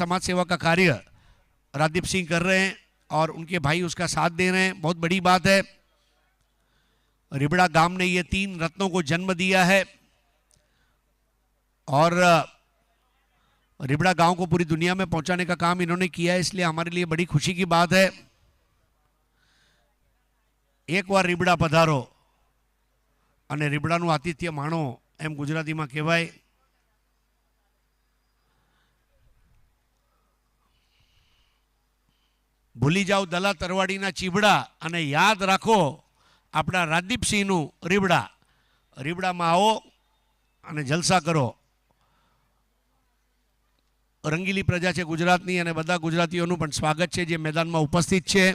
समाज सेवा का कार्य राजदीप सिंह कर रहे हैं और उनके भाई उसका साथ दे रहे हैं, बहुत बड़ी बात है। रिबड़ा गांव ने ये 3 रत्नों को जन्म दिया है और रिबड़ा गांव को पूरी दुनिया में पहुंचाने का काम इन्होंने किया है, इसलिए हमारे लिए बड़ी खुशी की बात है। एक बार રીબડા પધારો અને રીબડાનું આતિથ્ય માણો એમ ગુજરાતીમાં કહેવાય। ભૂલી જાઓ દલા તરવાડીના ચીબડા અને યાદ રાખો આપણા રાજદીપસિંહનું રીબડા। રીબડામાં આવો અને જલસા કરો। રંગીલી પ્રજા છે ગુજરાતની અને બધા ગુજરાતીઓનું પણ સ્વાગત છે જે મેદાનમાં ઉપસ્થિત છે।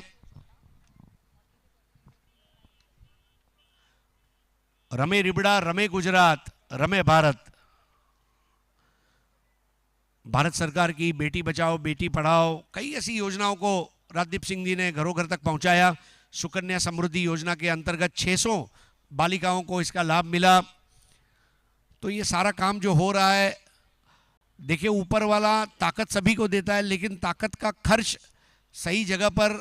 रमे रिबड़ा, रमे गुजरात, रमे भारत। भारत सरकार की बेटी बचाओ बेटी पढ़ाओ कई ऐसी योजनाओं को राजदीप सिंह जी ने घरों घर तक पहुंचाया। सुकन्या समृद्धि योजना के अंतर्गत 600 बालिकाओं को इसका लाभ मिला। तो ये सारा काम जो हो रहा है, देखिए ऊपर वाला ताकत सभी को देता है, लेकिन ताकत का खर्च सही जगह पर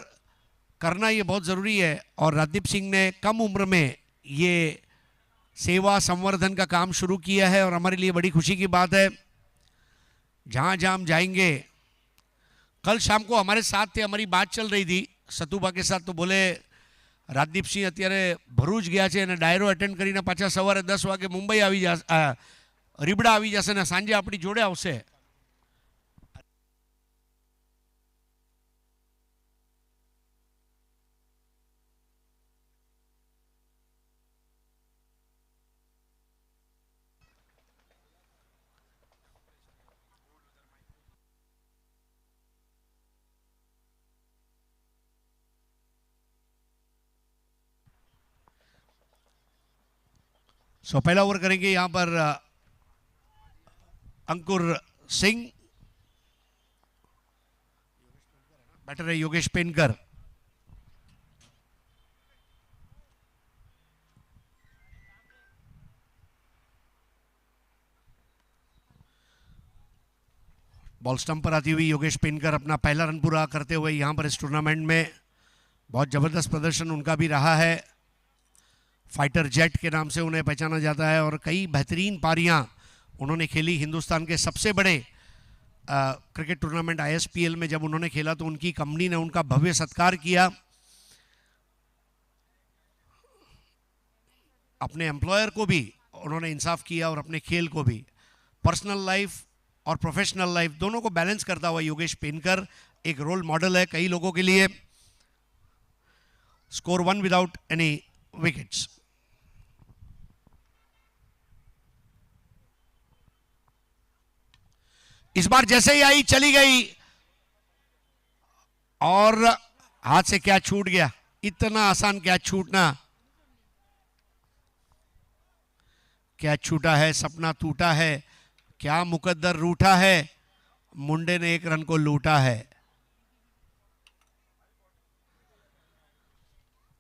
करना ये बहुत ज़रूरी है। और राजदीप सिंह ने कम उम्र में ये सेवा संवर्धन का काम शुरू किया है और हमारे लिए बड़ी खुशी की बात है। जहाँ जहाँ हम जाएंगे, कल शाम को हमारे साथ थे, हमारी बात चल रही थी सतुबा के साथ, तो बोले राजदीप सिंह अत्यारे भरूच गया है અને ડાયરો એટેન્ડ કરીને પાછા સવારે 10 વાગે મુંબઈ આવી જશે, રીબડા આવી જશે અને સાંજે આપણી જોડે આવશે। पहला ओवर करेंगे यहाँ पर अंकुर सिंह, बैटर है योगेश पेनकर। बॉल स्टंप पर आती हुई योगेश पेनकर अपना पहला रन पूरा करते हुए यहाँ पर इस टूर्नामेंट में बहुत जबरदस्त प्रदर्शन उनका भी रहा है। फाइटर जेट के नाम से उन्हें पहचाना जाता है और कई बेहतरीन पारियां उन्होंने खेली। हिंदुस्तान के सबसे बड़े क्रिकेट टूर्नामेंट ISPL में जब उन्होंने खेला तो उनकी कंपनी ने उनका भव्य सत्कार किया। अपने एम्प्लॉयर को भी उन्होंने इंसाफ किया और अपने खेल को भी। पर्सनल लाइफ और प्रोफेशनल लाइफ दोनों को बैलेंस करता हुआ योगेश पेनकर एक रोल मॉडल है कई लोगों के लिए। Score 1 without any wickets. इस बार जैसे ही आई चली गई और हाथ से क्या छूट गया, इतना आसान क्या छूटना। क्या छूटा है, सपना टूटा है, क्या मुकद्दर रूठा है, मुंडे ने 1 रन को लूटा है।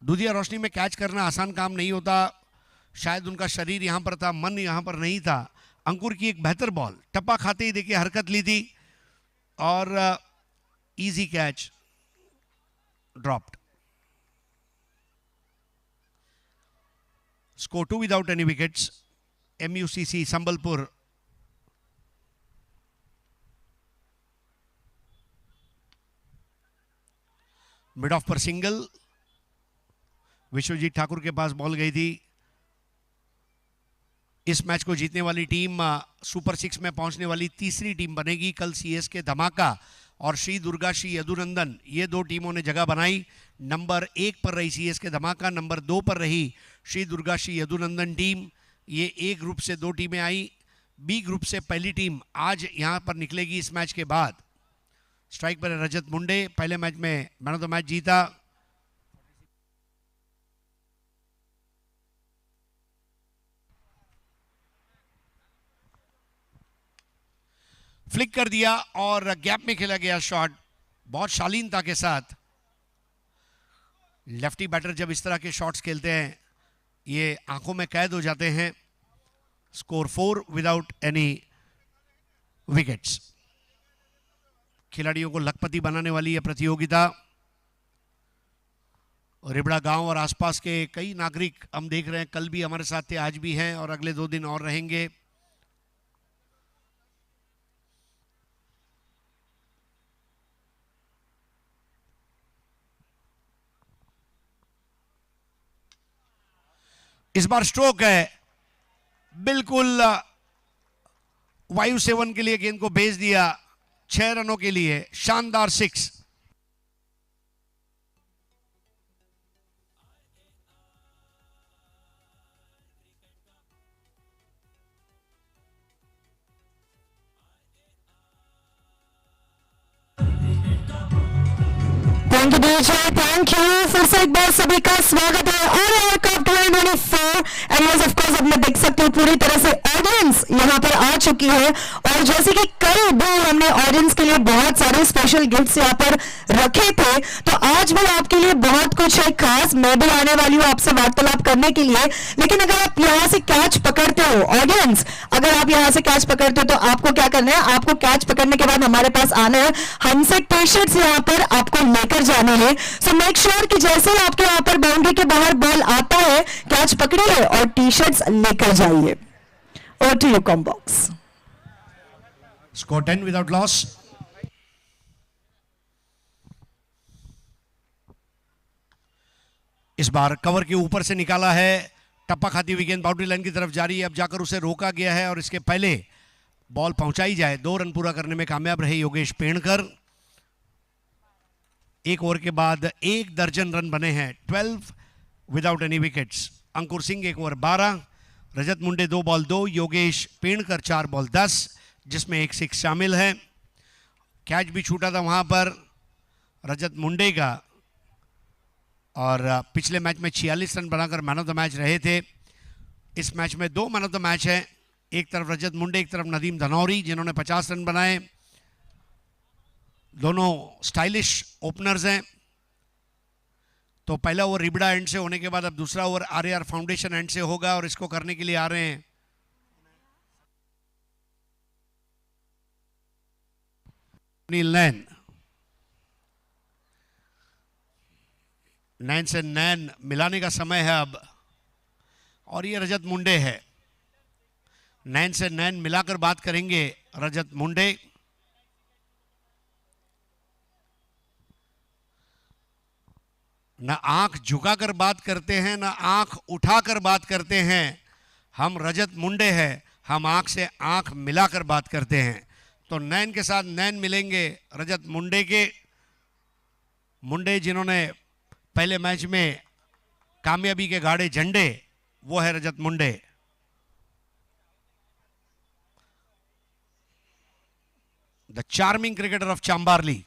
दूधिया रोशनी में कैच करना आसान काम नहीं होता। शायद उनका शरीर यहां पर था, मन यहां पर नहीं था। अंकुर की एक बेहतर बॉल, टप्पा खाते ही देखिए हरकत ली थी और easy catch dropped. Score 2 without any wickets. MUCC Sambalpur mid of पर सिंगल। विश्वजीत ठाकुर के पास बॉल गई थी। इस मैच को जीतने वाली टीम सुपर 6 में पहुंचने वाली तीसरी टीम बनेगी। कल CSK धमाका और श्री दुर्गा श्री यदुनंदन, ये 2 टीमों ने जगह बनाई। नंबर 1 पर रही CSK धमाका, नंबर 2 पर रही श्री दुर्गा श्री यदुनंदन टीम। ये A ग्रुप से 2 टीमें आई। B ग्रुप से पहली टीम आज यहां पर निकलेगी इस मैच के बाद। स्ट्राइक पर रजत मुंडे, पहले मैच में मैन ऑफ द मैच जीता। फ्लिक कर दिया और गैप में खेला गया शॉट बहुत शालीनता के साथ। लेफ्टी बैटर जब इस तरह के शॉट्स खेलते हैं ये आंखों में कैद हो जाते हैं। Score 4 without any wickets. खिलाड़ियों को लखपति बनाने वाली यह प्रतियोगिता। रिबड़ा गांव और आसपास के कई नागरिक हम देख रहे हैं, कल भी हमारे साथ थे, आज भी हैं और अगले 2 दिन और रहेंगे। इस बार स्ट्रोक है, बिल्कुल वायु सेवन के लिए गेंद को भेज दिया, 6 रनों के लिए शानदार 6। Thank you DJ, thank you. फिर से एक बार सभी का स्वागत है और world cup 2024 and yes of course अब मैं देख सकती हूँ पूरी तरह से ऑडियंस यहाँ पर आ चुकी है और जैसे कि कल भी हमने ऑडियंस के लिए बहुत सारे स्पेशल गिफ्ट्स यहाँ पर रखे थे, तो आज भी आपके लिए बहुत कुछ है खास। मैं भी आने वाली हूँ आपसे वार्तालाप करने के लिए, लेकिन अगर आप यहाँ से कैच पकड़ते हो, ऑडियंस अगर आप यहाँ से कैच पकड़ते हो तो आपको क्या करना है, आपको कैच पकड़ने के बाद हमारे पास आना है, हमसे टी शर्ट्स यहाँ पर आपको लेकर जाने हैं। सो मेक श्योर कि जैसे ही आपके यहाँ पर बाउंड्री के बाहर बॉल आता है, कैच पकड़िए और टी शर्ट्स लेकर जाइए। Over to you combox. Score 10 without loss. इस बार कवर के ऊपर से निकाला है, टप्पा खाती हुई गेंद बाउंड्री लाइन की तरफ जा रही है, अब जाकर उसे रोका गया है और इसके पहले बॉल पहुंचाई जाए। 2 रन पूरा करने में कामयाब रहे योगेश पेणकर। 1 ओवर के बाद 1 दर्जन रन बने हैं, 12 विदाउट एनी विकेट्स। अंकुर सिंह 1 ओवर 12, रजत मुंडे 2 बॉल 2, योगेश पेणकर 4 बॉल 10, जिसमें 1 6 शामिल है। कैच भी छूटा था वहां पर रजत मुंडे का और पिछले मैच में 46 रन बनाकर मैन ऑफ द मैच रहे थे। इस मैच में 2 मैन ऑफ द मैच हैं, एक तरफ रजत मुंडे, एक तरफ नदीम धनौरी, जिन्होंने 50 रन बनाए। दोनों स्टाइलिश ओपनर्स हैं। तो पहला ओवर रिबड़ा एंड से होने के बाद अब दूसरा ओवर आरएआर फाउंडेशन एंड से होगा और इसको करने के लिए आ रहे हैं नील नैन। नैन से नैन मिलाने का समय है अब, और ये रजत मुंडे है। नैन से नैन मिलाकर बात करेंगे रजत मुंडे। ना आंख झुकाकर बात करते हैं, ना आंख उठाकर बात करते हैं। हम रजत मुंडे हैं, हम आंख से आंख मिलाकर बात करते हैं। तो नैन के साथ नैन मिलेंगे रजत मुंडे के। मुंडे जिन्होंने पहले मैच में कामयाबी के गाड़े झंडे, वो है Rajat Munde. The charming cricketer of Chambarli.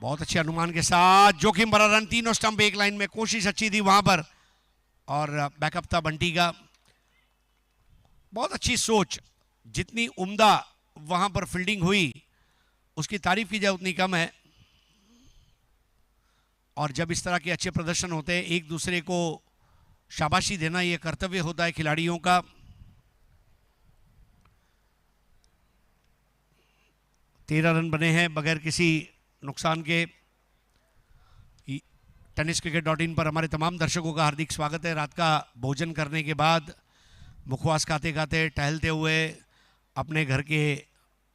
बहुत अच्छे अनुमान के साथ जोखिम भरा रन, तीनों स्टंप एक लाइन में, कोशिश अच्छी थी वहां पर और बैकअप था बंटी का। बहुत अच्छी सोच, जितनी उम्दा वहां पर फील्डिंग हुई उसकी तारीफ की जाए उतनी कम है। और जब इस तरह के अच्छे प्रदर्शन होते हैं, एक दूसरे को शाबाशी देना यह कर्तव्य होता है खिलाड़ियों का। तेरह रन बने हैं बगैर किसी नुकसान के। tenniscricket.in पर हमारे तमाम दर्शकों का हार्दिक स्वागत है। रात का भोजन करने के बाद मुखवास खाते खाते टहलते हुए अपने घर के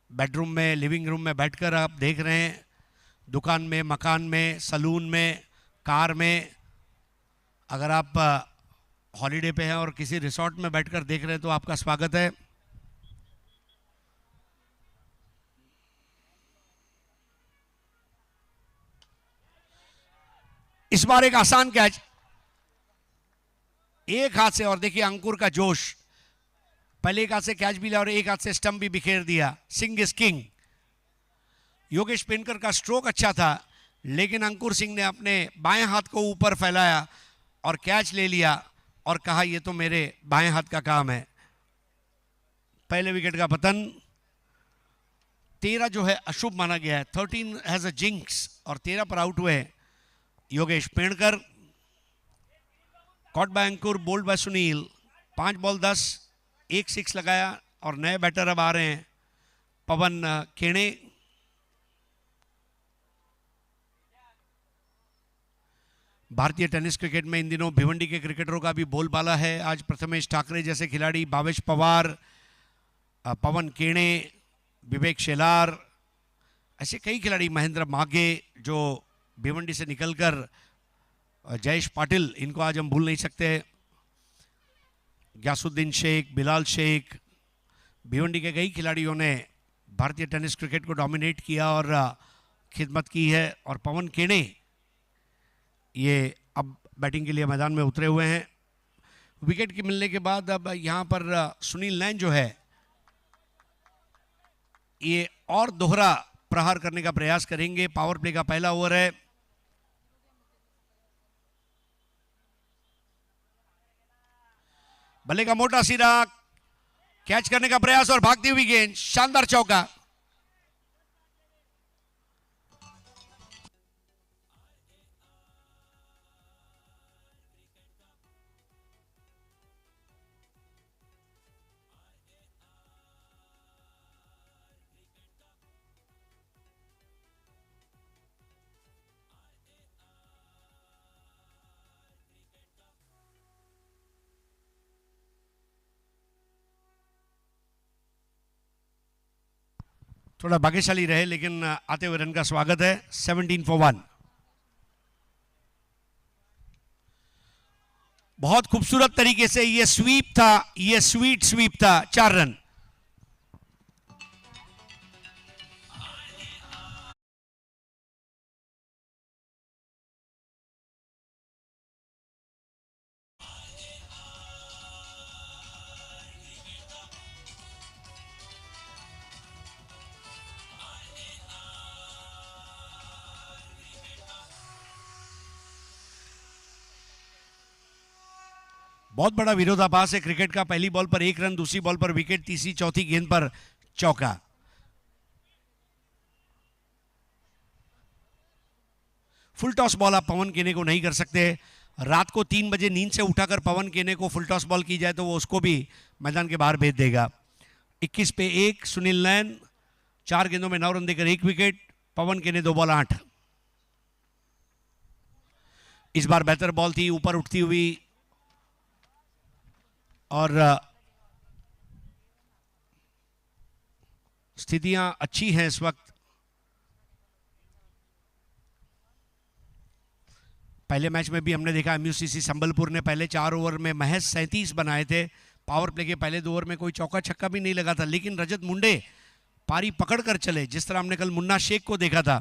बेडरूम में, लिविंग रूम में बैठकर आप देख रहे हैं, दुकान में, मकान में, सलून में, कार में, अगर आप हॉलीडे पे हैं और किसी रिसोर्ट में बैठकर देख रहे हैं तो आपका स्वागत है। इस बार एक आसान कैच, एक हाथ से, और देखिए अंकुर का जोश, पहले एक हाथ से कैच भी लिया और एक हाथ से स्टंप भी बिखेर दिया। Singh is king. योगेश पेणकर का स्ट्रोक अच्छा था, लेकिन अंकुर सिंह ने अपने बाएं हाथ को ऊपर फैलाया और कैच ले लिया और कहा यह तो मेरे बाएं हाथ का काम है। पहले विकेट का पतन। 13 जो है अशुभ माना गया है, 13 हैज अ जिंक्स, और 13 पर आउट हुए Yogesh Penkar. Caught by Ankur, bowled by Sunil. 5 ball 10, 1 6 लगाया और नए बैटर अब आ रहे हैं पवन केणे। भारतीय टेनिस क्रिकेट में इन दिनों भिवंडी के क्रिकेटरों का भी बोलबाला है। आज प्रथमेश ठाकरे जैसे खिलाड़ी, भावेश पवार, पवन केणे, विवेक शेलार, ऐसे कई खिलाड़ी, महेंद्र मागे जो भिवंडी से निकलकर, जयेश पाटिल, इनको आज हम भूल नहीं सकते, ग्यासुद्दीन शेख, बिलाल शेख, भिवंडी के कई खिलाड़ियों ने भारतीय टेनिस क्रिकेट को डोमिनेट किया और खिदमत की है। और पवन केणे ये अब बैटिंग के लिए मैदान में उतरे हुए हैं। विकेट के मिलने के बाद अब यहाँ पर सुनील नैन जो है ये और दोहरा प्रहार करने का प्रयास करेंगे। पावर प्ले का पहला ओवर है। बल्ले का मोटा सिरा, कैच करने का प्रयास और भागती हुई गेंद, शानदार चौका। थोड़ा भाग्यशाली रहे लेकिन आते हुए रन का स्वागत है। 17 for 1। बहुत खूबसूरत तरीके से ये स्वीप था, ये स्वीट स्वीप था। 4 रन। बहुत बड़ा विरोधाभास है क्रिकेट का। पहली बॉल पर 1 रन, दूसरी बॉल पर विकेट, तीसरी चौथी गेंद पर चौका। फुल टॉस बॉल आप पवन केने को नहीं कर सकते। रात को 3 बजे नींद से उठाकर पवन केने को फुल टॉस बॉल की जाए तो वो उसको भी मैदान के बाहर भेज देगा। 21 पे 1 सुनील नैन, 4 गेंदों में 9 रन देकर 1 विकेट। पवन केने 2 बॉल 8। इस बार बेहतर बॉल थी, ऊपर उठती हुई, और स्थितियां अच्छी हैं इस वक्त। पहले मैच में भी हमने देखा एमयूसीसी संबलपुर ने पहले 4 ओवर में महज 37 बनाए थे। पावर प्ले के पहले 2 ओवर में कोई चौका छक्का भी नहीं लगा था, लेकिन रजत मुंडे पारी पकड़ कर चले, जिस तरह हमने कल मुन्ना शेख को देखा था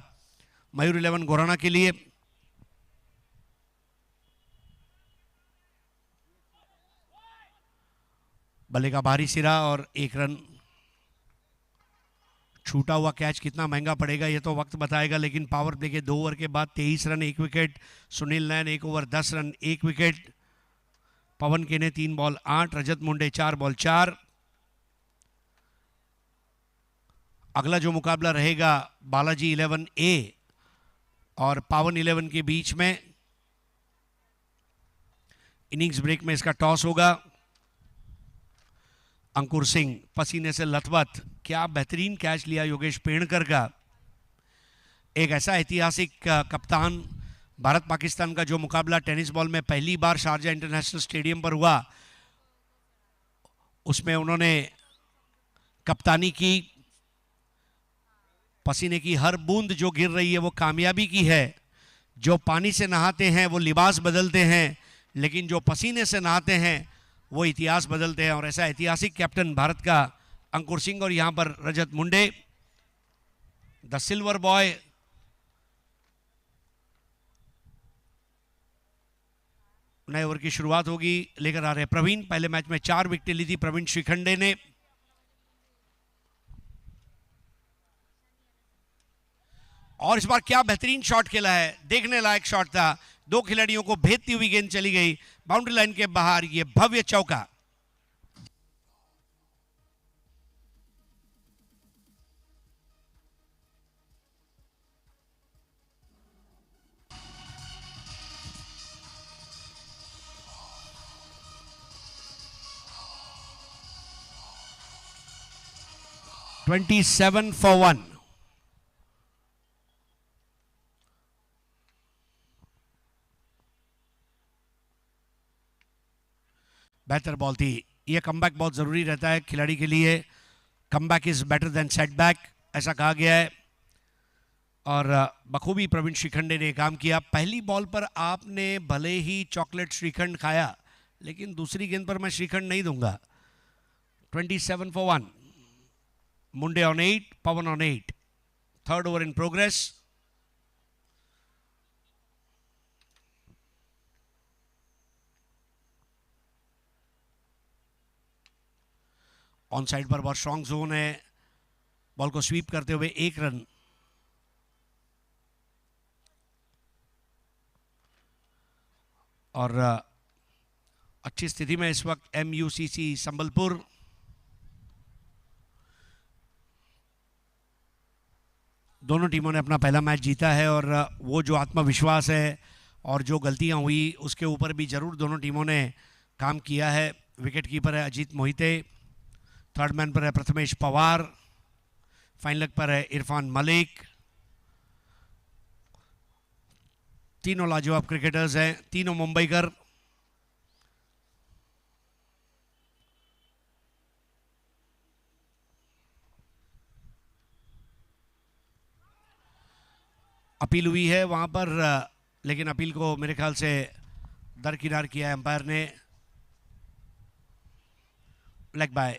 मयूर 11 गोराना के लिए। बल्ले का बाहरी सिरा और 1 रन। छूटा हुआ कैच कितना महंगा पड़ेगा ये तो वक्त बताएगा, लेकिन पावर प्ले के 2 ओवर के बाद 23 रन 1 विकेट। सुनील नैन 1 ओवर 10 रन 1 विकेट। पवन केने 3 बॉल 8, रजत मुंडे 4 बॉल 4। अगला जो मुकाबला रहेगा बालाजी 11A और पावन 11 के बीच में, इनिंग्स ब्रेक में इसका टॉस होगा। अंकुर सिंह पसीने से लथपथ, क्या बेहतरीन कैच लिया योगेश पेड़कर का। एक ऐसा ऐतिहासिक कप्तान, भारत पाकिस्तान का जो मुकाबला टेनिस बॉल में पहली बार शारजा इंटरनेशनल स्टेडियम पर हुआ, उसमें उन्होंने कप्तानी की। पसीने की हर बूंद जो गिर रही है वो कामयाबी की है। जो पानी से नहाते हैं वो लिबास बदलते हैं, लेकिन जो पसीने से नहाते हैं वो इतिहास बदलते हैं। और ऐसा ऐतिहासिक कैप्टन भारत का अंकुर सिंह, और यहां पर रजत मुंडे द सिल्वर बॉय। नए ओवर की शुरुआत होगी, लेकर आ रहे प्रवीण। पहले मैच में 4 विकेटें ली थी प्रवीण श्रीखंडे ने। और इस बार क्या बेहतरीन शॉट खेला है, देखने लायक शॉट था। 2 खिलाड़ियों को भेदती हुई गेंद चली गई बाउंड्री लाइन के बाहर, ये भव्य चौका। 27 for 1. बेहतर बॉल थी। यह कमबैक बहुत जरूरी रहता है खिलाड़ी के लिए। Comeback is better than setback, ऐसा कहा गया है। और बखूबी प्रवीण श्रीखंडे ने काम किया। पहली बॉल पर आपने भले ही चॉकलेट श्रीखंड खाया, लेकिन दूसरी गेंद पर मैं श्रीखंड नहीं दूंगा। 27 for 1. Munde on 8, Pawan on 8. Third over in progress. On side पर बहुत स्ट्रॉन्ग जोन है। बॉल को स्वीप करते हुए 1 रन। और अच्छी स्थिति में इस वक्त MUCC संबलपुर। दोनों टीमों ने अपना पहला मैच जीता है और वो जो आत्मविश्वास है और जो गलतियां हुई उसके ऊपर भी जरूर दोनों टीमों ने काम किया है। विकेट कीपर है अजीत मोहिते, थर्ड मैन पर है प्रथमेश पवार, फाइन लेग पर है इरफान मलिक। तीनों लाजवाब क्रिकेटर्स हैं, तीनों मुंबईकर। अपील हुई है वहां पर, लेकिन अपील को मेरे ख्याल से दरकिनार किया है अंपायर ने। लेग बाय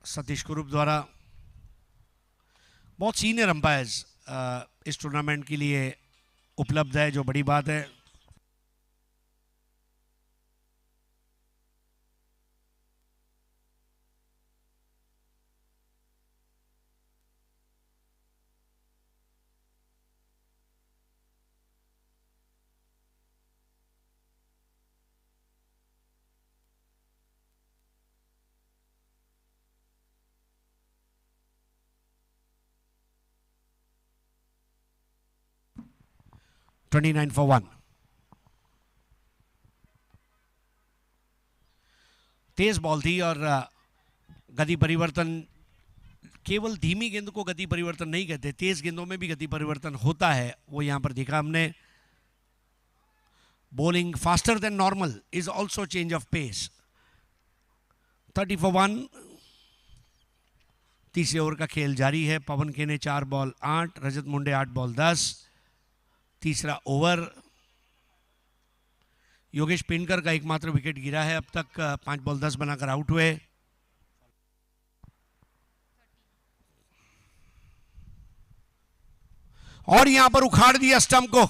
सतीश कुरूप द्वारा। बहुत सीनियर अंपायर्स इस टूर्नामेंट के लिए उपलब्ध है, जो बड़ी बात है। $29 for 1। तेज बॉल थी और गति परिवर्तन, केवल धीमी गेंद को गति परिवर्तन नहीं कहते, तेज गेंदों में भी गति परिवर्तन होता है, वो यहां पर देखा हमने। Bowling faster than normal is also change of pace. 30 for 1। तीसरे ओवर का खेल जारी है। पवन के ने 4 बॉल 8, रजत मुंडे 8 बॉल 10। तीसरा ओवर। योगेश पेनकर का एकमात्र विकेट गिरा है अब तक, 5 बॉल 10 बनाकर आउट हुए। और यहां पर उखाड़ दिया स्टंप को।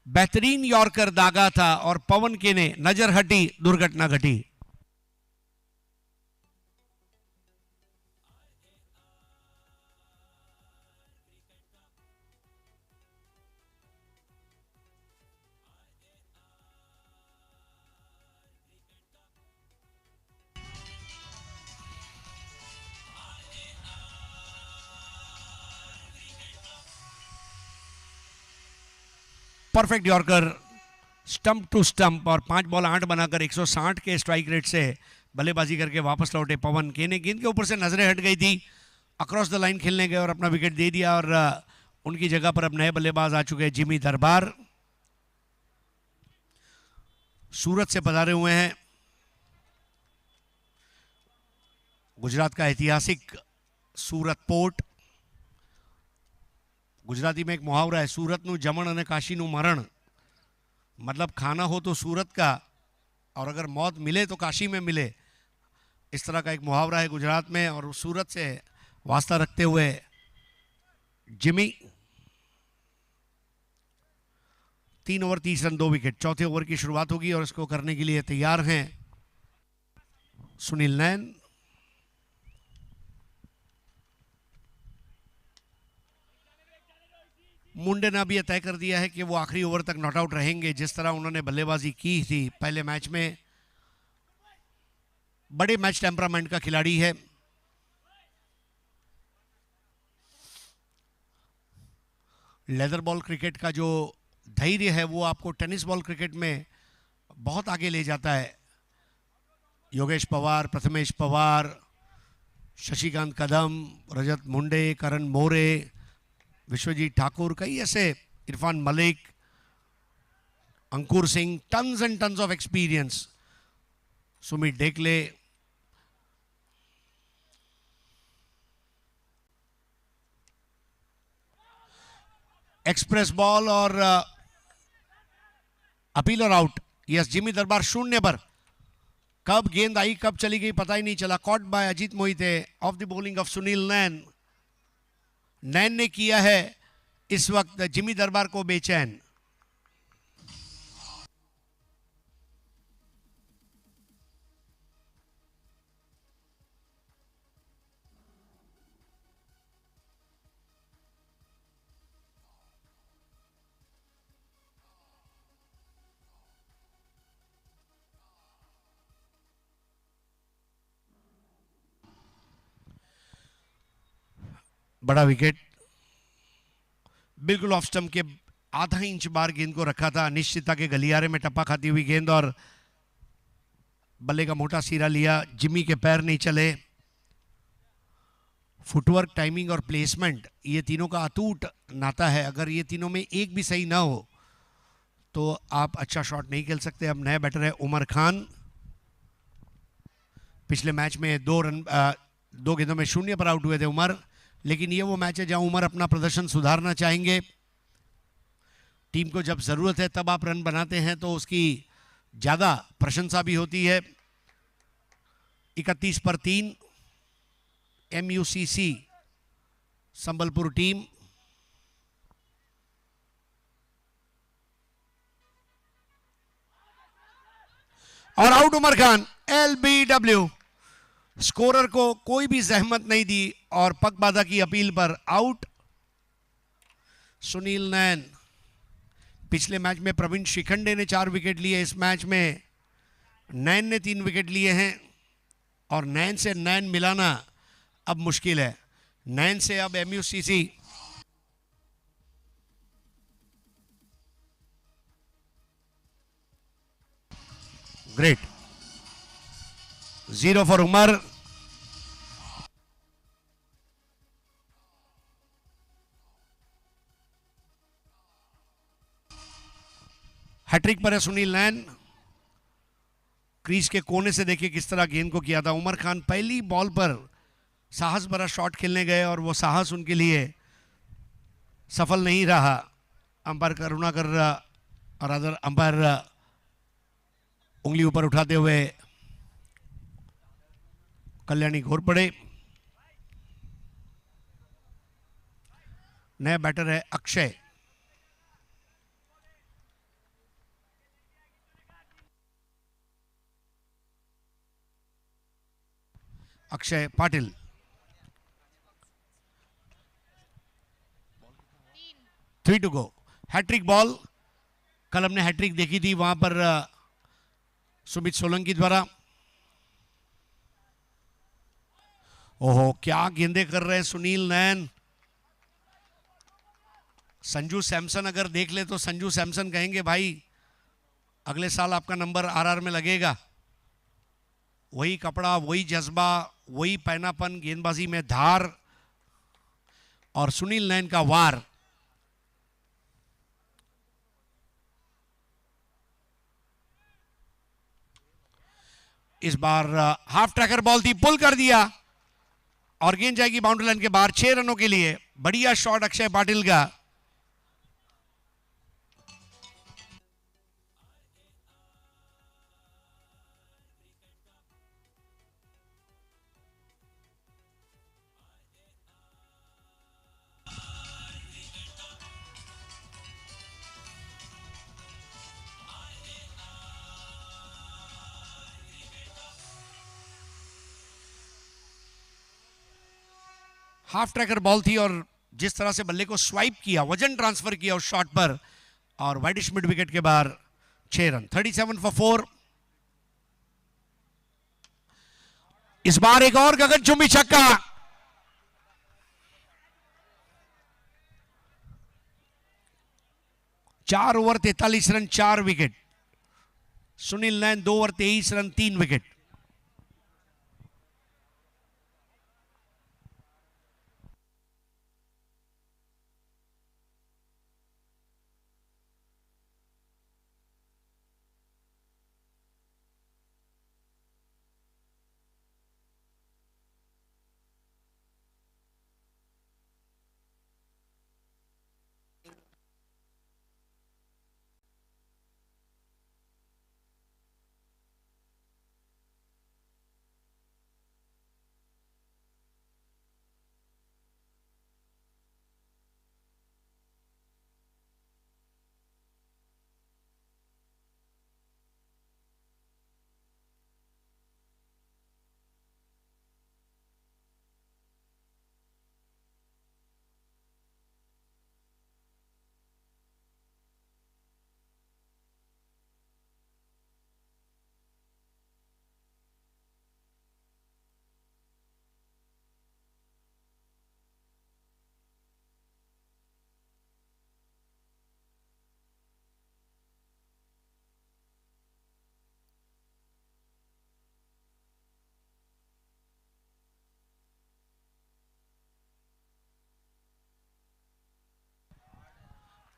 बेहतरीन यॉर्कर दागा था और पवन के ने नजर हटी, दुर्घटना घटी। Perfect yorker, stump to stump, और 5 बॉल 8 बनाकर 160 के स्ट्राइक रेट से बल्लेबाजी करके वापस लौटे पवन के ने। गेंद के ऊपर से नजरें हट गई थी, अक्रॉस द लाइन खेलने गए और अपना विकेट दे दिया। और उनकी जगह पर अब नए बल्लेबाज आ चुके हैं, जिमी दरबार सूरत से पधारे हुए हैं। गुजरात का ऐतिहासिक सूरत पोर्ट। गुजराती में एक मुहावरा है, सूरत नु जमण अने काशी नु मरण। मतलब खाना हो तो सूरत का और अगर मौत मिले तो काशी में मिले, इस तरह का एक मुहावरा है गुजरात में। और सूरत से वास्ता रखते हुए जिमी। 3 over 30 run 2 wicket. चौथे ओवर की शुरुआत होगी और इसको करने के लिए तैयार हैं सुनील नैन। मुंडे ने अभी यह तय कर दिया है कि वो आखिरी ओवर तक नॉट आउट रहेंगे। जिस तरह उन्होंने बल्लेबाजी की थी पहले मैच में, बड़े मैच टेम्परामेंट का खिलाड़ी है। लेदर बॉल क्रिकेट का जो धैर्य है वो आपको टेनिस बॉल क्रिकेट में बहुत आगे ले जाता है। योगेश पवार, प्रथमेश पवार, शशिकांत कदम, रजत मुंडे, करण मोरे, विश्वजीत ठाकुर, कई ऐसे, Irfan Malik, Ankur Singh, tons and tons of experience, Sumit Dekle, express ball और अपील और आउट। यस, जिमी दरबार शून्य पर। कब गेंद आई कब चली गई पता ही नहीं चला। Caught by Ajit Mohite off the bowling of Sunil Nain. Nain ने किया है इस वक्त जिमी दरबार को बेचैन। बड़ा विकेट, बिल्कुल ऑफ स्टंप के आधा इंच बाहर गेंद को रखा था। अनिश्चितता के गलियारे में टप्पा खाती हुई गेंद और बल्ले का मोटा सिरा लिया। जिमी के पैर नहीं चले। फुटवर्क, टाइमिंग और प्लेसमेंट, ये तीनों का अटूट नाता है। अगर ये तीनों में एक भी सही ना हो तो आप अच्छा शॉट नहीं खेल सकते। अब नया बैटर है उमर खान। पिछले मैच में दो गेंदों में शून्य पर आउट हुए थे उमर, लेकिन ये वो मैच है जहां उमर अपना प्रदर्शन सुधारना चाहेंगे। टीम को जब जरूरत है तब आप रन बनाते हैं तो उसकी ज्यादा प्रशंसा भी होती है। 31 पर 3 MUCC संबलपुर टीम। और out Umar Khan. LBW। Scorer को कोई भी जहमत नहीं दी और पग बाधा की अपील पर आउट सुनील नैन। पिछले मैच में प्रवीण शिखंडे ने 4 विकेट लिए। इस मैच में नैन ने 3 विकेट लिए हैं और नैन से नैन मिलाना अब मुश्किल है। नैन से अब MUCC। Great, 0 for Umar. Hat trick पर है सुनील नैन। क्रीज के कोने से देखिए किस तरह गेंद को किया था। उमर खान पहली बॉल पर साहस भरा शॉट खेलने गए और वो साहस उनके लिए सफल नहीं रहा। अंपायर करुणाकर और अदर अंपायर उंगली ऊपर उठाते हुए कल्याणी घोर पड़े। नया बैटर है Akshay. Akshay Patil. 3 to go. Hat-trick ball. कल हमने हैट्रिक देखी थी वहां पर सुमित सोलंकी द्वारा। ओहो, क्या गेंदे कर रहे हैं सुनील नैन। संजू सैमसन अगर देख ले तो संजू सैमसन कहेंगे भाई अगले साल आपका नंबर RR में लगेगा। वही कपड़ा, वही जज्बा, वही पैनापन, गेंदबाजी में धार और सुनील नैन का वार। इस बार हाफ ट्रैकर बॉल थी, पुल कर दिया और गेंद जाएगी बाउंड्री लाइन के बाहर 6 रनों के लिए। बढ़िया शॉट अक्षय पाटिल का। हाफ ट्रैकर बॉल थी और जिस तरह से बल्ले को स्वाइप किया, वजन ट्रांसफर किया उस शॉट पर और वाइडिश मिड विकेट के बाहर 6 रन। 37 फॉर 4। इस बार एक और गगनचुंबी छक्का। चार over 43 run 4 wicket. Sunil Nain 2 over 23 run 3 wicket.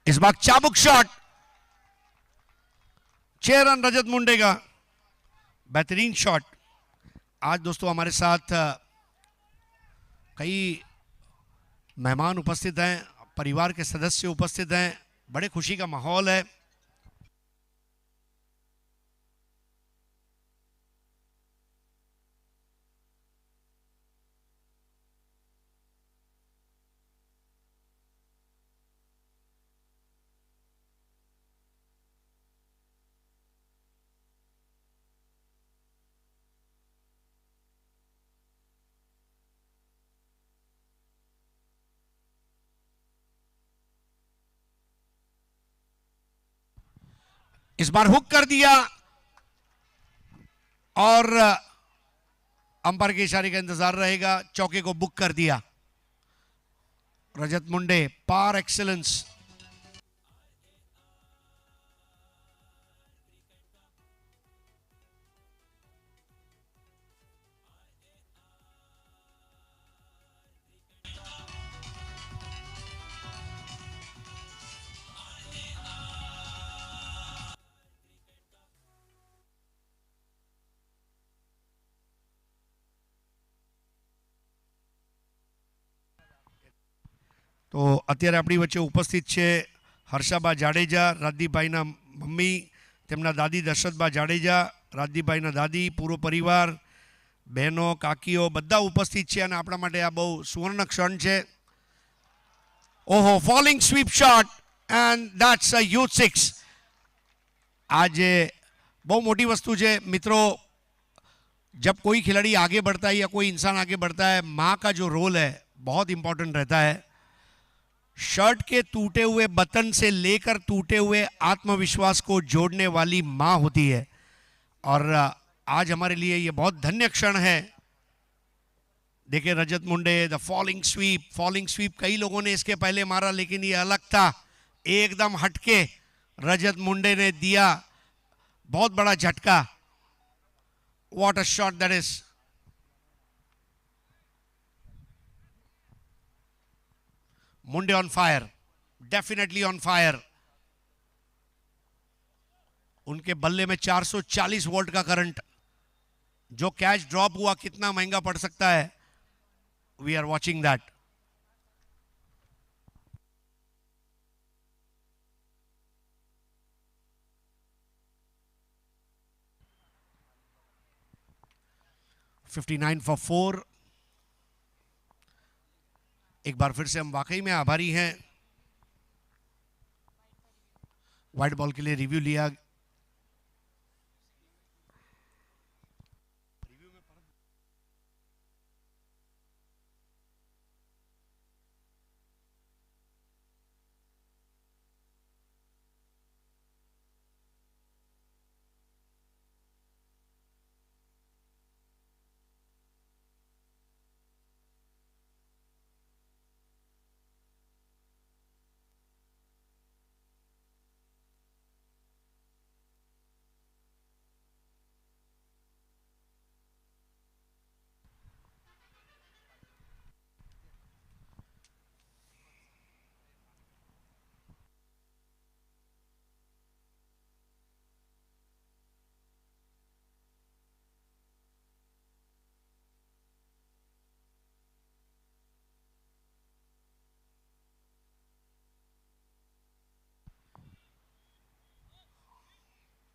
इस बार चाबुक शॉट, 6 रन रजत मुंडे का, बेहतरीन शॉट। आज दोस्तों हमारे साथ कई मेहमान उपस्थित हैं, परिवार के सदस्य उपस्थित हैं, बड़े खुशी का माहौल है। इस बार हुक कर दिया और अंपायर के इशारे का इंतजार रहेगा, चौके को बुक कर दिया। रजत मुंडे पार एक्सीलेंस। તો અત્યારે આપણી વચ્ચે ઉપસ્થિત છે હર્ષાબા જાડેજા, રાજદીપભાઈના મમ્મી, તેમના દાદી દશરથબા જાડેજા, રાજદીપભાઈના દાદી, પૂરો પરિવાર, બહેનો, કાકીઓ બધા ઉપસ્થિત છે અને આપણા માટે આ બહુ સુવર્ણ ક્ષણ છે। ઓહો, falling sweep shot and that's a youth 6। आज बहुत मोटी वस्तु है मित्रों, जब कोई खिलाड़ी आगे बढ़ता है या कोई इंसान आगे बढ़ता है, माँ का जो रोल है बहुत इंपॉर्टेंट रहता है। शर्ट के टूटे हुए बटन से लेकर टूटे हुए आत्मविश्वास को जोड़ने वाली माँ होती है और आज हमारे लिए ये बहुत धन्य क्षण है। देखिए Rajat Munde, the falling sweep. Falling sweep कई लोगों ने इसके पहले मारा लेकिन ये अलग था, एकदम हटके रजत मुंडे ने दिया, बहुत बड़ा झटका। What a shot that is. Munde on fire, definitely on fire. उनके बल्ले में 440 वोल्ट का करंट, जो कैच ड्रॉप हुआ कितना महंगा पड़ सकता है, we are watching that. $59 for 4। एक बार फिर से हम वाकई में आभारी हैं। वाइट बॉल के लिए रिव्यू लिया।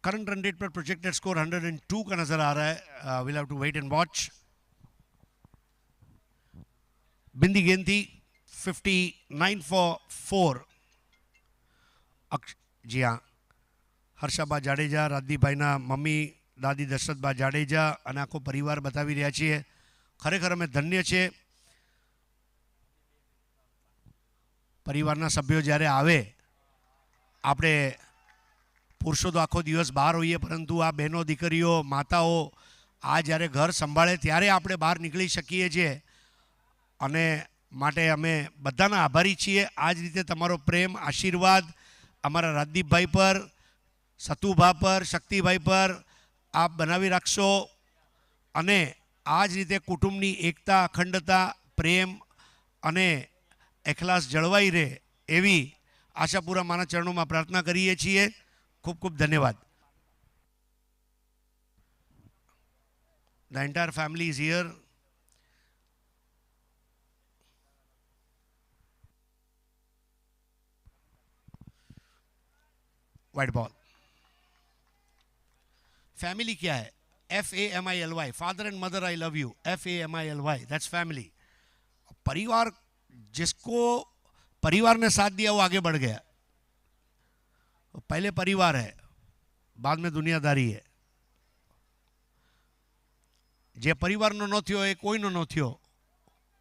करंट रन रेट पर प्रोजेक्टेड स्कोर 102 का नजर आ रहा है। Will have to wait and watch. बिंदी गेंद थी। 59 for 4। जी हाँ, हर्षाबा जाडेजा, રાજદીપભાઈના મમ્મી, દાદી દશરથબા જાડેજા અને આખો પરિવાર બતાવી રહ્યા છીએ। ખરેખર અમે ધન્ય છે। પરિવારના સભ્યો જ્યારે આવે, આપણે પુરુષો તો આખો દિવસ બહાર હોઈએ, પરંતુ આ બહેનો, દીકરીઓ, માતાઓ આ જ્યારે ઘર સંભાળે ત્યારે આપણે બહાર નીકળી શકીએ છીએ અને માટે અમે બધાના આભારી છીએ। આ જ રીતે તમારો પ્રેમ, આશીર્વાદ અમારા રાજદીપભાઈ પર, સતુભા પર, શક્તિભાઈ પર આપ બનાવી રાખશો અને આ જ રીતે કુટુંબની એકતા, અખંડતા, પ્રેમ અને એખલાસ જળવાઈ રહે એવી આશાપુરા માના ચરણોમાં પ્રાર્થના કરીએ છીએ. ખૂબ ખૂબ ધન્યવાદ. The entire family is here. White ball. Family क्या है? FAMILY. Father and mother, I love you. FAMILY. That's family. परिवार, जिसको परिवार ने साथ दिया वो आगे बढ़ गया. पहले परिवार है, बाद में दुनियादारी है. જે પરિવારનો ન થયો એ કોઈનો ન થયો,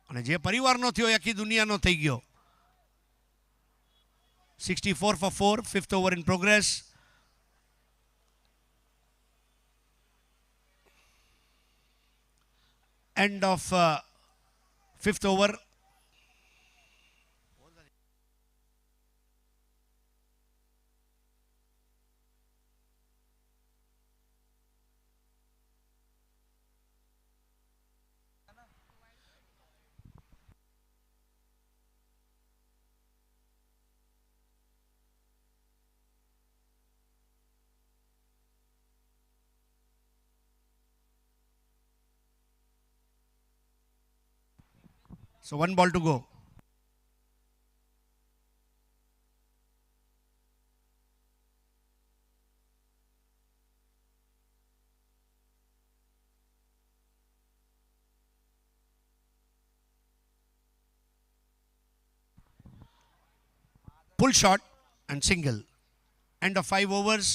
અને જે પરિવારનો થયો એ આખી દુનિયાનો થઈ ગયો. 64 for 4, fifth over in progress. End of fifth over. So 1 ball to go. Pull shot and single. End of 5 overs.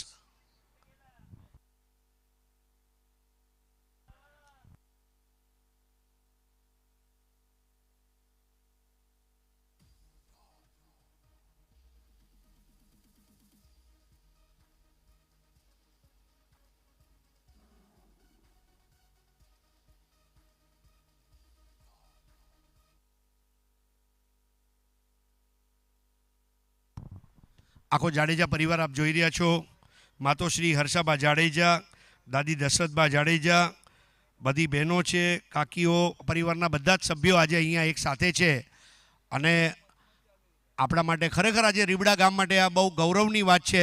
આખો જાડેજા પરિવાર આપ જોઈ રહ્યા છો. માતોશ્રી હર્ષાબા જાડેજા, દાદી દશરથબા જાડેજા, બધી બહેનો છે, કાકીઓ, પરિવારના બધા જ સભ્યો આજે અહીંયા એક સાથે છે. અને આપણા માટે ખરેખર આજે રીબડા ગામ માટે આ બહુ ગૌરવની વાત છે.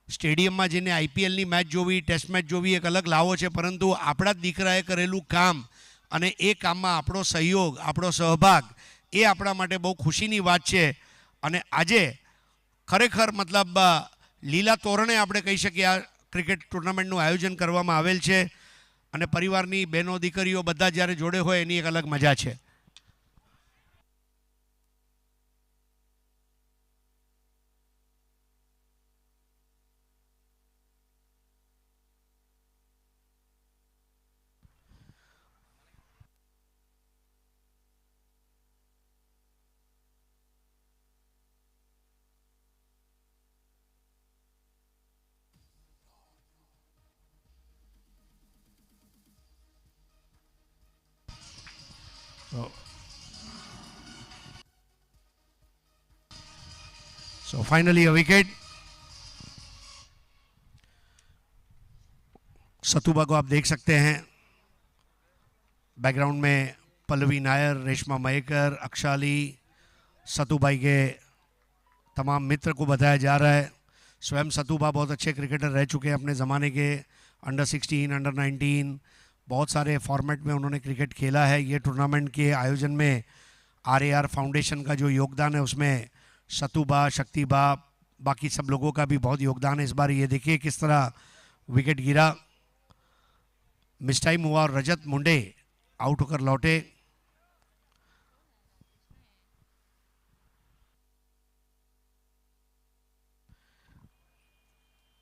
સ્ટેડિયમમાં જઈને આઈપીએલની મેચ જોવી, ટેસ્ટ મેચ જોવી એક અલગ લાવો છે, પરંતુ આપણા જ દીકરાએ કરેલું કામ અને એ કામમાં આપણો સહયોગ, આપણો સહભાગ, એ આપણા માટે બહુ ખુશીની વાત છે. અને આજે ખરેખર મતલબ લીલા તોરણે આપણે કહી શકીએ આ ક્રિકેટ ટુર્નામેન્ટનું આયોજન કરવામાં આવેલ છે. અને પરિવારની બહેનો, દીકરીઓ બધા જ્યારે જોડે હોય એની એક અલગ મજા છે. So finally a wicket. सतुबा को आप देख सकते हैं बैकग्राउंड में. पल्लवी नायर, रेशमा मयेकर, अक्षाली, सतुभाई के तमाम मित्र को बताया जा रहा है. स्वयं सतुबा बहुत अच्छे क्रिकेटर रह चुके हैं अपने ज़माने के. अंडर 16, अंडर 19 बहुत सारे फॉर्मेट में उन्होंने क्रिकेट खेला है. ये टूर्नामेंट के आयोजन में RAR फाउंडेशन का जो योगदान है उसमें सतुबा, शक्तिबा, बाकी सब लोगों का भी बहुत योगदान है. इस बार ये देखिए किस तरह विकेट गिरा, मिस टाइम हुआ और रजत मुंडे आउट होकर लौटे.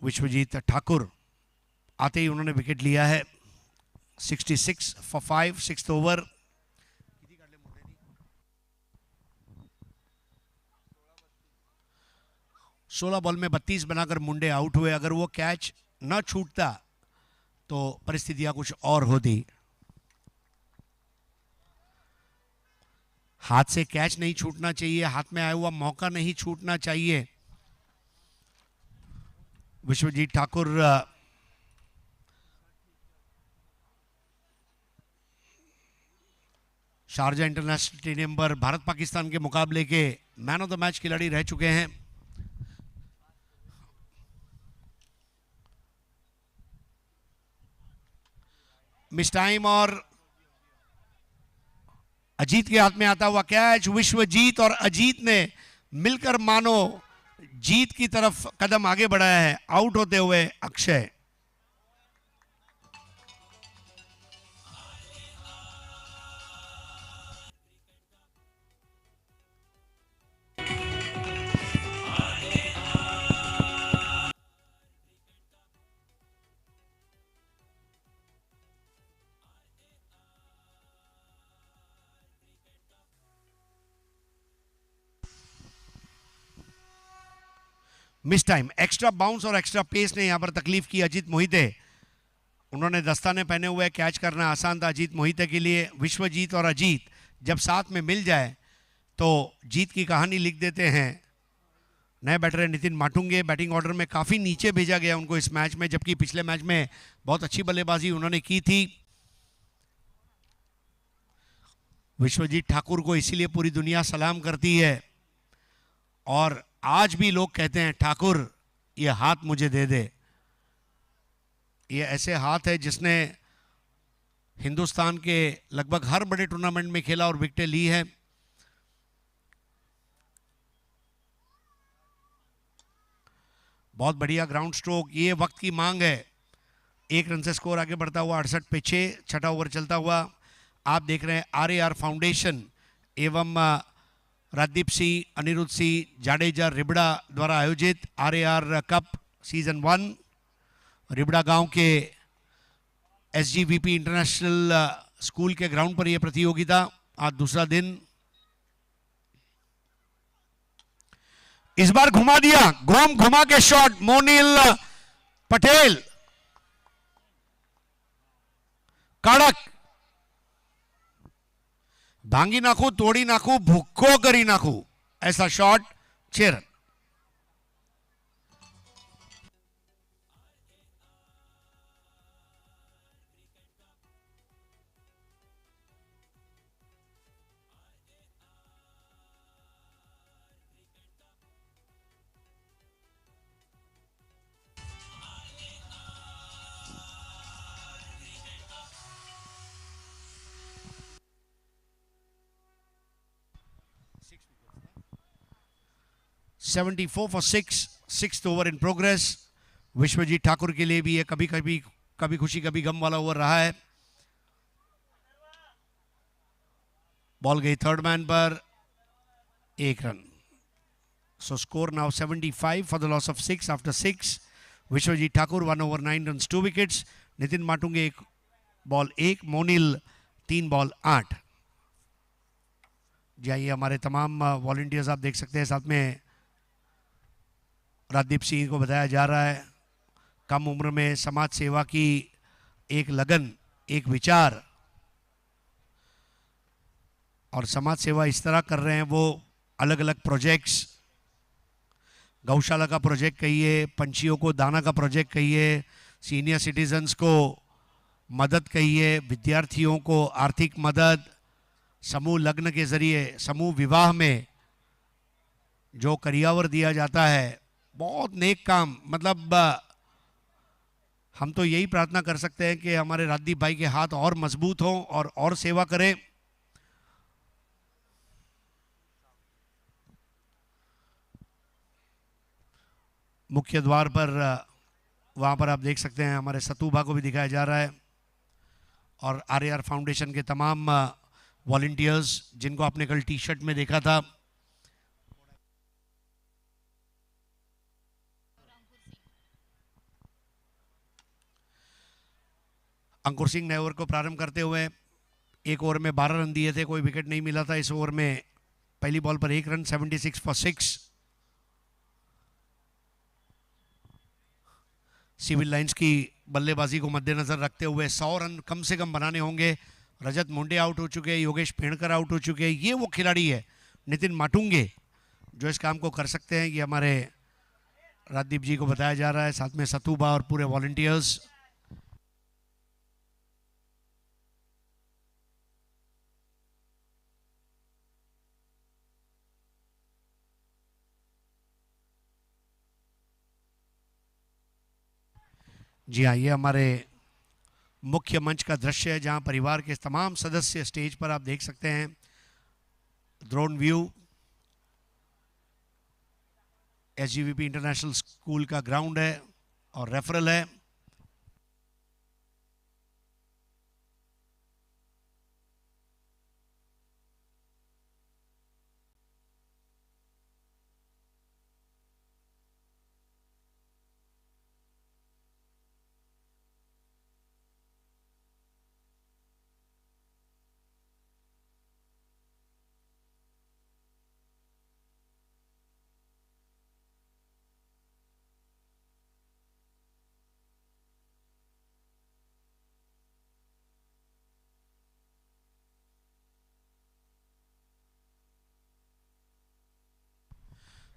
विश्वजीत ठाकुर आते ही उन्होंने विकेट लिया है. 66 for 5, सिक्स्थ ओवर. 16 बॉल में 32 बनाकर मुंडे आउट हुए. अगर वो कैच न छूटता तो परिस्थितियां कुछ और होती. हाथ से कैच नहीं छूटना चाहिए, हाथ में आया हुआ मौका नहीं छूटना चाहिए. Vishwajeet Thakur Sharjah international stadium पर भारत पाकिस्तान के मुकाबले के मैन ऑफ द मैच खिलाड़ी रह चुके हैं। मिस टाइम और अजीत के हाथ में आता हुआ कैच। विश्वजीत और अजीत ने मिलकर मानो जीत की तरफ कदम आगे बढ़ाया है। आउट होते हुए Akshay. Miss time, extra bounce और एक्स्ट्रा पेस ने यहां पर तकलीफ की अजीत मोहिते। उन्होंने दस्ताने पहने हुए, कैच करना आसान था अजीत मोहिते के लिए। विश्वजीत और अजीत जब साथ में मिल जाए तो जीत की कहानी लिख देते हैं। नए बैटर नितिन माटुंगे, बैटिंग ऑर्डर में काफ़ी नीचे भेजा गया उनको इस मैच में, जबकि पिछले मैच में बहुत अच्छी बल्लेबाजी उन्होंने की थी। विश्वजीत ठाकुर को इसीलिए पूरी दुनिया सलाम करती है और आज भी लोग कहते हैं ठाकुर ये हाथ मुझे दे दे। ये ऐसे हाथ है जिसने हिंदुस्तान के लगभग हर बड़े टूर्नामेंट में खेला और विकेटें ली है। बहुत बढ़िया ग्राउंड स्ट्रोक, ये वक्त की मांग है। 1 रन से स्कोर आगे बढ़ता हुआ 68 पे 6, छठा ओवर चलता हुआ। आप देख रहे हैं आरएआर फाउंडेशन एवं राजदीप सिंह, अनिरुद्ध सिंह जाडेजा रिबड़ा द्वारा आयोजित आरएआर कप सीजन 1। रिबड़ा गांव के एसजीवीपी इंटरनेशनल स्कूल के ग्राउंड पर यह प्रतियोगिता। आज दूसरा दिन। इस बार घुमा दिया, घुमा के शॉट। मोनिल पटेल कड़क, भांगी नाखू, तोड़ी नाखू, भुक्को करी नाखू, ऐसा शॉट। 6 रन। $74 for 6, 6th over in progress. Vishwajeet Thakur के लिए भी ये कभी खुशी कभी गम वाला ओवर रहा है। बॉल गई थर्ड मैन पर, 1 run. So score now 75 for the loss of 6 after 6। Vishwajeet Thakur 1 over 9 runs 2 wickets। Nitin Matunge 1 ball 1, Monil 3 ball 8। जी आइए, हमारे तमाम वॉलंटियर्स आप देख सकते हैं। साथ में राजदीप सिंह को बताया जा रहा है, कम उम्र में समाज सेवा की एक लगन, एक विचार और समाज सेवा इस तरह कर रहे हैं वो। अलग अलग प्रोजेक्ट्स, गौशाला का प्रोजेक्ट कहिए, पंछियों को दाना का प्रोजेक्ट कहिए, सीनियर सिटीजन्स को मदद कहिए, विद्यार्थियों को आर्थिक मदद, समूह लग्न के जरिए, समूह विवाह में जो करियावर दिया जाता है, बहुत नेक काम। मतलब हम तो यही प्रार्थना कर सकते हैं कि हमारे राजदीप भाई के हाथ और मजबूत हों और सेवा करें। मुख्य द्वार पर वहाँ पर आप देख सकते हैं हमारे सतुभा को भी दिखाया जा रहा है और आरएआर फाउंडेशन के तमाम वॉलंटियर्स जिनको आपने कल टी शर्ट में देखा था। अंकुर सिंह नए ओवर को प्रारंभ करते हुए 1 ओवर में 12 रन दिए थे, कोई विकेट नहीं मिला था। इस ओवर में पहली बॉल पर 1 रन, 76 for 6। सिविल लाइंस की बल्लेबाजी को मद्देनजर रखते हुए 100 रन कम से कम बनाने होंगे। रजत मुंडे आउट हो चुके हैं, योगेश पेड़कर आउट हो चुके हैं। ये वो खिलाड़ी है नितिन माटुंगे जो इस काम को कर सकते हैं। ये हमारे राजदीप जी को बताया जा रहा है, साथ में सतुबा और पूरे वॉलंटियर्स। जी हाँ, ये हमारे मुख्य मंच का दृश्य है जहां परिवार के तमाम सदस्य स्टेज पर आप देख सकते हैं। ड्रोन व्यू एसजीवीपी इंटरनेशनल स्कूल का ग्राउंड है और रेफरल है।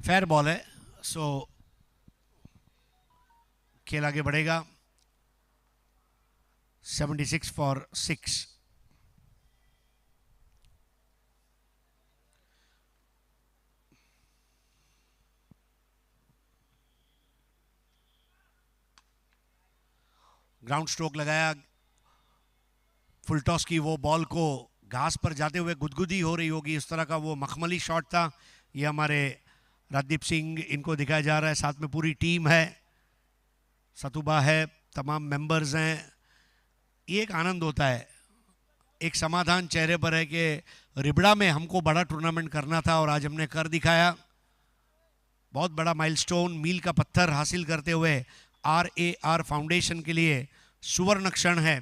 फेयर बॉल है, सो खेल आगे बढ़ेगा। 76 फॉर 6। ग्राउंड स्ट्रोक लगाया, फुल टॉस की वो बॉल को घास पर जाते हुए गुदगुदी हो रही होगी, इस तरह का वो मखमली शॉट था। ये हमारे राजदीप सिंह, इनको दिखाया जा रहा है, साथ में पूरी टीम है, सतुबा है, तमाम मेंबर्स हैं। ये एक आनंद होता है, एक समाधान चेहरे पर है कि रिबड़ा में हमको बड़ा टूर्नामेंट करना था और आज हमने कर दिखाया। बहुत बड़ा माइलस्टोन, मील का पत्थर हासिल करते हुए RAR फाउंडेशन के लिए सुवर्ण क्षण है।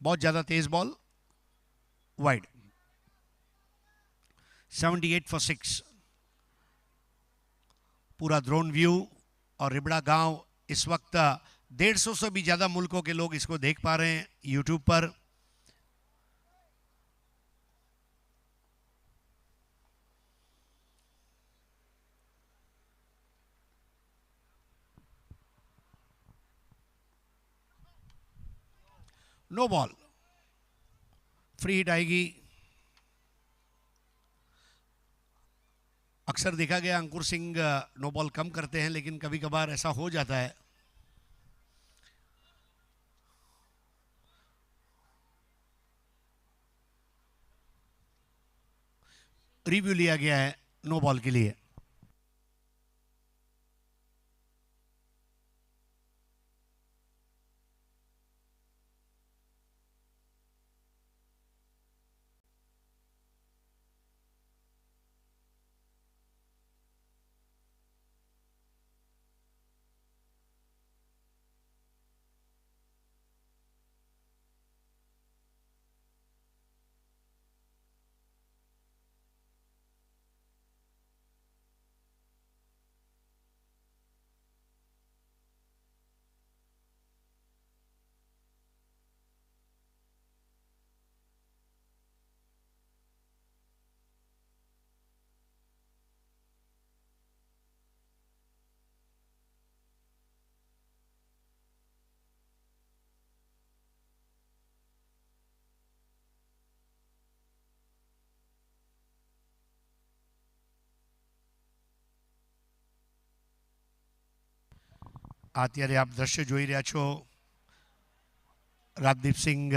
बहुत ज्यादा तेज बॉल, वाइड। 78 फॉर 6। पूरा ड्रोन व्यू और रिबड़ा गांव इस वक्त 150 से भी ज्यादा मुल्कों के लोग इसको देख पा रहे हैं यूट्यूब पर। नो बॉल, फ्री हिट आएगी। अक्सर देखा गया अंकुर सिंह नो बॉल कम करते हैं, लेकिन कभी कभार ऐसा हो जाता है। रिव्यू लिया गया है नो बॉल के लिए। અત્યારે આપ દ્રશ્ય જોઈ રહ્યા છો, Rajdeep Singh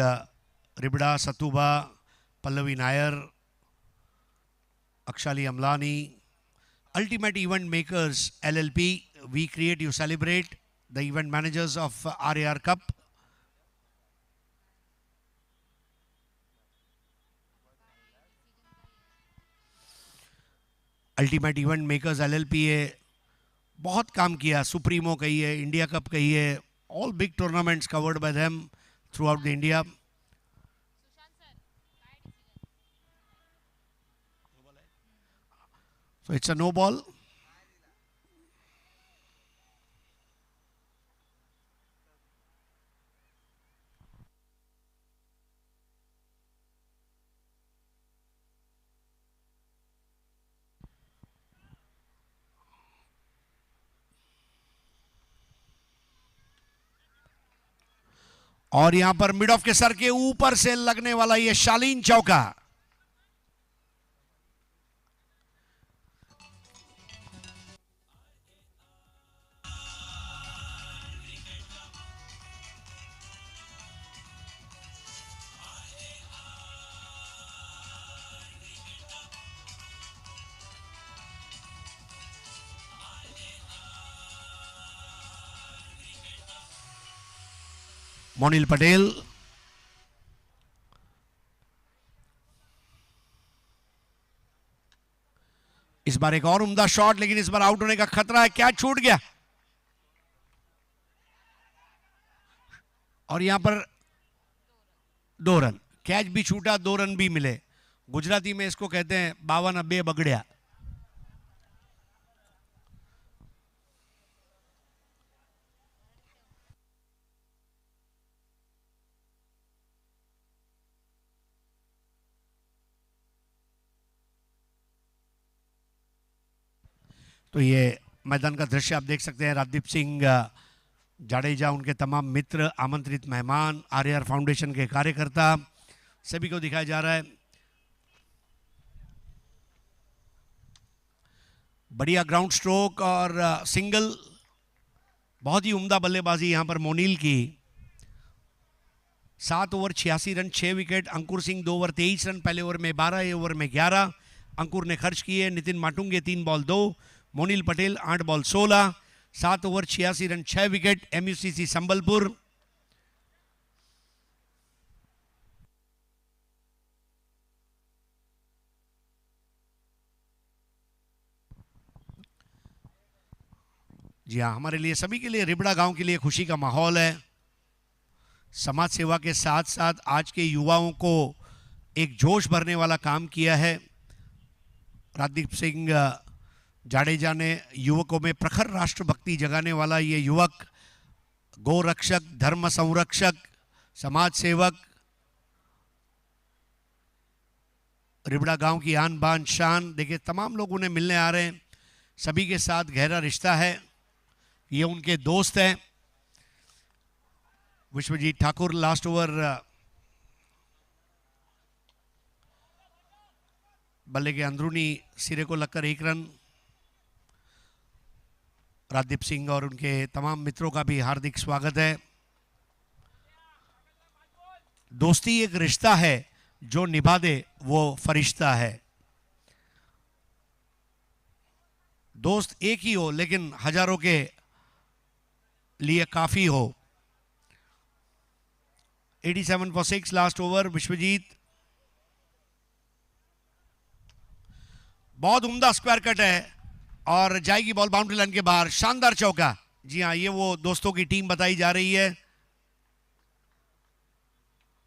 Ribada, Satuba, Pallavi Nair, Akshali Amlani, Ultimate Event Makers LLP, we create, you celebrate, the event managers of RAR Cup. Ultimate event makers LLP है, बहुत काम किया, सुप्रीमो कही है, इंडिया कप कही है, all big tournaments covered by them through out the India. So it's a no ball. और यहां पर मिड ऑफ के सर के ऊपर से लगने वाला ये शालीन चौका, मोनिल पटेल, इस बार एक और उम्दा शॉट, लेकिन इस बार आउट होने का खतरा है। क्या छूट गया, और यहां पर 2 रन, कैच भी छूटा, 2 रन भी मिले। गुजराती में इसको कहते हैं 52 बगड़िया। तो ये मैदान का दृश्य आप देख सकते हैं। राजदीप सिंह जाडेजा, उनके तमाम मित्र, आमंत्रित मेहमान, आरआर फाउंडेशन के कार्यकर्ता, सभी को दिखाया जा रहा है। बढ़िया ग्राउंड स्ट्रोक और सिंगल, बहुत ही उम्दा बल्लेबाजी यहां पर मोनिल की। 7 ओवर 86 रन, 6 विकेट। अंकुर सिंह 2 ओवर 23 रन, पहले ओवर में 12, ये ओवर में 11 अंकुर ने खर्च किए। Nitin Matunge 3 ball 2, Monil Patel 8 ball 16, 7 over 86 run, 6 wicket. MUCC Sambalpur. जी हाँ, हमारे लिए, सभी के लिए, रिबड़ा गांव के लिए खुशी का माहौल है। समाज सेवा के साथ साथ आज के युवाओं को एक जोश भरने वाला काम किया है। राजदीप सिंह जाडेजा ने युवकों में प्रखर राष्ट्रभक्ति जगाने वाला ये युवक, गौ रक्षक, धर्म संरक्षक, समाज सेवक, रिबड़ा गांव की आन बान शान। देखिए, तमाम लोग उन्हें मिलने आ रहे हैं, सभी के साथ गहरा रिश्ता है। ये उनके दोस्त हैं। विश्वजीत ठाकुर लास्ट ओवर, बल्ले के अंदरूनी सिरे को लगकर 1 रन। राजदीप सिंह और उनके तमाम मित्रों का भी हार्दिक स्वागत है। दोस्ती एक रिश्ता है, जो निभा दे वो फरिश्ता है। दोस्त एक ही हो, लेकिन हजारों के लिए काफी हो। 87 for 6 लास्ट ओवर। विश्वजीत, बहुत उम्दा स्क्वायर कट है और जाएगी बॉल बाउंड्री लाइन के बाहर। शानदार चौका। जी हाँ, ये वो दोस्तों की टीम बताई जा रही है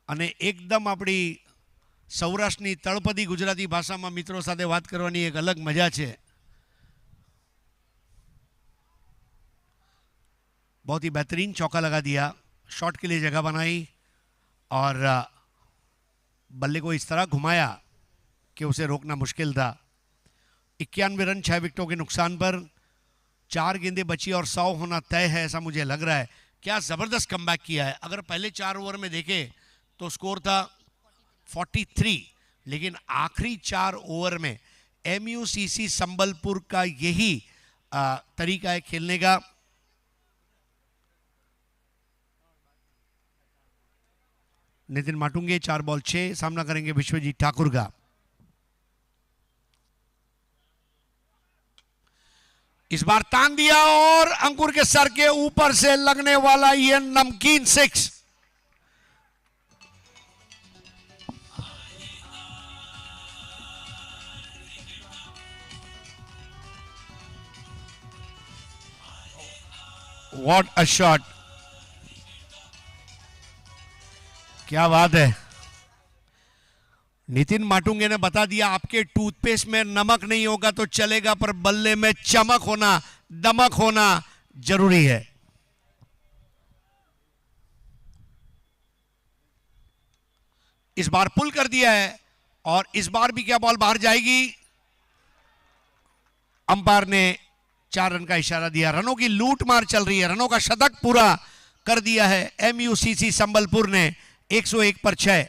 અને એકદમ આપણી સૌરાષ્ટ્રની તળપદી ગુજરાતી ભાષામાં મિત્રો સાથે વાત કરવાની એક અલગ મજા છે। बहुत ही बेहतरीन चौका लगा दिया, शॉट के लिए जगह बनाई और बल्ले को इस तरह घुमाया कि उसे रोकना मुश्किल था। 91 रन 6 विकेटों के नुकसान पर 4 गेंदें बची और 100 होना तय है, ऐसा मुझे लग रहा है। क्या ज़बरदस्त कमबैक किया है। अगर पहले 4 ओवर में देखें तो स्कोर था 43, लेकिन आखिरी 4 ओवर में MUCC संबलपुर का यही तरीका है खेलने का। नितिन माटुंगे 4 बॉल 6, सामना करेंगे विश्वजीत ठाकुर का। इस बार तान दिया और अंकुर के सर के ऊपर से लगने वाला ये नमकीन 6। व्हाट अ शॉट, क्या बात है। नितिन माटुंगे ने बता दिया, आपके टूथपेस्ट में नमक नहीं होगा तो चलेगा, पर बल्ले में चमक होना, दमक होना जरूरी है। इस बार पुल कर दिया है और इस बार भी क्या बॉल बाहर जाएगी। अंपायर ने 4 रन का इशारा दिया। रनों की लूट मार चल रही है, रनों का शतक पूरा कर दिया है MUCC संबलपुर ने 101 पर 6।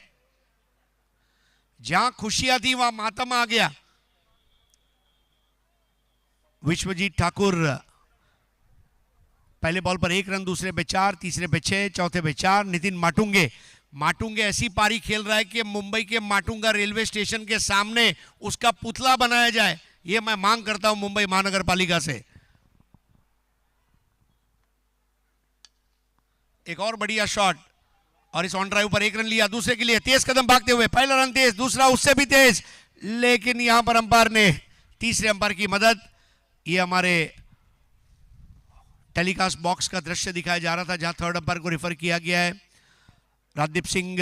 जहां खुशियां थी वहां मातम आ गया। विश्वजीत ठाकुर पहले बॉल पर 1 रन, दूसरे पे 4, तीसरे पे 6, चौथे पे 4। नितिन माटुंगे ऐसी पारी खेल रहा है कि मुंबई के माटुंगा रेलवे स्टेशन के सामने उसका पुतला बनाया जाए, ये मैं मांग करता हूं मुंबई महानगर पालिका से। एक और बढ़िया शॉट, और इस ऑन ड्राइव पर एक रन लिया, दूसरे के लिए तेज कदम भागते हुए, पहला रन तेज, दूसरा उससे भी तेज, लेकिन यहां पर अंपायर ने तीसरे अंपायर की मदद, ये हमारे टेलीकास्ट बॉक्स का दृश्य दिखाया जा रहा था जहां थर्ड अंपायर को रेफर किया गया है। राजदीप सिंह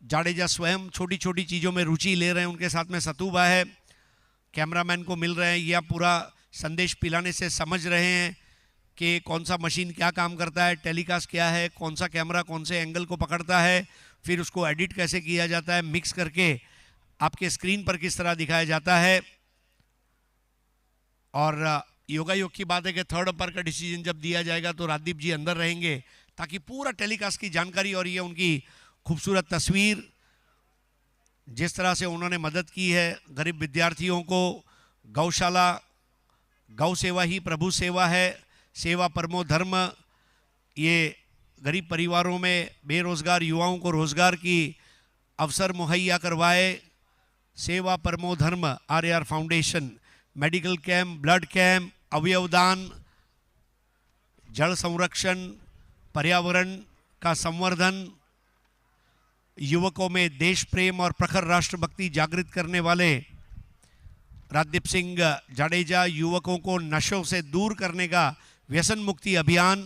जाडेजा स्वयं छोटी छोटी चीजों में रुचि ले रहे हैं, उनके साथ में सतुबा है, कैमरामैन को मिल रहे हैं, यह पूरा संदेश पिलाने से समझ रहे हैं कि कौन सा मशीन क्या काम करता है, टेलीकास्ट क्या है, कौन सा कैमरा कौन से एंगल को पकड़ता है, फिर उसको एडिट कैसे किया जाता है, मिक्स करके आपके स्क्रीन पर किस तरह दिखाया जाता है। और योगायोग की बात है कि थर्ड अंपायर का डिसीजन जब दिया जाएगा तो राजदीप जी अंदर रहेंगे ताकि पूरा टेलीकास्ट की जानकारी और ये उनकी खूबसूरत तस्वीर, जिस तरह से उन्होंने मदद की है गरीब विद्यार्थियों को, गौशाला, गौ सेवा ही प्रभु सेवा है, सेवा परमो धर्म, ये गरीब परिवारों में बेरोजगार युवाओं को रोजगार की अवसर मुहैया करवाए, सेवा परमो धर्म RAR foundation, medical camp, blood camp, अवयवदान, जल संरक्षण, पर्यावरण का संवर्धन, युवकों में देश प्रेम और प्रखर राष्ट्रभक्ति जागृत करने वाले राजदीप सिंह जाडेजा युवकों को नशों से दूर करने का व्यसन मुक्ति अभियान,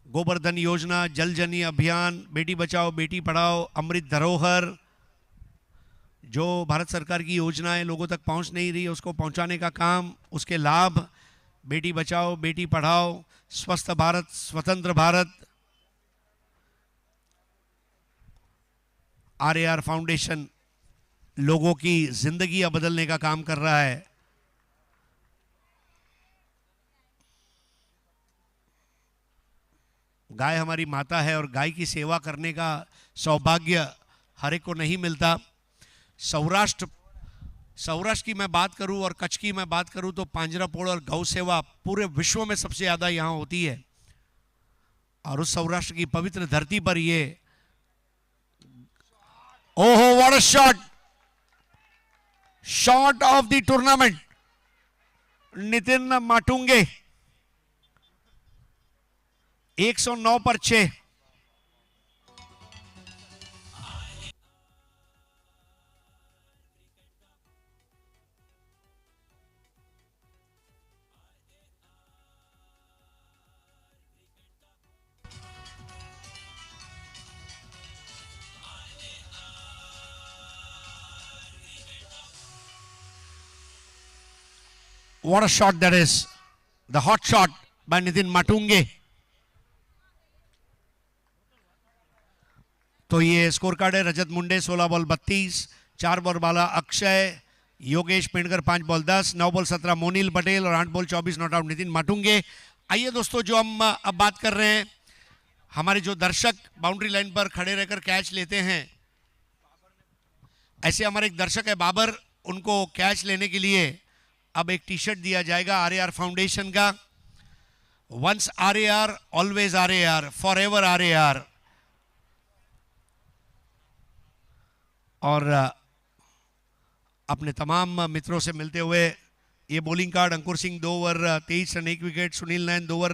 गोवर्धन योजना, जल जनी अभियान, बेटी बचाओ बेटी पढ़ाओ, अमृत धरोहर, जो भारत सरकार की योजनाएं लोगों तक पहुंच नहीं रही उसको पहुंचाने का काम, उसके लाभ, बेटी बचाओ बेटी पढ़ाओ, स्वस्थ भारत स्वतंत्र भारत, आरएआर फाउंडेशन लोगों की जिंदगी बदलने का काम कर रहा है। गाय हमारी माता है और गाय की सेवा करने का सौभाग्य हर एक को नहीं मिलता। सौराष्ट्र की मैं बात करूं और कच्छ की मैं बात करूं तो पांजरापोड़ और गौ सेवा पूरे विश्व में सबसे ज्यादा यहां होती है, और उस सौराष्ट्र की पवित्र धरती पर ये, ओहो what a shot of the tournament, Nitin Matunge 109 पर 6। What a shot that is. The hot shot by Nitin माटुंगे। तो ये स्कोर कार्ड है, रजत मुंडे 16 बॉल 32, 4 बॉल बाला अक्षय, योगेश पेंडकर 5 बॉल 10, 9 बॉल 17 मोनिल पटेल और 8 बॉल 24 नॉट आउट नितिन माटुंगे। आइए दोस्तों, जो हम अब बात कर रहे हैं, हमारे जो दर्शक बाउंड्री लाइन पर खड़े रहकर कैच लेते हैं, ऐसे हमारे एक दर्शक है बाबर, उनको कैच लेने के लिए अब एक टी शर्ट दिया जाएगा आरएआर फाउंडेशन का, once RAR always RAR, for ever RAR. और अपने तमाम मित्रों से मिलते हुए ये bowling card, Ankur Singh 2 over 23 run 1 wicket, Sunil Nain 2 over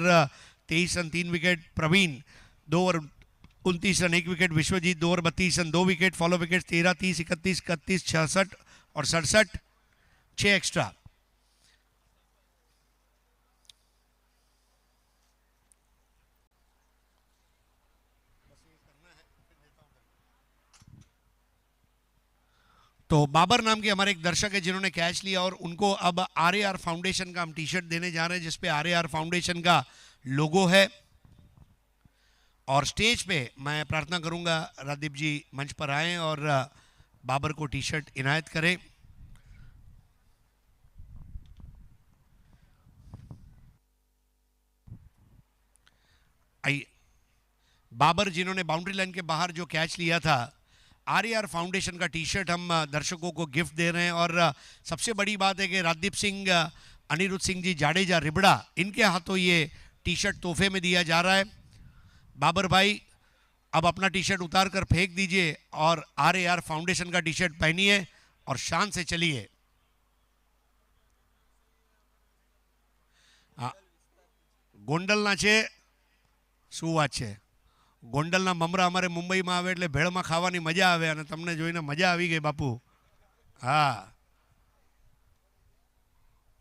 23 run 3 wicket, Praveen 2 over 29 run 1 wicket, Vishwajeet 2 over 32 run 2 wicket, fall of wicket 13, 30, 31, 31, 66 और 67, 6 एक्स्ट्रा। तो बाबर नाम के हमारे एक दर्शक है जिन्होंने कैच लिया, और उनको अब आरएआर फाउंडेशन का हम टी शर्ट देने जा रहे हैं जिसपे आरएआर फाउंडेशन का लोगो है। और स्टेज पे मैं प्रार्थना करूंगा राजदीप जी मंच पर आए और बाबर को टी शर्ट इनायत करें। आइए, बाबर जिन्होंने बाउंड्री लाइन के बाहर जो कैच लिया था, आरएआर फाउंडेशन का टी शर्ट हम दर्शकों को गिफ्ट दे रहे हैं। और सबसे बड़ी बात है कि राजदीप सिंह, अनिरुद्ध सिंह जी जाडेजा रिबड़ा, इनके हाथों ये टी शर्ट तोहफे में दिया जा रहा है। बाबर भाई अब अपना टी शर्ट उतार कर फेंक दीजिए और आरएआर फाउंडेशन का टी शर्ट पहनिए और शान से चलिए। गोंडल नाचे શું વાત છે. ગોંડલના મમરા અમારે મુંબઈમાં આવે એટલે ભેળમાં ખાવાની મજા આવે અને તમને જોઈને મજા આવી ગઈ બાપુ. હા,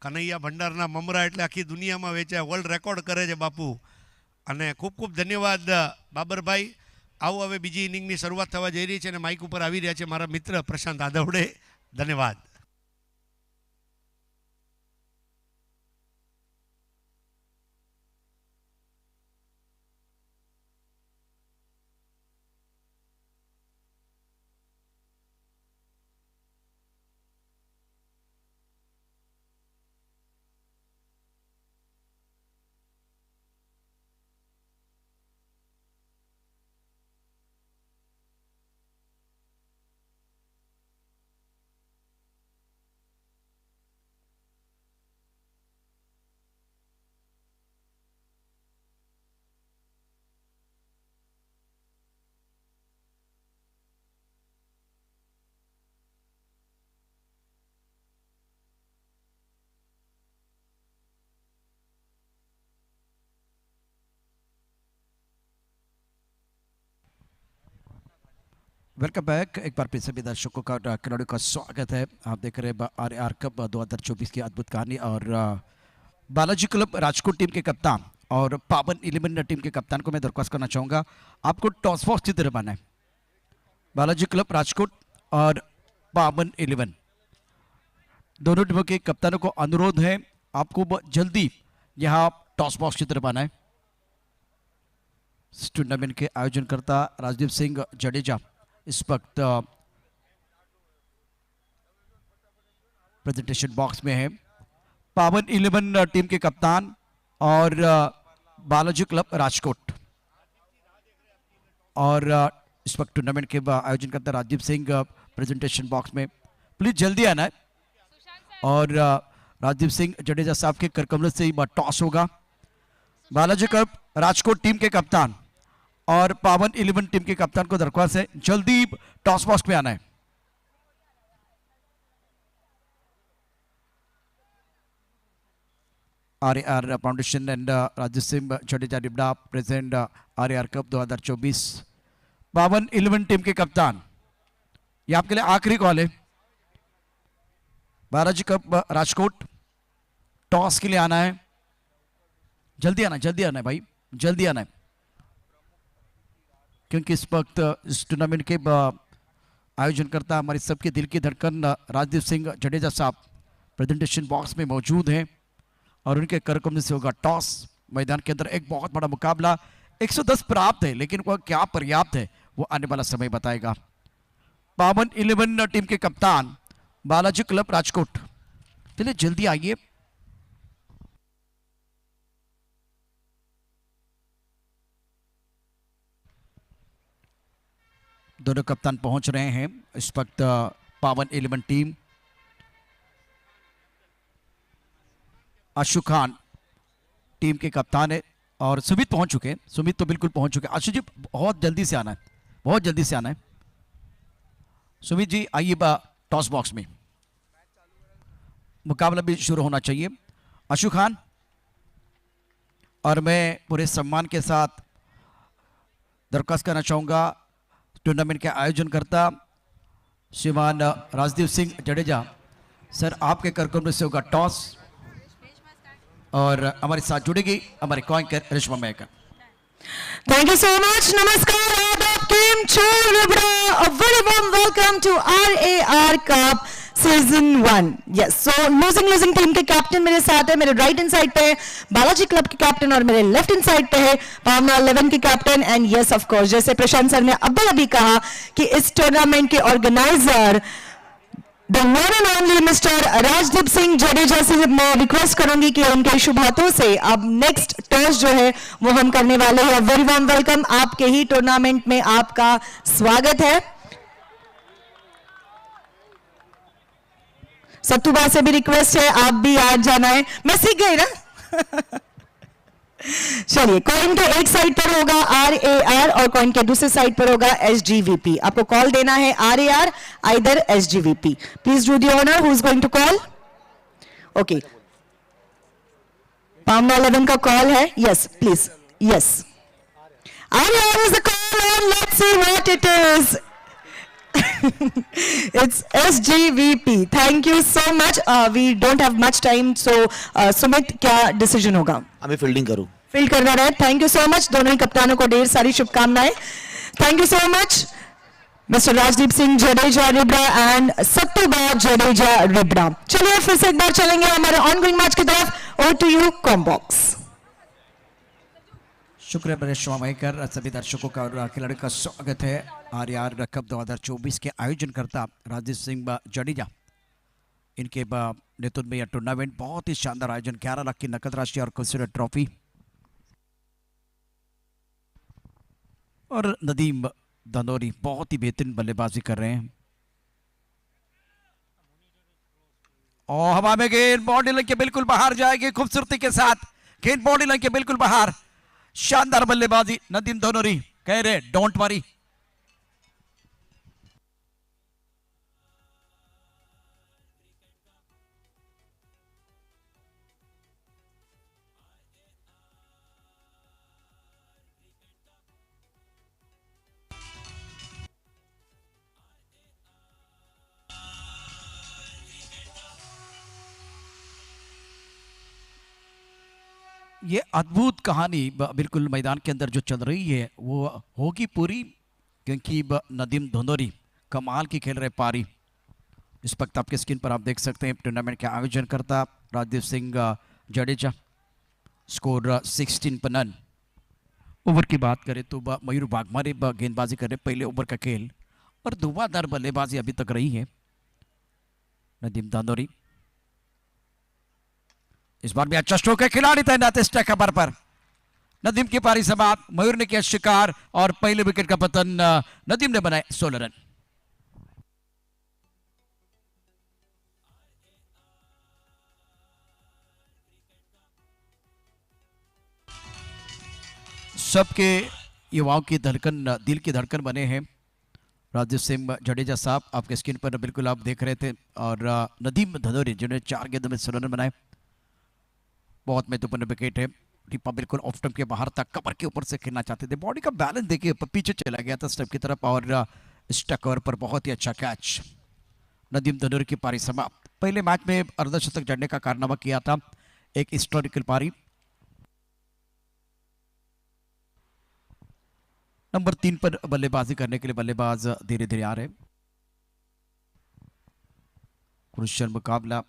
કનૈયા ભંડારના મમરા એટલે આખી દુનિયામાં વેચાય, વર્લ્ડ રેકોર્ડ કરે છે બાપુ. અને ખૂબ ખૂબ ધન્યવાદ બાબરભાઈ. આવો હવે બીજી ઇનિંગની શરૂઆત થવા જઈ રહી છે અને માઇક ઉપર આવી રહ્યા છે મારા મિત્ર પ્રશાંત આદવડે. ધન્યવાદ. Welcome back. एक बार फिर सभी दर्शकों का खिलाड़ियों का स्वागत है. आप देख रहे हैं आरआर कप 2024 की अद्भुत कहानी और बालाजी क्लब राजकोट टीम के कप्तान और पावन 11 टीम के कप्तान को मैं दरख्वास्त करना चाहूँगा, आपको टॉस बॉक्स की तरह बना है. बालाजी क्लब राजकोट और पावन 11 दोनों टीमों के कप्तानों को अनुरोध है आपको जल्दी यहाँ टॉस बॉक्स की तरफ आना है. इस टूर्नामेंट के आयोजनकर्ता राजदीप सिंह जडेजा इस वक्त प्रेजेंटेशन बॉक्स में है. पावन 11 टीम के कप्तान और बालाजी क्लब राजकोट और इस वक्त टूर्नामेंट के आयोजनकर्ता राजदीप सिंह प्रेजेंटेशन बॉक्स में. प्लीज जल्दी आना है और राजदीप सिंह जडेजा साहब के करकमल से ही टॉस होगा. बालाजी क्लब राजकोट टीम के कप्तान और पावन 11 टीम के कप्तान को दरख्वास्त है जल्दी टॉस बॉक्स में आना है. RR foundation and Rajdeep Singh Jadeja Dibda present RR cup 2024. Pawan 11 team के कप्तान, ये आपके लिए आखिरी कॉल है. बालाजी कप राजकोट टॉस के लिए आना है. जल्दी आना है भाई, जल्दी आना है, क्योंकि इस वक्त इस टूर्नामेंट के आयोजनकर्ता हमारे सबके दिल की धड़कन राजदीप सिंह जडेजा साहब प्रेजेंटेशन बॉक्स में मौजूद हैं और उनके करकमल से होगा टॉस. मैदान के अंदर एक बहुत बड़ा मुकाबला. 110 प्राप्त है, लेकिन वह क्या पर्याप्त है वो आने वाला समय बताएगा. पावन 11 टीम के कप्तान बालाजी क्लब राजकोट, चलिए जल्दी आइए. दोनों कप्तान पहुंच रहे हैं इस वक्त. पावन 11 टीम आशु खान टीम के कप्तान है और सुमित पहुंच चुके हैं. सुमित तो बिल्कुल पहुंच चुके हैं. आशु जी बहुत जल्दी से आना है, बहुत जल्दी से आना है. सुमित जी आइए टॉस बॉक्स में, मुकाबला भी शुरू होना चाहिए. आशु खान, और मैं पूरे सम्मान के साथ दरख्वास्त करना चाहूँगा टूर्नामेंट के आयोजनकर्ता श्रीमान राजदीप सिंह जडेजा सर, आपके करकमल से होगा टॉस और हमारे साथ जुड़ेगी हमारे coanchor Reshma Mehkar. Thank you so much. Namaskar, Adab, Kim Chor Ribra. A very warm welcome to RAR Cup Season 1. Yes, so losing team के कैप्टन मेरे साथ है. मेरे राइट हैंड साइड पे है बालाजी क्लब के कैप्टन और मेरे लेफ्ट हैंड साइड पे है पावना 11 के captain. And yes of course, जैसे प्रशांत सर ने अभी कहा कि इस टूर्नामेंट के organiser the one and only mister Rajdeep Singh Jadeja से मैं रिक्वेस्ट करूंगी कि उनके शुभ हाथों से अब नेक्स्ट टॉस जो है वो हम करने वाले हैं. वेरी वार्म वेलकम, आपके ही टूर्नामेंट में आपका स्वागत है. सत्तुबा से भी रिक्वेस्ट है, आप भी आ जाना है. मैं सीख गई ना. चलिए, कॉइन के एक साइड पर होगा RAR और कॉइन के दूसरे साइड पर होगा SGVP. आपको कॉल देना है RAR either SGVP. Please do the honour. Who is going to call? Okay, Pavana 11 का कॉल है. Yes please. Yes, And here is the call, and let's see what it is. It's SGVP. Thank you so much. We don't have much time, so Sumit, क्या decision होगा? हमें fielding करूं. Field करना है. Thank you so much. दोनों ही कप्तानों को ढेर सारी शुभकामनाएं. Thank you so much mister Rajdeep Singh Jadeja Ribra and Sattuba Jadeja Ribra. चलिए फिर से एक बार चलेंगे हमारे ऑनगोइंग मैच की तरफ. Over to you combox. शुक्रिया नरेश वामेकर. सभी दर्शकों का और खिलाड़ियों का स्वागत है. आरआर कप 2024 के आयोजनकर्ता राजदीप सिंह जडेजा, इनके नेतृत्व में यह टूर्नामेंट बहुत ही शानदार आयोजन. 11 लाख की नकद राशि और खूबसूरत ट्रॉफी. और नदीम धनोरी बहुत ही बेहतरीन बल्लेबाजी कर रहे हैं. और हवा में गेंद बॉडी लाइन के बिल्कुल बाहर जाएगी खूबसूरती के साथ. गेंद बॉडी लाइन के बिल्कुल बाहर. शानदार बल्लेबाजी नदीम धनोरी. कह रहे डोंट वरी. ये अद्भुत कहानी बिल्कुल मैदान के अंदर जो चल रही है वो होगी पूरी, क्योंकि नदीम धनोरी कमाल की खेल रहे पारी. इस वक्त आपके स्क्रीन पर आप देख सकते हैं टूर्नामेंट के आयोजन करता राजदीप सिंह जडेजा. स्कोर 16 पर नन. ओवर की बात करें तो मयूर वाघमारे गेंदबाजी कर रहे पहले ओवर का खेल, और धुआंधार बल्लेबाजी अभी तक रही है नदीम धनोरी. इस बार भी अच्छा स्ट्रोक है. खिलाड़ी तैनात है स्ट्राइक कवर पर. नदीम की पारी समाप्त. मयूर ने किया शिकार और पहले विकेट का पतन. नदीम ने बनाए 16 रन. सबके युवाओं की धड़कन, दिल की धड़कन बने हैं राजदीप सिंह जडेजा साहब. आपके स्क्रीन पर बिल्कुल आप देख रहे थे. और नदीम धनोरी जिन्होंने 4 गेंदों में 16 रन बनाए. बहुत महत्वपूर्ण विकेट है. टिप्पा बिल्कुल ऑफ स्टंप के बाहर था. कवर के ऊपर से खेलना चाहते थे. बॉडी का बैलेंस देखिए पीछे चला गया था स्टंप की तरफ. और स्टक कवर पर बहुत ही अच्छा कैच. नदीम धनोरी की पारी समाप्त. पहले मैच में अर्धशतक जड़ने का कारनामा किया था. एक हिस्टोरिकल पारी. नंबर 3 पर बल्लेबाजी करने के लिए बल्लेबाज धीरे धीरे आ रहे. क्रुशियल मुकाबला.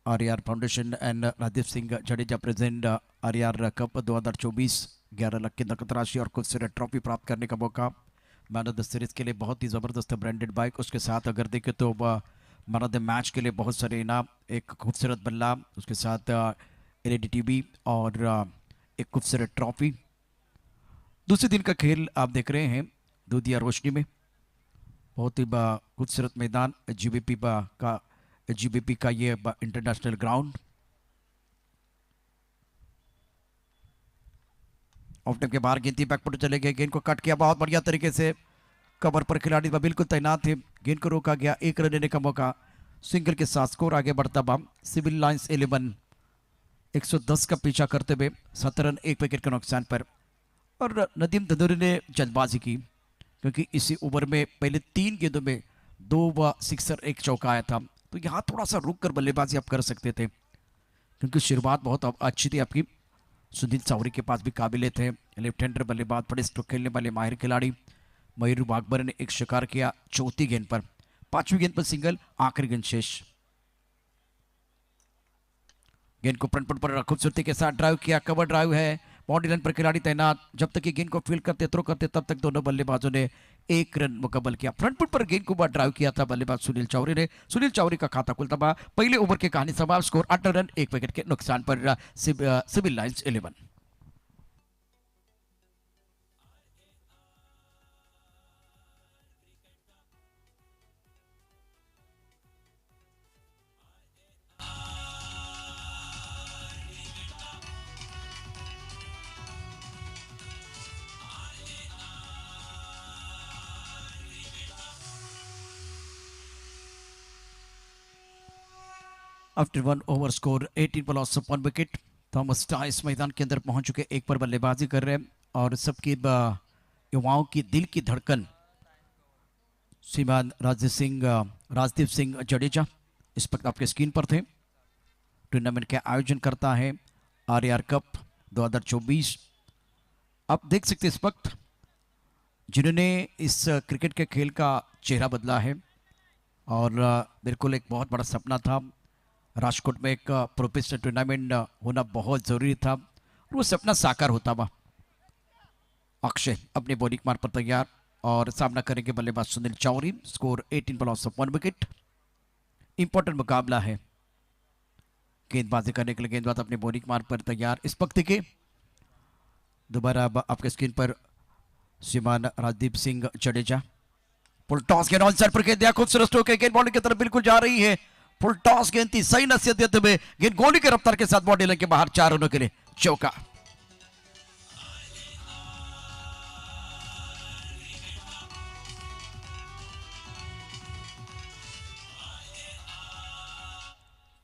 RR foundation and Rajdeep Singh Jadeja present RR cup 2024. 11 lakh की नकद राशि और खूबसूरत ट्रॉफी प्राप्त करने का मौका. मैन ऑफ द सीरीज के लिए बहुत ही जबरदस्त ब्रांडेड बाइक. उसके साथ अगर देखें तो मैन ऑफ द मैच के लिए बहुत सारे इनाम. एक खूबसूरत बल्ला, उसके साथ एलईडी टीवी और एक खूबसूरत ट्रॉफी. दूसरे दिन का खेल आप देख रहे हैं दूधिया रोशनी में. बहुत ही खूबसूरत मैदान. जीबीपी का ये इंटरनेशनल ग्राउंड. ऑफ टाइम के बाहर गेंद बैकफुट चले गए. गेंद को कट किया बहुत बढ़िया तरीके से. कवर पर खिलाड़ी बिल्कुल तैनात थे. गेंद को रोका गया. 1 रन लेने का मौका. सिंगल के साथ स्कोर आगे बढ़ता बम. सिविल लाइंस 11 110 का पीछा करते हुए 7 रन 1 विकेट के नुकसान पर. और नदीम धनोरी ने जल्दबाजी की, क्योंकि इसी ओवर में पहले 3 गेंदों में 2 सिक्सर 1 चौका आया था. तो यहाँ थोड़ा सा रुक कर बल्लेबाजी आप कर सकते थे, क्योंकि शुरुआत बहुत अच्छी थी आपकी. सुनील चावरी के पास भी काबिले थे. लेफ्ट हैंडर बल्लेबाज, बड़े स्ट्रोक खेलने वाले माहिर खिलाड़ी. मयूर वाघमारे ने एक शिकार किया 4थी गेंद पर. 5वीं गेंद पर सिंगल. आखिरी गेंद शेष. गेंद को फ्रंट फुट पर खूबसूरती के साथ ड्राइव किया. कवर ड्राइव है. बॉडी लाइन पर खिलाड़ी तैनात. जब तक ये गेंद को फील्ड करते थ्रो करते तब तक दोनों बल्लेबाजों ने 1 रन मुकम्मल किया. फ्रंट फुट पर गेंद को ड्राइव किया था बल्लेबाज सुनील चावरी ने. सुनील चावरी का खाता खुलता हुआ. पहले ओवर के कहानी समाप्त. स्कोर 8 रन 1 विकेट के नुकसान पर. Civil lines 11. After 1 over score 18 पर loss of 1 wicket. Thomas Tye इस मैदान के अंदर पहुंच चुके. 1 पर बल्लेबाजी कर रहे हैं और सबके युवाओं की दिल की धड़कन श्रीमान राजदीप सिंह जडेजा इस वक्त आपके स्क्रीन पर थे। टूर्नामेंट का आयोजन करता है आरआर कप 2024। आप देख सकते इस वक्त जिन्होंने इस क्रिकेट के खेल का चेहरा बदला है और बिल्कुल एक बहुत बड़ा सपना था। राजकोट में एक प्रोफेशनल टूर्नामेंट होना बहुत ज़रूरी था और वो सपना साकार होता हुआ अक्षय अपने बॉलिंग मार पर तैयार और सामना करेंगे बल्लेबाज सुनील चौरी। स्कोर 18 पर लॉस ऑफ 1 विकेट। इंपॉर्टेंट मुकाबला है। गेंदबाजी करने के लिए गेंदबाज अपने बॉलिंग मार पर तैयार। इस वक्त के दोबारा आपके स्क्रीन पर श्रीमान राजदीप सिंह जडेजा। फुल टॉस गेंद ऑन पर गेंद दिया, खूबसूरत स्ट्रोक है, गेंद बॉलिंग की तरफ बिल्कुल जा रही है। फुल टॉस गेंद थी, सही नसीहत देते हुए गेंद गोली की रफ्तार के साथ बॉडी लाइन के बाहर 4 रनों के लिए चौका।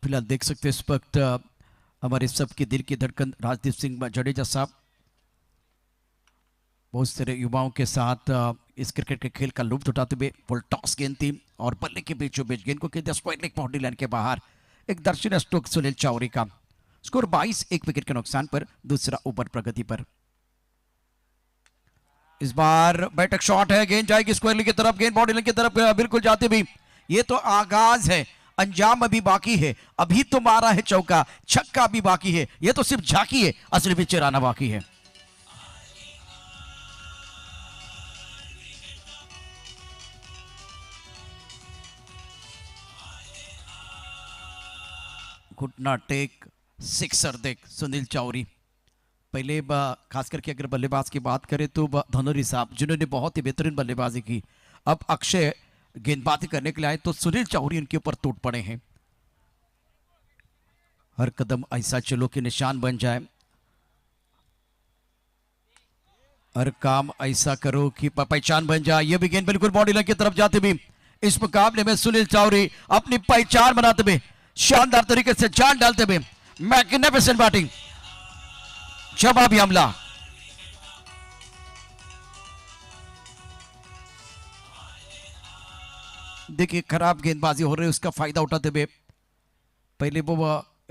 फिलहाल देख सकते हैं इस वक्त हमारे सबके दिल की धड़कन राजदीप सिंह जडेजा साहब बहुत सारे युवाओं के साथ इस क्रिकेट के खेल का लुत्फ उठाते हुए फुल टॉस गेंद थी और बल्ले के बीचों बीच गेंद को खेलते स्क्वायर लेग बाउंड्री लाइन के बाहर एक दर्शनीय स्ट्रोक सुनील चौरी का। स्कोर 22, 1 विकेट के नुकसान पर दूसरा ओवर प्रगति पर। इस बार बैटक शॉट है, गेंद जाएगी स्क्वायर लेग की तरफ, गेंद बाउंड्री लाइन की तरफ बिल्कुल जाते भी। ये तो आगाज है, अंजाम अभी बाकी है। अभी तो मारा है चौका, छक्का भी बाकी है। ये तो सिर्फ झांकी है, असली पिच चलाना बाकी है। घुटना टेक सिक्सर देख सुनील चौरी। पहले खास करके अगर बल्लेबाज की बात करें तो धनोरी साहब जिन्होंने बहुत ही बेहतरीन बल्लेबाजी की। अब अक्षय गेंदबाजी करने के लिए आए तो सुनील चौरी उनके ऊपर टूट पड़े हैं। हर कदम ऐसा चलो कि निशान बन जाए, हर काम ऐसा करो कि पहचान बन जाए। ये भी गेंद बिल्कुल बॉडी लाइन की तरफ जाते भी इस मुकाबले में सुनील चौरी अपनी पहचान बनाते हुए शानदार तरीके से जान डालते हुए मैग्निफिसेंट बैटिंग, जवाबी हमला। देखिए खराब गेंदबाजी हो रही है, उसका फायदा उठाते हुए पहले वो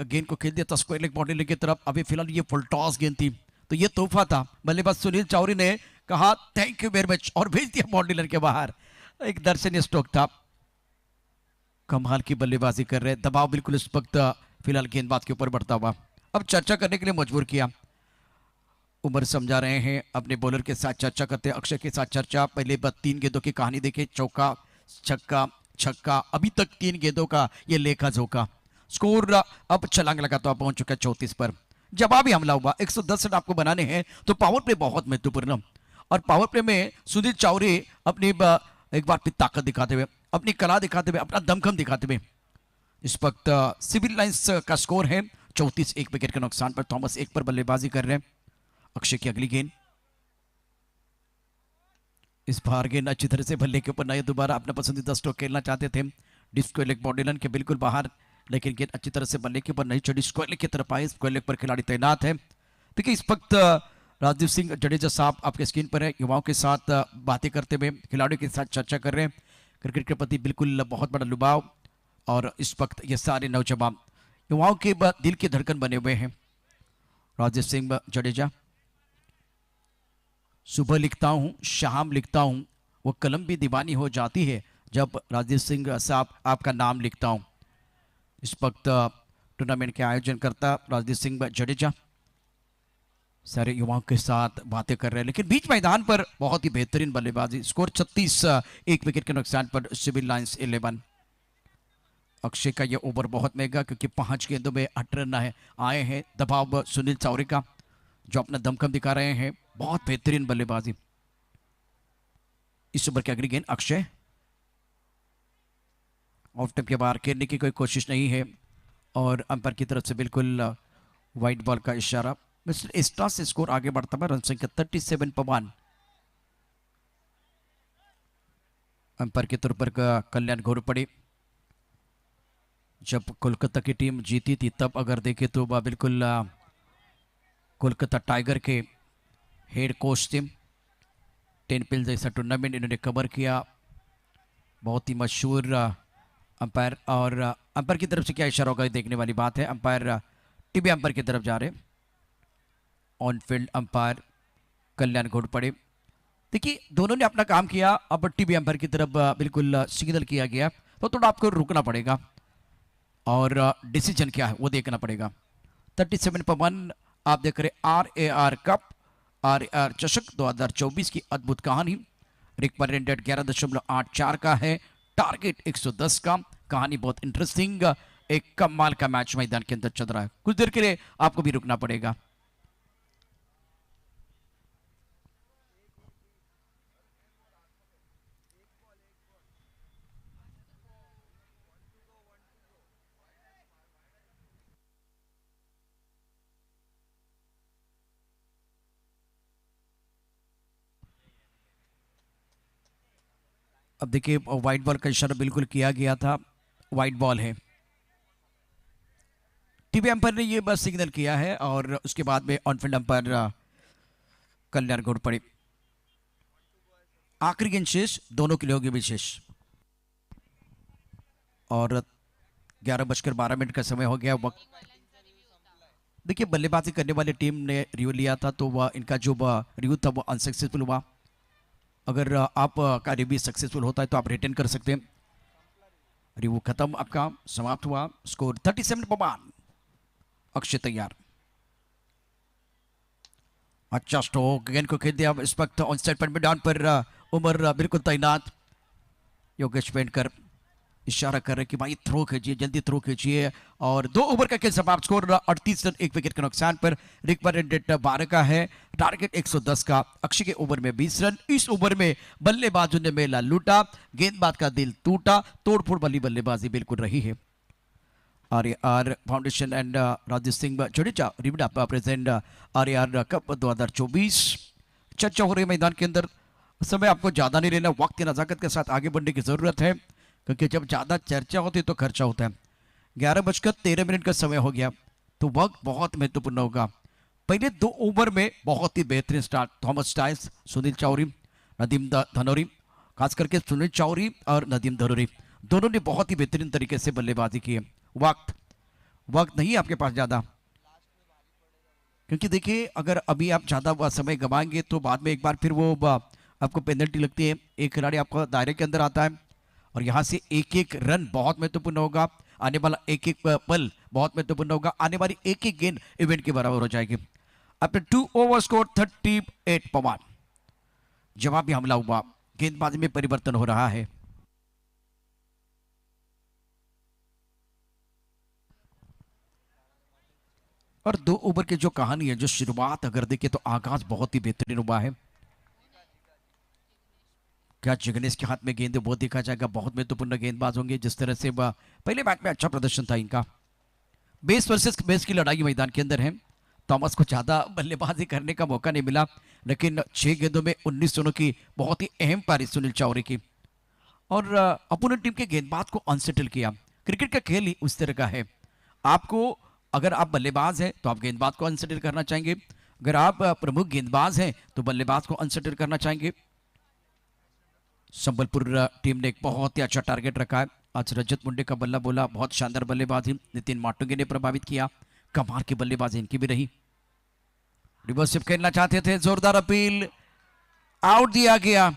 गेंद को खेल दिया था स्क्वायर लेग बाउंड्री की तरफ। अभी फिलहाल ये फुल टॉस गेंद थी तो ये तोहफा था। बल्लेबाज सुनील चौरी ने कहा थैंक यू वेरी मच और भेज दिया बाउंड्री लाइन के बाहर। एक दर्शनीय स्ट्रोक था। कमाल की बल्लेबाजी कर रहे, दबाव बिल्कुल इस वक्त फिलहाल गेंदबाज के ऊपर बढ़ता हुआ। अब चर्चा करने के लिए मजबूर किया। उमर समझा रहे हैं अपने बॉलर के साथ चर्चा करते हैं, अक्षय के साथ चर्चा। पहले 3 गेंदों की कहानी देखे, चौका छक्का छक्का, अभी तक 3 गेंदों का ये लेखा झोंका। स्कोर अब छलांग लगाता हुआ पहुंच चुका है 34 पर। जवाबी हमला हुआ। 110 रन आपको बनाने हैं तो पावर प्ले बहुत महत्वपूर्ण, और पावर प्ले में सुनील चौरी अपनी एक बार फिर ताकत दिखाते हुए, अपनी कला दिखाते हुए, अपना दमखम दिखाते हुए इस वक्त सिविल लाइंस का स्कोर है 34, 1 विकेट के नुकसान पर। थॉमस 1 पर बल्लेबाजी कर रहे हैं। अक्षय की अगली गेंद, इस बार गेंद अच्छी तरह से बल्ले के ऊपर नहीं, दोबारा अपना पसंदीदा स्ट्रोक खेलना चाहते थे। स्क्वायर लेग बॉडी लाइन के बिल्कुल बाहर, लेकिन गेंद अच्छी तरह से बल्ले के ऊपर नहीं चढ़ी, स्क्वायर लेग की तरफ आए। स्क्वायर लेग पर खिलाड़ी तैनात है। देखिए इस वक्त राजदीप सिंह जडेजा साहब आपके स्क्रीन पर है, युवाओं के साथ बातें करते हुए, खिलाड़ियों के साथ चर्चा कर रहे हैं। क्रिकेट के प्रति बिल्कुल बहुत बड़ा लुभाव, और इस वक्त ये सारे नौजवान युवाओं के दिल की धड़कन बने हुए हैं। राजदीप सिंह जडेजा, सुबह लिखता हूँ शाम लिखता हूँ, वो कलम भी दीवानी हो जाती है जब राजदीप सिंह साहब आपका नाम लिखता हूँ। इस वक्त टूर्नामेंट के आयोजन करता राजदीप सिंह जडेजा सारे युवाओं के साथ बातें कर रहे हैं, लेकिन बीच मैदान पर बहुत ही बेहतरीन बल्लेबाजी। स्कोर 36, 1 विकेट के नुकसान पर सिविल लाइंस 11। अक्षय का ये ओवर बहुत महंगा क्योंकि 5 गेंदों में 8 रन आए हैं। दबाव सुनील चौरी का जो अपना दमखम दिखा रहे हैं, बहुत बेहतरीन बल्लेबाजी। इस ओवर की अगली गेंद अक्षय, ऑफ टेप के बाहर खेलने की कोई कोशिश नहीं है और अंपायर की तरफ से बिल्कुल वाइट बॉल का इशारा। मिस्टर एस्ट्रा से स्कोर आगे बढ़ता है, रन संख्या 37 पर 1। अंपायर के तौर पर कल्याण घोरपड़े, जब कोलकाता की टीम जीती थी तब अगर देखे तो बिल्कुल कोलकाता टाइगर के हेड कोच टीम 10 पिल जैसा टूर्नामेंट इन्होंने कवर किया। बहुत ही मशहूर अंपायर, और अंपायर की तरफ से क्या इशारा होगा देखने वाली बात है। अंपायर टीवी अंपायर की तरफ जा रहे, ऑन फील्ड अंपायर कल्याण घोड़पड़े। देखिए दोनों ने अपना काम किया, अब टीवी अंपायर की तरफ बिल्कुल सिग्नल किया गया, तो थोड़ा आपको रुकना पड़ेगा और डिसीजन क्या है वो देखना पड़ेगा। 37.1 आप देख रहे RAR कप, RAR चषक 2024 की अद्भुत कहानी। रिक रेट 11.84 का है, टारगेट 110 का। कहानी बहुत इंटरेस्टिंग, एक कमाल का मैच मैदान के अंदर चल रहा है। कुछ देर के लिए आपको भी रुकना पड़ेगा। अब देखिए वाइट बॉल का इशारा बिल्कुल किया गया था, वाइट बॉल है। टीवी अंपायर ने ये बस सिग्नल किया है और उसके बाद में ऑन फील्ड अंपायर कल्याण घोड़पड़े। आखिरी गेंद शेष, दोनों के लिए होगी विशेष। और 11:12 का समय हो गया। वक्त देखिए बल्लेबाजी करने वाली टीम ने रिव्यू लिया था, तो वह इनका जो रिव्यू था वो अनसक्सेसफुल हुआ। अगर आप का रिव्यू सक्सेसफुल होता है तो आप रिटर्न कर सकते हैं। रिव्यू खत्म, आपका समाप्त हुआ। स्कोर 37.1। अक्षय तैयार, अच्छा स्ट्रोक, गेंद को खेल दिया। इस वक्त ऑन साइड पर मैदान पर उमर बिल्कुल तैनात। योगेश पेंटकर इशारा कर रहे कि भाई थ्रो कीजिए, जल्दी थ्रो कीजिए। और 2 ओवर का खेल समाप्त, स्कोर 38 रन 1 विकेट के नुकसान पर। रिक्वायर्ड रेट 12 का है, टारगेट 110 का। अक्षय के ओवर में 20 रन। इस ओवर में बल्लेबाजों ने मेला लूटा, गेंदबाज का दिल टूटा। तोड़फोड़ वाली बल्लेबाजी बिल्कुल रही है। RAR foundation and Rajesh Singh Jadeja Rivda present RAR cup 2024। चर्चा हो रही है मैदान के अंदर। समय आपको ज्यादा नहीं लेना, वक्त की नजाकत के साथ आगे बढ़ने की जरूरत है, क्योंकि जब ज्यादा चर्चा होती है तो खर्चा होता है। 11:13 का समय हो गया, तो वक्त बहुत महत्वपूर्ण होगा। पहले 2 ओवर में बहुत ही बेहतरीन start. Thomas tiles, Sunil Chauri, Nadeem Dhanauri, खास करके सुनील चौरी और नदीम धनौरी दोनों ने बहुत ही बेहतरीन तरीके से बल्लेबाजी की है। वक्त नहीं है आपके पास ज्यादा, क्योंकि देखिए अगर अभी आप ज्यादा समय गंवाएंगे तो बाद में एक बार फिर वो आपको पेनल्टी लगती है। एक खिलाड़ी आपका दायरे के अंदर आता है और यहाँ से एक एक रन बहुत महत्वपूर्ण होगा। आने वाला एक एक पल बहुत महत्वपूर्ण होगा। आने वाली एक एक गेंद इवेंट के बराबर हो जाएगी। After 2 over score 38.1। जवाबी हमला हुआ, गेंदबाजी में परिवर्तन हो रहा है। और 2 ओवर की जो कहानी है, जो शुरुआत अगर देखें तो आगाज बहुत ही बेहतरीन हुआ है। क्या जिग्नेश के हाथ में गेंद है वो देखा जाएगा। बहुत महत्वपूर्ण गेंदबाज होंगे। जिस तरह से पहले मैच में अच्छा प्रदर्शन था इनका। बेस वर्सेस बेस की लड़ाई मैदान के अंदर है। थॉमस को ज्यादा बल्लेबाजी करने का मौका नहीं मिला, लेकिन 6 गेंदों में 19 रनों की बहुत ही अहम पारी सुनील चौरी की, और अपोनेंट टीम के गेंदबाज को अनसेटल किया। क्रिकेट का खेल ही उस तरह का है। आपको अगर आप बल्लेबाज हैं तो आप गेंदबाज को अनसेटल करना चाहेंगे, अगर आप प्रमुख गेंदबाज हैं तो बल्लेबाज को अनसेटल करना चाहेंगे। संबलपुर टीम ने एक बहुत ही अच्छा टारगेट रखा है। आज रजत मुंडे का बल्ला बोला, बहुत शानदार बल्लेबाजी। नितिन माटुंगे ने प्रभावित किया, कमाल की बल्लेबाजी इनकी भी रही। रिवर्स स्विप खेलना चाहते थे, जोरदार अपील, आउट दिया गया।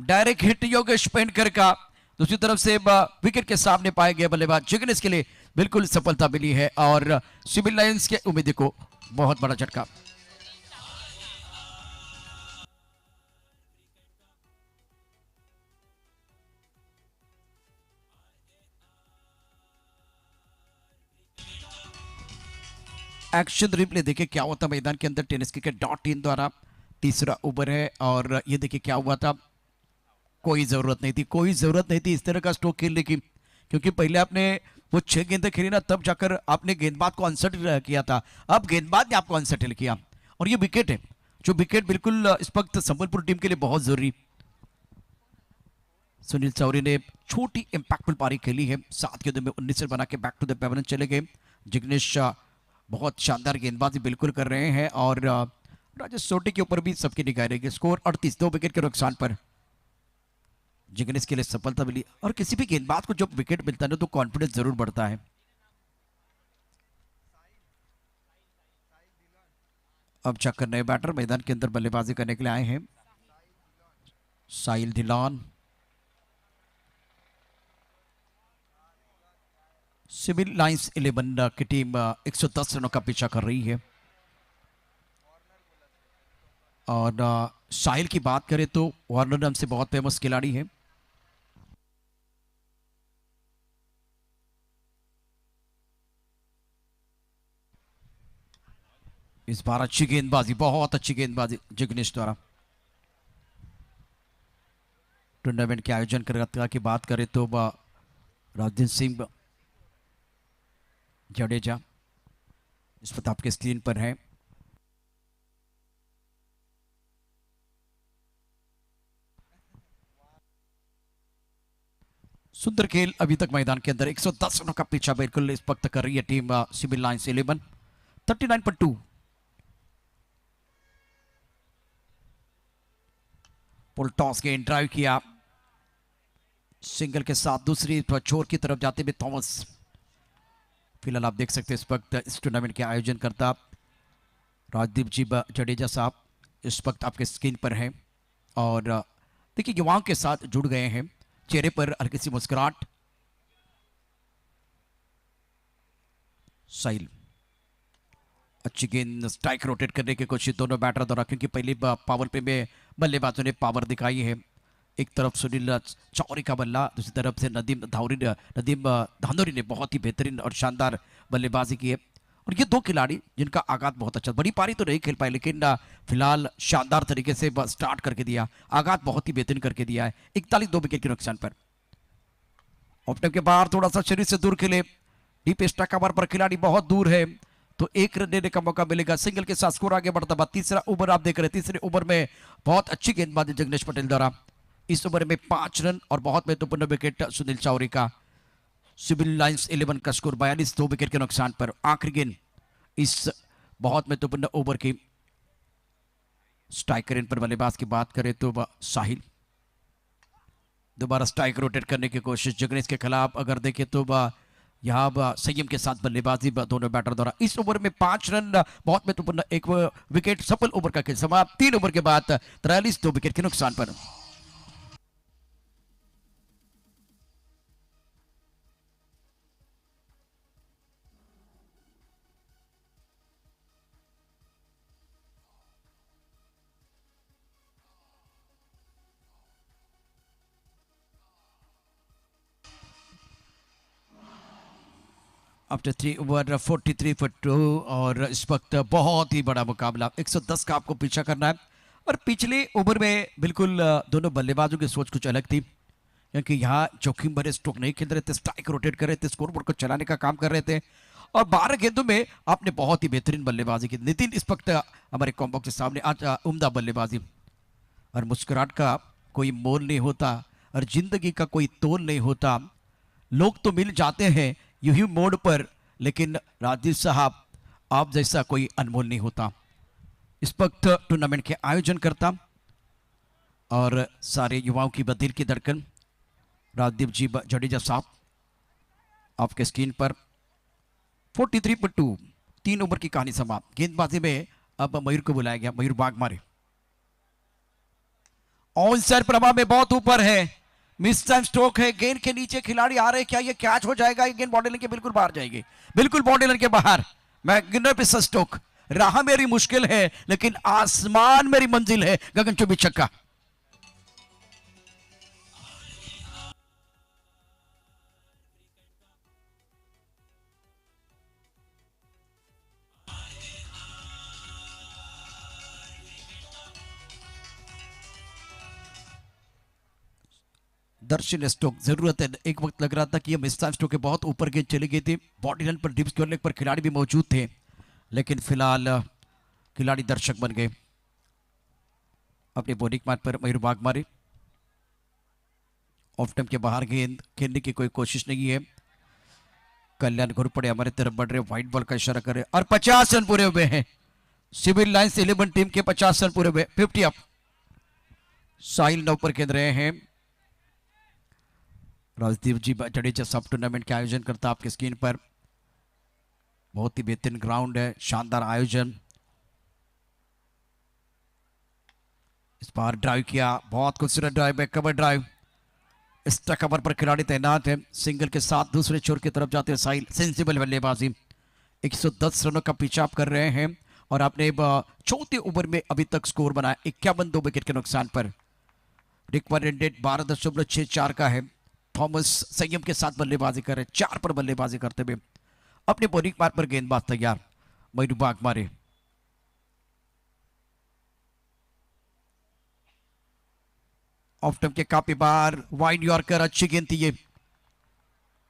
डायरेक्ट हिट योगेश पेंटकर का। दूसरी तरफ से विकेट के सामने पाए गए बल्लेबाज जिग्नेश के लिए बिल्कुल सफलता मिली है और सिविल लाइंस के उम्मीद को बहुत बड़ा झटका। एक्शन रिप्ले देखिए क्या होता मैदान के अंदर। टेनिस क्रिकेट .in द्वारा तीसरा ओवर है और ये देखिए क्या हुआ था। कोई जरूरत नहीं थी इस तरह का स्ट्रोक खेलने की, क्योंकि पहले आपने वो 6 गेंदें खेली ना, तब जाकर आपने गेंदबाज को अनसेटल किया था। अब गेंदबाज ने आपको अनसेटल किया और ये विकेट है, जो विकेट बिल्कुल इस वक्त संबलपुर टीम के लिए बहुत जरूरी। सुनील चौरी ने छोटी इंपैक्टफुल पारी खेली है। 7 गेंदों में 19 रन बना के बैक टू द पेवेलियन चले गए। जिग्नेश बहुत शानदार गेंदबाजी बिल्कुल कर रहे हैं और राजेश सोटी के ऊपर भी सबकी निगाह रहेगी। स्कोर 38, 2 विकेट के नुकसान पर जिग्नेश के लिए सफलता मिली। और किसी भी गेंदबाज को जब विकेट मिलता है ना तो कॉन्फिडेंस जरूर बढ़ता है। अब चक्कर नए बैटर मैदान के अंदर बल्लेबाजी करने के लिए आए हैं। साहिल धिलान, सिविल लाइंस 11 की टीम 110 रनों का पीछा कर रही है। और साहिल की बात करें तो वार्नर नाम से बहुत फेमस खिलाड़ी है। इस बार अच्छी गेंदबाजी, बहुत अच्छी गेंदबाजी जिग्नेश द्वारा। टूर्नामेंट के आयोजन करता की बात करें तो राजदीप सिंह जडेजा इस वक्त आपके स्क्रीन पर है। सुंदर खेल अभी तक मैदान के अंदर 110 रनों का पीछा बिल्कुल इस वक्त कर रही है टीम सिविल लाइंस 11। 39.2 पुल टॉस के ड्राइव किया, सिंगल के साथ दूसरी छोर की तरफ जाते हुए थॉमस। फिलहाल आप देख सकते हैं इस वक्त इस टूर्नामेंट के आयोजन करता राजदीप जी जडेजा साहब इस वक्त आपके स्क्रीन पर हैं। और देखिए युवाओं के साथ जुड़ गए हैं, चेहरे पर हल्की सी मुस्कुराहट। साहिल अच्छी गेंद, स्ट्राइक रोटेट करने की कोशिश दोनों बैटर द्वारा, क्योंकि पहले पावर पे में बल्लेबाजों ने पावर दिखाई है। एक तरफ सुनील चौरी का बल्ला, दूसरी तरफ से नदीम धानोरी ने बहुत ही बेहतरीन और शानदार बल्लेबाजी की है। और ये दो खिलाड़ी जिनका आगाज बहुत अच्छा, बड़ी पारी तो नहीं खेल पाए लेकिन फिलहाल शानदार तरीके से स्टार्ट करके दिया, आगाज बहुत ही बेहतरीन करके दिया है। 41, 2 विकेट के नुकसान पर। ऑफ टाइम के बाहर थोड़ा सा शरीर से दूर खेले, डीप स्ट्राइक कवर पर खिलाड़ी बहुत दूर है तो एक रन देने का मौका मिलेगा। सिंगल के साथ स्कोर आगे बढ़ता हुआ। तीसरा ओवर आप देख रहे हैं, तीसरे ओवर में बहुत अच्छी गेंदबाजी जगनेश पटेल द्वारा। इस ओवर में 5 रन और बहुत महत्वपूर्ण विकेट सुनील चौरी का। सिविल लाइंस 11 का स्कोर 42, 2 विकेट के नुकसान पर। आखिरी गेंद इस बहुत महत्वपूर्ण ओवर की। स्ट्राइकर इन पर बल्लेबाज की बात करें तो साहिल, दोबारा स्ट्राइक रोटेट करने की कोशिश जगनेश के खिलाफ अगर देखें तो यहाँ संयम के साथ बल्लेबाजी दोनों बैटर द्वारा। इस ओवर में 5 रन, बहुत महत्वपूर्ण एक विकेट, सफल ओवर का खेल समाप्त। 3 ओवर के बाद 43, 2 विकेट के नुकसान पर। आफ्टर 3 ओवर 43 for 2 और इस वक्त बहुत ही बड़ा मुकाबला, 110 का आपको पीछा करना है। और पिछले ओवर में बिल्कुल दोनों बल्लेबाजों की सोच कुछ अलग थी, क्योंकि यहाँ जोखिम भरे स्ट्रोक नहीं खेल रहे थे, स्ट्राइक रोटेट कर रहे थे, स्कोरबोर्ड को चलाने का काम कर रहे थे। और 12 गेंदों में आपने बहुत ही बेहतरीन बल्लेबाजी की। नितिन इस वक्त हमारे कॉम्बो के सामने आज उम्दा बल्लेबाजी। और मुस्कुराहट का कोई मोल नहीं होता और जिंदगी का कोई तोल नहीं होता। लोग तो मिल जाते हैं यूं ही मोड़ पर, लेकिन राजीव साहब आप जैसा कोई अनमोल नहीं होता। इस वक्त टूर्नामेंट के आयोजन करता और सारे युवाओं की दिल की धड़कन राजदीप जी जडेजा साहब आपके स्क्रीन पर। 43.2, 3 ओवर की कहानी समाप्त। गेंदबाजी में अब मयूर को बुलाया गया, मयूर बागमारे ऑन साइड प्रभा में बहुत ऊपर है, मिस टाइम स्ट्रोक है, गेंद के नीचे खिलाड़ी आ रहे हैं, क्या ये कैच हो जाएगा? ये गेंद बॉडी लाइन के बिल्कुल बाहर जाएगी, बिल्कुल बॉडी लाइन के बाहर। मैग्निफिसेंट स्ट्रोक, राह मेरी मुश्किल है लेकिन आसमान मेरी मंजिल है, गगनचुंबी छक्का। दर्शन स्टोक जरूरत है। एक वक्त लग रहा था कि ये मिस्टर स्टोक के बहुत ऊपर गेंद चली गई थी, बॉडी रन पर डिप्स करने पर खिलाड़ी भी मौजूद थे, लेकिन फिलहाल खिलाड़ी दर्शक बन गए। अपने बॉडी मार्क पर मयूर बागमारे ऑफ टाइम के बाहर गेंद खेलने की कोई कोशिश नहीं है। कल्याण घुरपड़े हमारे तरफ बढ़ रहे, व्हाइट बॉल का इशारा कर रहे और 50 रन पूरे हुए हैं। सिविल लाइंस 11 टीम के 50 रन पूरे हुए, 50 अप। साहिल नौ पर खेल रहे हैं। राजदीप जी जडेजा सब टूर्नामेंट के आयोजन करता आपके स्क्रीन पर। बहुत ही बेहतरीन ग्राउंड है, शानदार आयोजन। इस बार ड्राइव किया, बहुत खूबसूरत ड्राइव है, कवर ड्राइव। एक्स्ट्रा कवर पर खिलाड़ी तैनात है। सिंगल के साथ दूसरे छोर की तरफ जाते हैं साहिल। सेंसिबल बल्लेबाजी, 110 रनों का पीछा कर रहे हैं और आपने चौथे ओवर में अभी तक स्कोर बनाया 51, 2 विकेट के नुकसान पर। रिक्वायर्ड रेट 12.64 का है। थॉमस संयम के साथ बल्लेबाजी कर रहे, 4 पर बल्लेबाजी करते हुए। अपने बॉलिंग मार्ग पर गेंदबाज तैयार, मयूर बागमारे। ऑफ टर्म के काफी बार वाइड यॉर्कर, अच्छी गेंद थी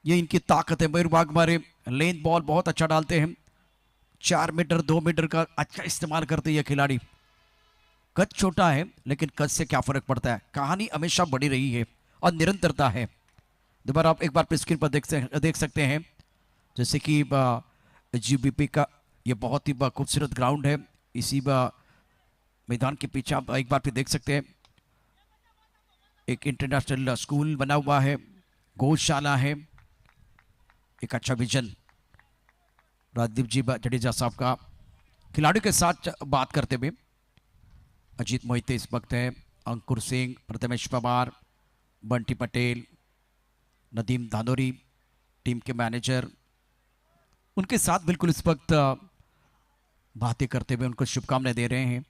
ये इनकी ताकत है। मयूर बागमारे लेंथ बॉल बहुत अच्छा डालते हैं। 4 मीटर 2 मीटर का अच्छा इस्तेमाल करते हैं ये खिलाड़ी। कद छोटा है लेकिन कद से क्या फर्क पड़ता है, कहानी हमेशा बढ़ी रही है और निरंतरता है। दोबारा आप एक बार स्क्रीन पर देख सकते हैं जैसे कि जीबीपी का ये बहुत ही खूबसूरत ग्राउंड है। इसी मैदान के पीछे आप एक बार फिर देख सकते हैं एक इंटरनेशनल स्कूल बना हुआ है, गौशाला है, एक अच्छा विजन। राजदीप जी जडेजा साहब का खिलाड़ियों के साथ बात करते हुए। अजीत मोहिते इस वक्त है, अंकुर सिंह, प्रथमेश पवार, बंटी पटेल, नदीम धानोरी टीम के मैनेजर, उनके साथ बिल्कुल इस वक्त बातें करते हुए उनको शुभकामनाएं दे रहे हैं।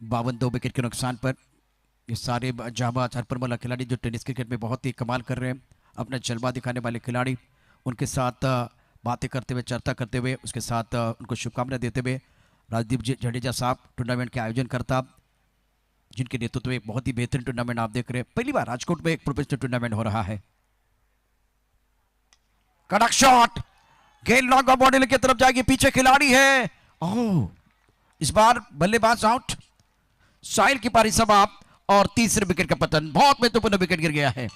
बावन 2 विकेट के नुकसान पर ये सारे जाबाज हरपरमला खिलाड़ी जो टेनिस क्रिकेट में बहुत ही कमाल कर रहे हैं, अपना जलवा दिखाने वाले खिलाड़ी, उनके साथ बातें करते हुए, चर्चा करते हुए, उसके साथ उनको शुभकामनाएं देते हुए राजदीप जी जडेजा साहब टूर्नामेंट के आयोजन करता, जिनके नेतृत्व में बहुत ही बेहतरीन टूर्नामेंट आप देख रहे हैं। पहली बार राजकोट में एक प्रोफेशनल टूर्नामेंट हो रहा है। कड़क शॉट, गेंद लॉन्ग बॉडी की तरफ जाएगी, पीछे खिलाड़ी है। ओह, इस बार बल्लेबाज आउट। साहिल की पारी समाप्त और तीसरे विकेट का पतन। बहुत महत्वपूर्ण विकेट गिर गया है।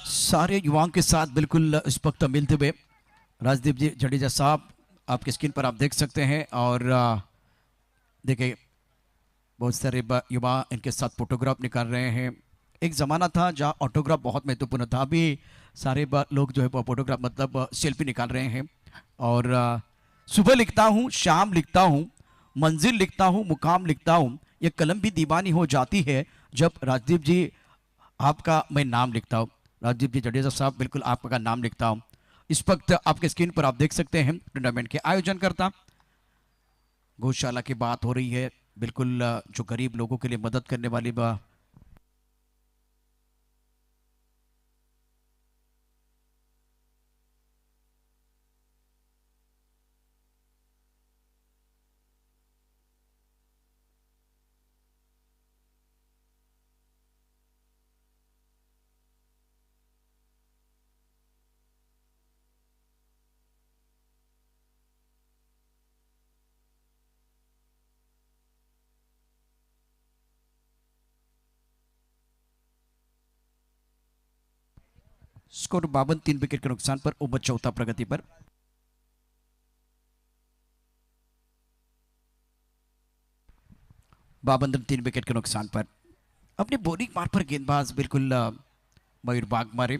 सारे युवाओं के साथ बिल्कुल इस वक्त मिलते हुए राजदीप जी जडेजा साहब आपके स्क्रीन पर आप देख सकते हैं। और देखिए बहुत सारे युवा इनके साथ फोटोग्राफ निकाल रहे हैं। एक ज़माना था जहां ऑटोग्राफ बहुत महत्वपूर्ण था, अभी सारे लोग जो है वो फोटोग्राफ मतलब सेल्फी निकाल रहे हैं। और सुबह लिखता हूं, शाम लिखता हूं, मंजिल लिखता हूं, मुकाम लिखता हूं, ये कलम भी दीवानी हो जाती है जब राजदीप जी आपका मैं नाम लिखता हूं। राजदीप जी जडेजा साहब बिल्कुल आपका नाम लिखता हूं। इस वक्त आपके स्क्रीन पर आप देख सकते हैं टूर्नामेंट के आयोजन करता। गौशाला की बात हो रही है, बिल्कुल जो गरीब लोगों के लिए मदद करने वाली स्कोर 52, 3 विकेट के नुकसान पर, ओवर चौथा प्रगति पर। बावन 3 विकेट के नुकसान पर अपने बॉलिंग मार्ग पर गेंदबाज बिल्कुल मयूर बागमारे,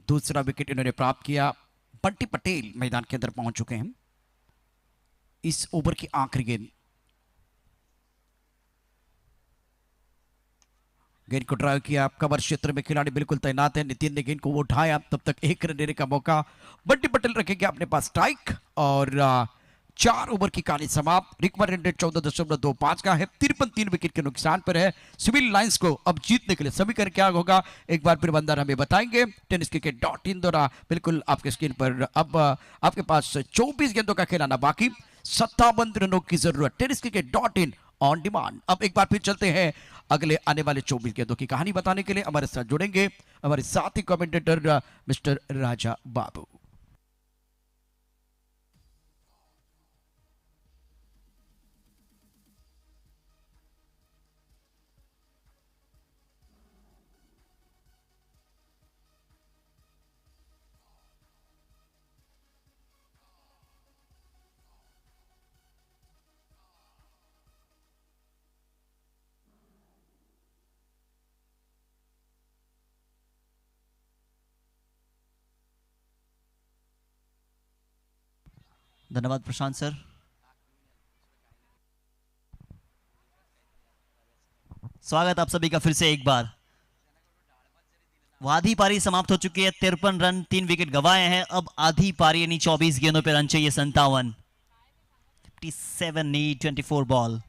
दूसरा विकेट इन्होंने प्राप्त किया। बंटी पटेल मैदान के अंदर पहुंच चुके हैं। इस ओवर की आखिरी गेंद, गेंद को ड्राइव किया, कवर क्षेत्र में खिलाड़ी बिल्कुल तैनात है। नितिन ने गेंद को उठाया, तब तक 1 रन देने का मौका। बंटी पटेल रखेंगे अपने पास स्ट्राइक और 4 ओवर की कहानी समाप्त। रिक्वायर्ड रेट 14.25 का है। 53, 3 विकेट के नुकसान पर है। सिविल लाइंस को अब जीतने के लिए समीकरण क्या होगा एक बार फिर बंदर हमें बताएंगे। tenniscricket.in द्वारा बिल्कुल आपके स्क्रीन पर अब आपके पास 24 गेंदों का खिलाना बाकी, 57 रनों की जरूरत। tenniscricket.in on demand. अब एक बार फिर चलते हैं अगले आने वाले 24 गेंदों की कहानी बताने के लिए हमारे साथ जुड़ेंगे हमारे साथी कमेंटेटर मिस्टर राजा बाबू। धन्यवाद प्रशांत सर। स्वागत आप सभी का फिर से एक बार। आधी पारी समाप्त हो चुकी है, 53 रन 3 विकेट गंवाए हैं। अब आधी पारी यानी 24 गेंदों पे रन चाहिए 57। 57 नीड 24 बॉल।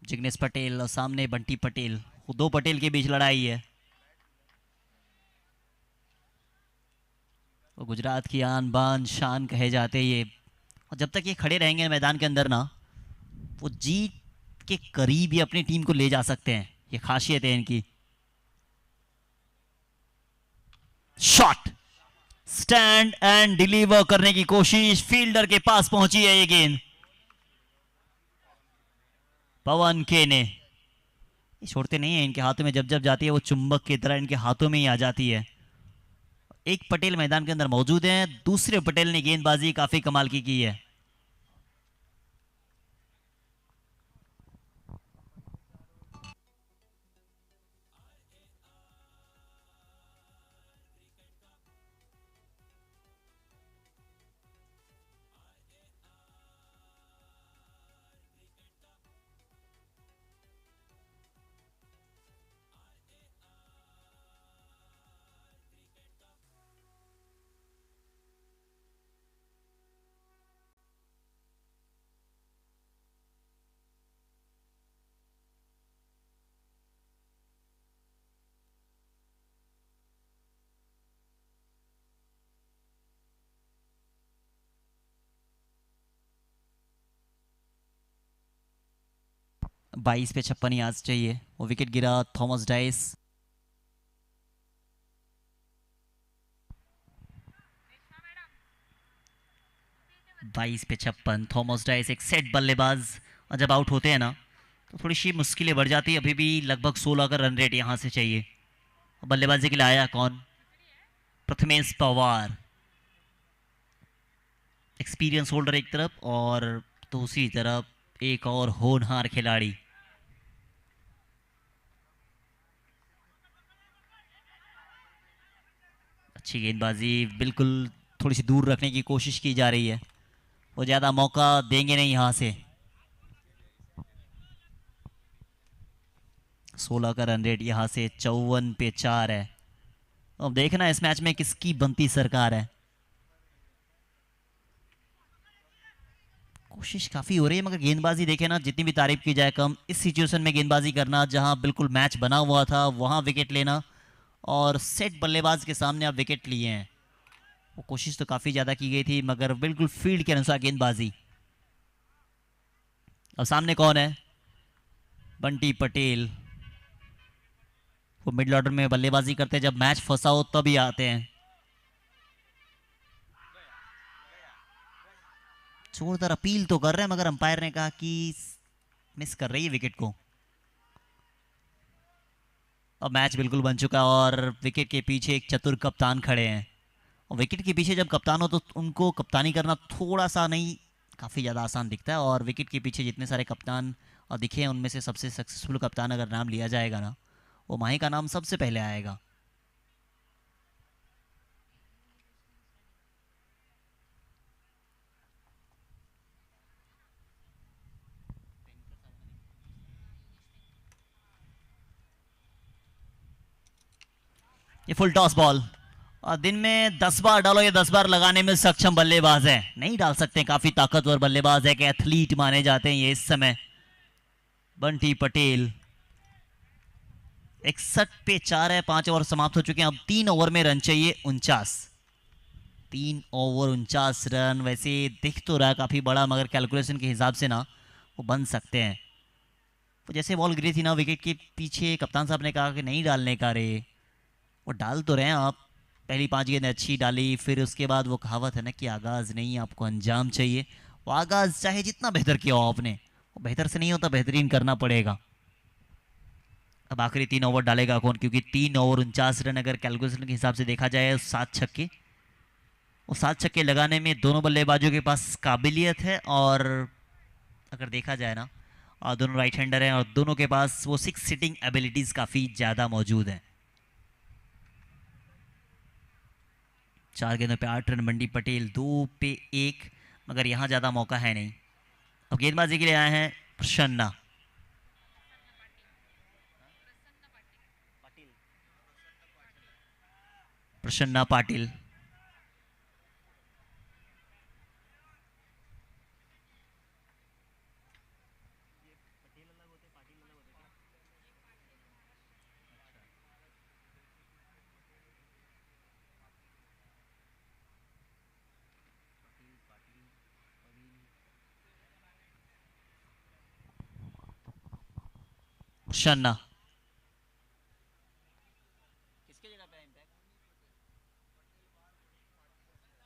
जिग्नेश पटेल और सामने बंटी पटेल, दो पटेल के बीच लड़ाई है। वो गुजरात की आन बान शान कहे जाते ये, और जब तक ये खड़े रहेंगे मैदान के अंदर ना, वो जीत के करीब ही अपनी टीम को ले जा सकते हैं। ये खासियत है इनकी। शॉट, स्टैंड एंड डिलीवर करने की कोशिश, फील्डर के पास पहुंची है ये गेंद। पवन के ने छोड़ते नहीं है, इनके हाथों में जब जब जाती है वो चुंबक की तरह इनके हाथों में ही आ जाती है। एक पटेल मैदान के अंदर मौजूद हैं, दूसरे पटेल ने गेंदबाजी काफी कमाल की है। बाईस पे 56 यार्ड्स चाहिए। वो विकेट गिरा थॉमस डाइस। बाईस पे 56, थॉमस डाइस एक सेट बल्लेबाज, और जब आउट होते हैं ना तो थोड़ी सी मुश्किलें बढ़ जाती है। अभी भी लगभग 16 का रन रेट यहां से चाहिए। बल्लेबाजी के लिए आया कौन? प्रथमेश पवार, एक्सपीरियंस होल्डर एक तरफ, और दूसरी तरफ एक और होनहार खिलाड़ी। अच्छी गेंदबाजी, बिल्कुल थोड़ी सी दूर रखने की कोशिश की जा रही है। वो ज्यादा मौका देंगे नहीं यहां से। 16 का रन रेट यहां से 54 पे 4 है। अब देखना इस मैच में किसकी बनती सरकार है। कोशिश काफी हो रही है, मगर गेंदबाजी देखे ना, जितनी भी तारीफ की जाए कम। इस सिचुएशन में गेंदबाजी करना, जहां बिल्कुल मैच बना हुआ था, वहां विकेट लेना, और सेट बल्लेबाज के सामने आप विकेट लिए हैं। वो कोशिश तो काफी ज्यादा की गई थी, मगर बिल्कुल फील्ड के अनुसार गेंदबाजी। अब सामने कौन है? बंटी पटेल। वो मिडिल ऑर्डर में बल्लेबाजी करते हैं, जब मैच फंसा हो तभी आते हैं। जोरदार अपील तो कर रहे हैं, मगर अंपायर ने कहा कि मिस कर रही है विकेट को। अब मैच बिल्कुल बन चुका है, और विकेट के पीछे एक चतुर कप्तान खड़े हैं। और विकेट के पीछे जब कप्तान हो तो उनको कप्तानी करना थोड़ा सा नहीं, काफ़ी ज़्यादा आसान दिखता है। और विकेट के पीछे जितने सारे कप्तान और दिखे हैं, उनमें से सबसे सक्सेसफुल कप्तान अगर नाम लिया जाएगा ना, वो माही का नाम सबसे पहले आएगा। ये फुल टॉस बॉल, और दिन में 10 बार डालो या 10 बार लगाने में सक्षम बल्लेबाज है, नहीं डाल सकते, काफी ताकतवर बल्लेबाज है कि एथलीट माने जाते हैं ये इस समय। बंटी पटेल 61 पे 4 है, 5 ओवर समाप्त हो चुके हैं, अब 3 ओवर में रन चाहिए 49। 3 ओवर 49 रन, वैसे दिख तो रहा है काफी बड़ा, मगर कैलकुलेशन के हिसाब से ना वो बन सकते हैं। वो जैसे बॉल गिरी थी ना विकेट के पीछे, कप्तान साहब ने कहा कि नहीं डालने का रे, वो डाल तो रहे हैं आप। पहली 5 गेंद अच्छी डाली, फिर उसके बाद वो कहावत है ना कि आगाज नहीं आपको अंजाम चाहिए। वो आगाज चाहे जितना बेहतर किया हो आपने, वो बेहतर से नहीं होता, बेहतरीन करना पड़ेगा। अब आखिरी 3 ओवर डालेगा कौन, क्योंकि 3 ओवर 49 रन अगर कैलकुलेशन के हिसाब से देखा जाए, 7 छक्के, वो 7 छक्के लगाने में दोनों बल्लेबाजों के पास काबिलियत है, और अगर देखा जाए ना दोनों राइट हैंडर हैं और दोनों के पास वो 6 सिटिंग एबिलिटीज काफी ज्यादा मौजूद हैं। 4 गेंदों पे 8 रन, बंटी पटेल 2 पे 1, मगर यहां ज्यादा मौका है नहीं। अब गेंदबाजी के लिए आए हैं प्रसन्ना। प्रसन्ना पाटिल, प्रसन्ना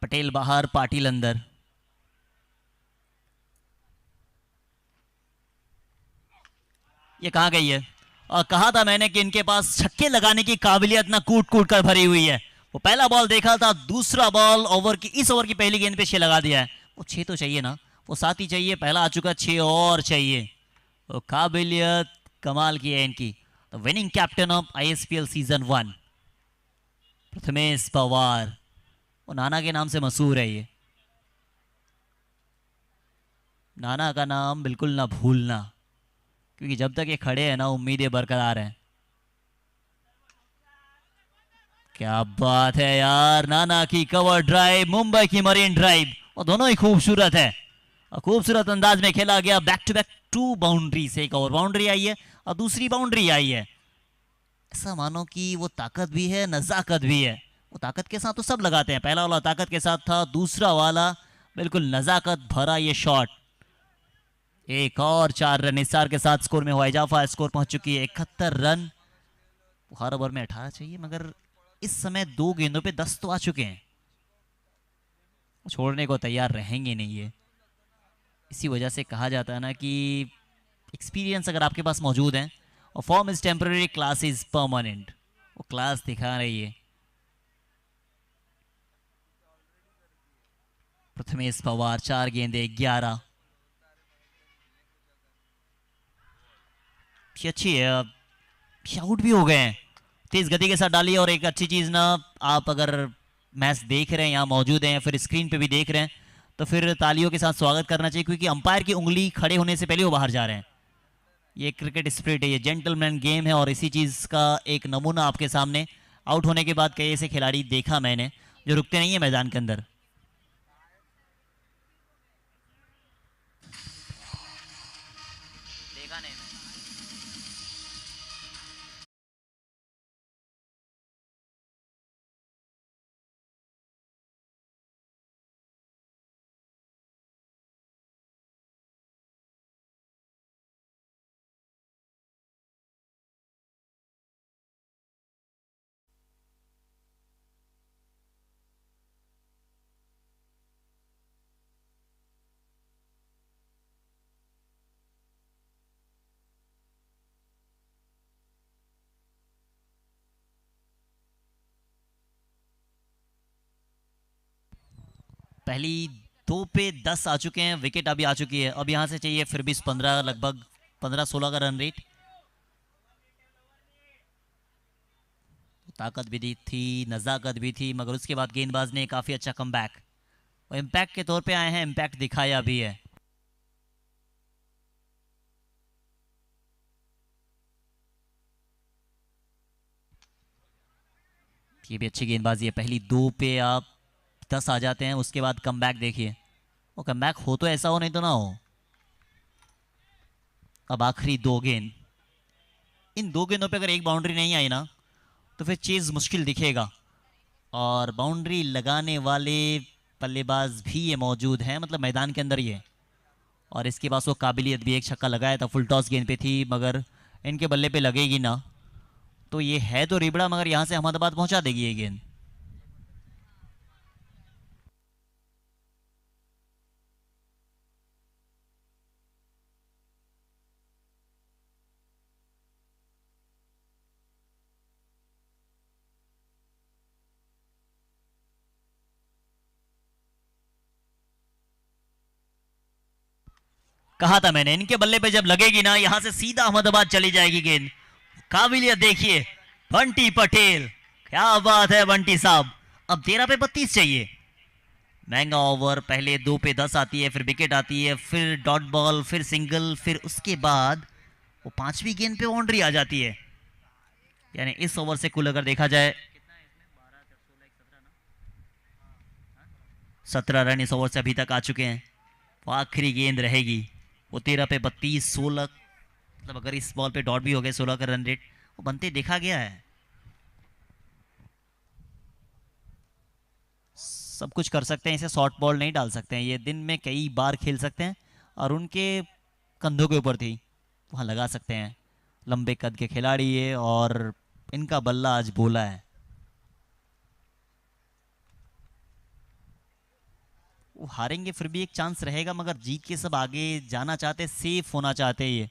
पटेल बाहर, पाटिल अंदर। ये कहाँ गई है, और कहा था मैंने कि इनके पास छक्के लगाने की काबिलियत ना कूट कूट कर भरी हुई है। वो पहला बॉल देखा था, दूसरा बॉल ओवर की, इस ओवर की पहली गेंद पे 6 लगा दिया है। वो 6 तो चाहिए ना, वो 7 ही चाहिए, पहला आ चुका, 6 और चाहिए। वो काबिलियत कमाल की है इनकी। The winning captain of ISPL season 1 Prathamesh Pawar, वो नाना के नाम से मशहूर है। ये नाना का नाम बिल्कुल ना भूलना, क्योंकि जब तक ये खड़े हैं ना उम्मीदें बरकरार हैं। क्या बात है यार, नाना की कवर ड्राइव, मुंबई की मरीन ड्राइव, और दोनों ही खूबसूरत है, और खूबसूरत अंदाज में खेला गया। बैक टू बैक 2 बाउंड्री से, एक और बाउंड्री आई है और दूसरी बाउंड्री आई है। ऐसा मानो कि वो ताकत भी है, नजाकत भी है। वो ताकत के साथ तो सब लगाते हैं, पहला वाला ताकत के साथ था, दूसरा वाला बिल्कुल नजाकत भरा ये शॉट। एक और 4 रन निसार के साथ स्कोर में हुआ इजाफा, स्कोर पहुंच चुकी है 71 रन। हर ओवर में 18 चाहिए, मगर इस समय 2 गेंदों पे 10 तो आ चुके हैं, छोड़ने को तैयार रहेंगे नहीं ये। इसी वजह से कहा जाता है ना कि एक्सपीरियंस अगर आपके पास मौजूद है, और form is temporary, class is permanent, वो क्लास दिखा रही है। प्रथमेश पवार 4 गेंदे 11, अच्छी है, आउट भी हो गए हैं, तेज गति के साथ डाली। और एक अच्छी चीज ना, आप अगर मैच देख रहे हैं, यहाँ मौजूद हैं, फिर स्क्रीन पे भी देख रहे हैं, तो फिर तालियों के साथ स्वागत करना चाहिए, क्योंकि अंपायर की उंगली खड़े होने से पहले वो बाहर जा रहे हैं। ये क्रिकेट स्पिरिट है, ये जेंटलमैन गेम है, और इसी चीज का एक नमूना आपके सामने। आउट होने के बाद कई ऐसे खिलाड़ी देखा मैंने जो रुकते नहीं है मैदान के अंदर। देखा नहीं मैं। पहली 2 पे 10 आ चुके हैं, विकेट अभी आ चुकी है। अब यहां से चाहिए फिर भी 15, लगभग 15-16 का रन रेट। ताकत भी दी थी, नजाकत भी थी, मगर उसके बाद गेंदबाज ने काफी अच्छा कमबैक, और इम्पैक्ट के तौर पे आए हैं, इम्पैक्ट दिखाया भी है। ये भी अच्छी गेंदबाजी है। पहली 2 पे आप 10 आ जाते हैं, उसके बाद कमबैक देखिए, वो कमबैक हो तो ऐसा हो, नहीं तो ना हो। अब आखिरी 2 गेंद, इन 2 गेंदों पे अगर एक बाउंड्री नहीं आई ना तो फिर चेज मुश्किल दिखेगा। और बाउंड्री लगाने वाले बल्लेबाज भी ये मौजूद हैं, मतलब मैदान के अंदर ये, और इसके पास वो काबिलियत भी। एक छक्का लगाया था, फुल टॉस गेंद पे थी, मगर इनके बल्ले पे लगेगी ना तो ये है तो रिबड़ा, मगर यहाँ से अहमदाबाद पहुंचा देगी ये गेंद। कहा था मैंने, इनके बल्ले पे जब लगेगी ना यहां से सीधा अहमदाबाद चली जाएगी गेंद। काबिलियत देखिए बंटी पटेल, क्या बात है बंटी साहब। अब 13 पे 32 चाहिए। महंगा ओवर, पहले 2 पे 10 आती है, फिर विकेट आती है, फिर डॉट बॉल, फिर सिंगल, फिर उसके बाद वो 5वीं गेंद पे बाउंड्री आ जाती है। यानी इस ओवर से कुल अगर देखा जाए 17 रन इस ओवर से अभी तक आ चुके हैं। वो आखिरी गेंद रहेगी, वो 13 पे 32, 16, मतलब अगर इस बॉल पे डॉट भी हो गए 16 का रन रेट वो बनते देखा गया है। सब कुछ कर सकते हैं, इसे शॉर्ट बॉल नहीं डाल सकते हैं, ये दिन में कई बार खेल सकते हैं। और उनके कंधों के ऊपर थी, वहाँ लगा सकते हैं। लंबे कद के खिलाड़ी है और इनका बल्ला आज बोला है। वो हारेंगे फिर भी एक चांस रहेगा, मगर जीत के सब आगे जाना चाहते, सेफ होना चाहते हैं ये।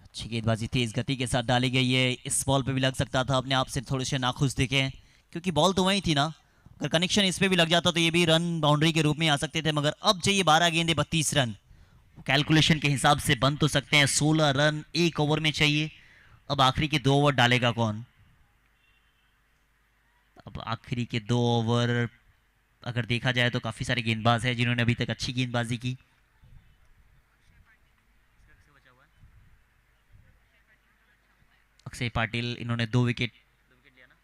अच्छी गेंदबाजी तेज गति के साथ डाली गई है। इस बॉल पे भी लग सकता था, अपने आप से थोड़े से नाखुश दिखे, क्योंकि बॉल तो वही थी ना। अगर कनेक्शन इस पे भी लग जाता तो ये भी रन बाउंड्री के रूप में आ सकते थे, मगर अब चाहिए 12 गेंदे 32 रन। कैलकुलेशन के हिसाब से बन तो सकते हैं, 16 रन 1 ओवर में चाहिए। अब आखिरी के 2 ओवर डालेगा कौन? अब आखिरी के 2 ओवर अगर देखा जाए तो काफी सारे गेंदबाज हैं जिन्होंने अभी तक अच्छी गेंदबाजी की। अक्षय पाटिल, इन्होंने 2 विकेट लिया ना।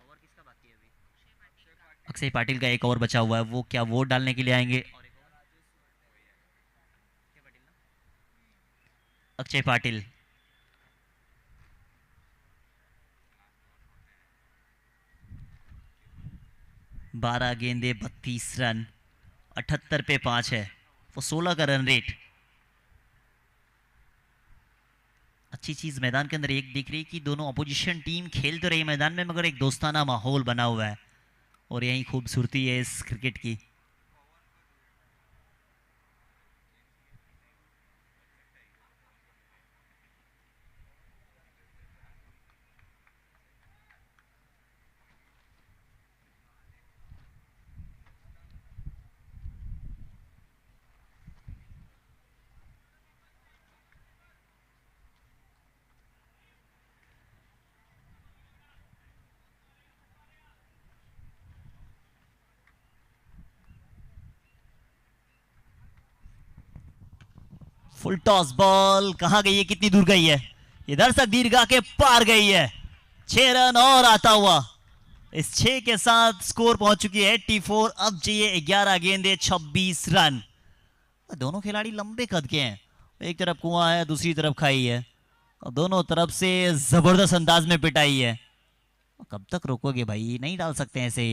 ओवर किसका बाकी है अभी? अक्षय पाटिल का 1 ओवर बचा हुआ है, वो क्या वोट डालने के लिए आएंगे? अक्षय पाटिल, बारह गेंदे 32 रन, 78 पे 5 है, वो 16 का रन रेट। अच्छी चीज मैदान के अंदर एक दिख रही कि दोनों अपोजिशन टीम खेल तो रही मैदान में, मगर एक दोस्ताना माहौल बना हुआ है, और यही खूबसूरती है इस क्रिकेट की। फुल टॉस बॉल कहां गई है, कितनी दूर गई है? ये दर्शक दीर्घा के पार गई है। 6 रन और आता हुआ, इस 6 के साथ स्कोर पहुंच चुकी है 84। अब चाहिए 11 गेंदे 26 रन। दोनों खिलाड़ी लंबे कद के हैं, एक तरफ कुआं है दूसरी तरफ खाई है, और दोनों तरफ से जबरदस्त अंदाज में पिटाई है। कब तक रोकोगे भाई, नहीं डाल सकते ऐसे।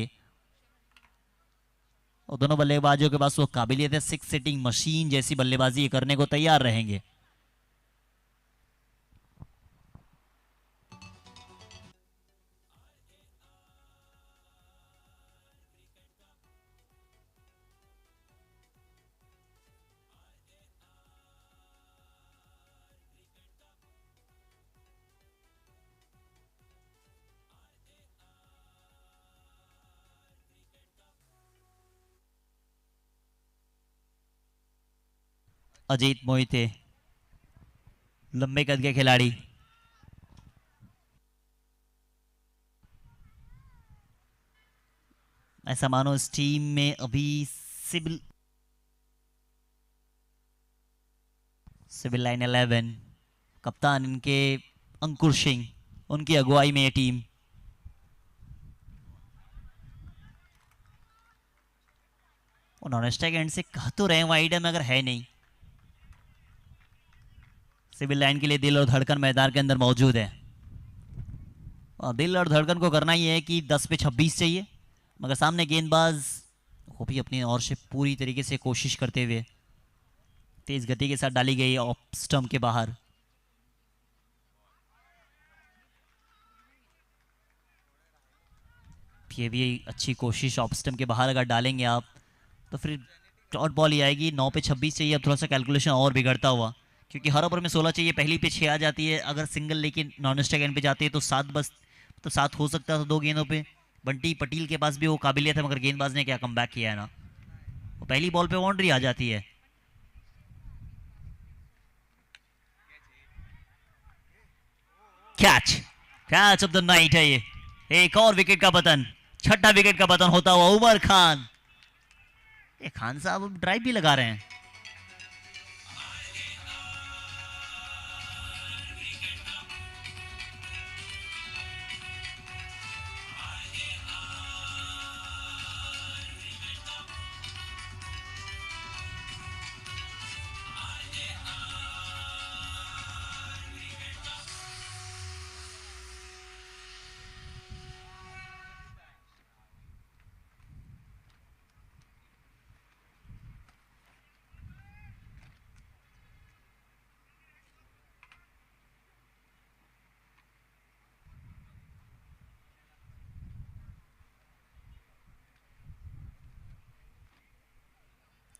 और दोनों बल्लेबाजों के पास वो काबिलियत है, 6 सिटिंग मशीन जैसी बल्लेबाजी करने को तैयार रहेंगे। अजीत मोहिते लंबे कद के खिलाड़ी, ऐसा मानो इस टीम में अभी सिविल लाइन 11 कप्तान इनके अंकुर सिंह, उनकी अगुवाई में ये टीम। नॉन स्ट्राइक एंड से कह तो रहे वाइड में, अगर है नहीं। सिविल लाइन के लिए दिल और धड़कन मैदान के अंदर मौजूद है, और दिल और धड़कन को करना ही है कि 10 पे 26 चाहिए, मगर सामने गेंदबाज वो भी अपनी ओर से पूरी तरीके से कोशिश करते हुए तेज गति के साथ डाली गई ऑफ स्टंप के बाहर। ये भी अच्छी कोशिश, ऑफ स्टंप के बाहर अगर डालेंगे आप तो फिर डॉट बॉल ही आएगी। 9 पे 26 चाहिए। अब थोड़ा सा कैलकुलेशन और बिगड़ता हुआ, क्योंकि हर ओवर में 16 चाहिए, पहली पे 6 आ जाती है। अगर सिंगल लेकिन नॉन स्ट्राइक एंड पे जाती है तो 7 बस, तो 7 हो सकता था 2 गेंदों पे। बंटी पटेल के पास भी वो काबिलियत है, मगर गेंदबाज ने क्या कमबैक किया है ना, वो पहली बॉल पे बाउंड्री आ जाती है। कैच ऑफ द नाइट है ये। एक और विकेट का पतन, छठा विकेट का पतन होता हुआ उमर खान। ये खान साहब अब ड्राइव भी लगा रहे हैं।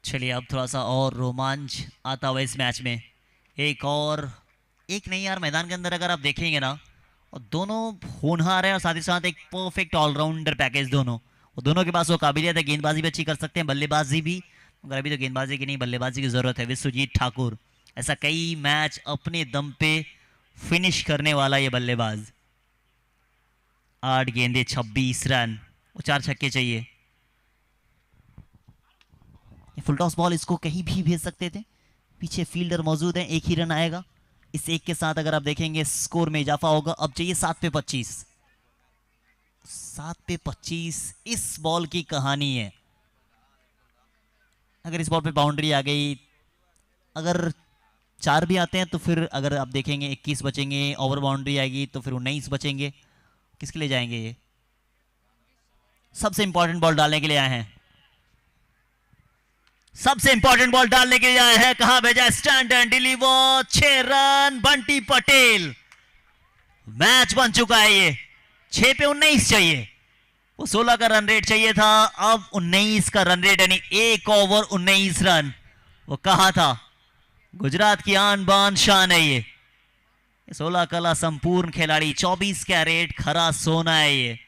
चलिए अब थोड़ा सा और रोमांच आता हुआ इस मैच में। एक नहीं यार, मैदान के अंदर अगर आप देखेंगे ना, और दोनों होनहार हैं और साथ ही साथ एक परफेक्ट ऑलराउंडर पैकेज दोनों के पास वो काबिलियत है। गेंदबाजी भी अच्छी कर सकते हैं, बल्लेबाजी भी, मगर अभी तो गेंदबाजी की नहीं बल्लेबाजी की जरूरत है। विश्वजीत ठाकुर ऐसा कई मैच अपने दम पे फिनिश करने वाला ये बल्लेबाज। 8 गेंदे 26 रन, वो 4 छक्के चाहिए। फुल टॉस बॉल, इसको कहीं भी भेज सकते थे, पीछे फील्डर मौजूद है, 1 ही रन आएगा। इस 1 के साथ अगर आप देखेंगे स्कोर में इजाफा होगा। अब चाहिए 7 पे 25। 7 पे 25 इस बॉल की कहानी है। अगर इस बॉल पे बाउंड्री आ गई, अगर 4 भी आते हैं तो फिर अगर आप देखेंगे 21 बचेंगे, ओवर बाउंड्री आएगी तो फिर 19 बचेंगे। किसके लिए जाएंगे ये? सबसे इंपॉर्टेंट बॉल डालने के लिए आए हैं, सबसे इंपॉर्टेंट बॉल डालने के लिए आए हैं। कहां भेजा? Stand and deliver, 6 run Bunty Patel. Match बन चुका है ये। 6 पे 19 चाहिए, वो 16 का रन रेट चाहिए था, अब 19 का रन रेट, यानी 1 ओवर 19 रन। वो कहा था गुजरात की आन बान शान है ये। 16 कला संपूर्ण खिलाड़ी, 24 कैरेट खरा सोना है ये।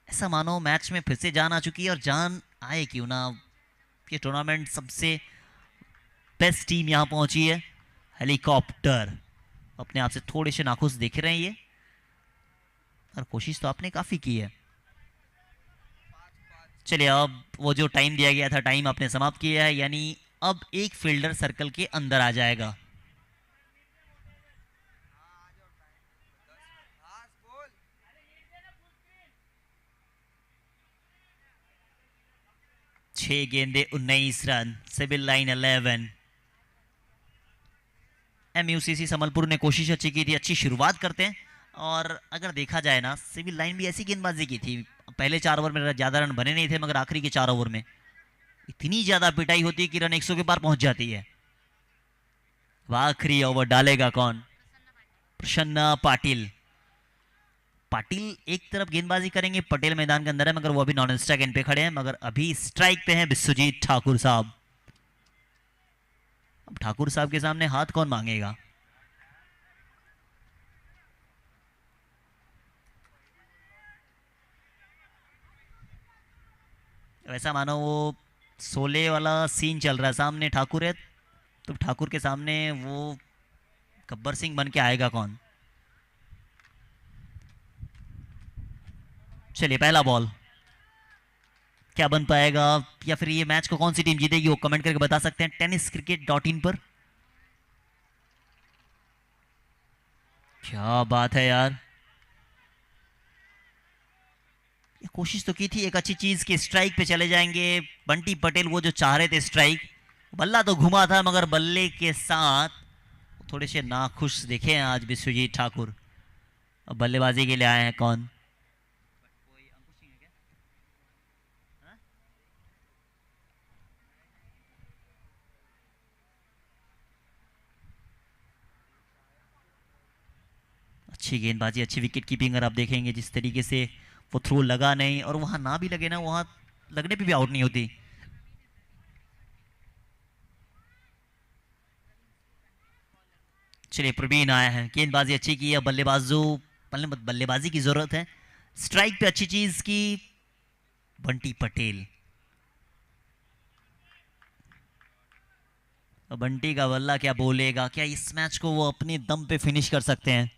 ऐसा मानो मैच में फिर से जान आ चुकी है, और जान आए क्यों ना, ये टूर्नामेंट सबसे बेस्ट टीम यहां पहुंची है। हेलीकॉप्टर अपने आप से थोड़े से नाखुश दिख रहे हैं ये, और कोशिश तो आपने काफी की है। चलिए अब वो जो टाइम दिया गया था, टाइम आपने समाप्त किया है, यानी अब एक फील्डर सर्कल के अंदर आ जाएगा। छह गेंदे 19 रन, सिविल लाइन 11। MUCC संबलपुर ने कोशिश अच्छी की थी, अच्छी शुरुआत करते हैं। और अगर देखा जाए ना, सिविल लाइन भी ऐसी गेंदबाजी की थी, पहले 4 ओवर में ज्यादा रन बने नहीं थे, मगर आखिरी के 4 ओवर में इतनी ज्यादा पिटाई होती है कि रन 100 के पार पहुंच जाती है। आखिरी ओवर डालेगा कौन? प्रसन्ना पाटिल। पाटिल एक तरफ गेंदबाजी करेंगे, पटेल मैदान के अंदर है, मगर वो अभी नॉन स्ट्राइक एंड पे खड़े हैं, मगर अभी स्ट्राइक पे हैं विश्वजीत ठाकुर साहब। अब ठाकुर साहब के सामने हाथ कौन मांगेगा? वैसा मानो वो 16 वाला सीन चल रहा है, सामने ठाकुर है, तो ठाकुर के सामने वो गब्बर सिंह बन के आएगा कौन? चलिए पहला बॉल क्या बन पाएगा, या फिर ये मैच को कौन सी टीम जीतेगी वो कमेंट करके बता सकते हैं tenniscricket.in पर। क्या बात है यार, ये कोशिश तो की थी एक अच्छी चीज की, स्ट्राइक पे चले जाएंगे बंटी पटेल, वो जो चाह रहे थे स्ट्राइक, बल्ला तो घुमा था मगर बल्ले के साथ थोड़े से नाखुश दिखे हैं आज विश्वजीत ठाकुर। अब बल्लेबाजी के लिए आए हैं कौन? अच्छी गेंदबाजी, अच्छी विकेट कीपिंग। अगर आप देखेंगे जिस तरीके से वो थ्रो लगा नहीं, और वहां ना भी लगे ना, वहां लगने पे भी आउट नहीं होती। चलिए प्रवीण आया है, गेंदबाजी अच्छी की है, बल्लेबाजी की जरूरत है, स्ट्राइक पे अच्छी चीज की बंटी पटेल। बंटी का बल्ला क्या बोलेगा, क्या इस मैच को वो अपने दम पे फिनिश कर सकते हैं?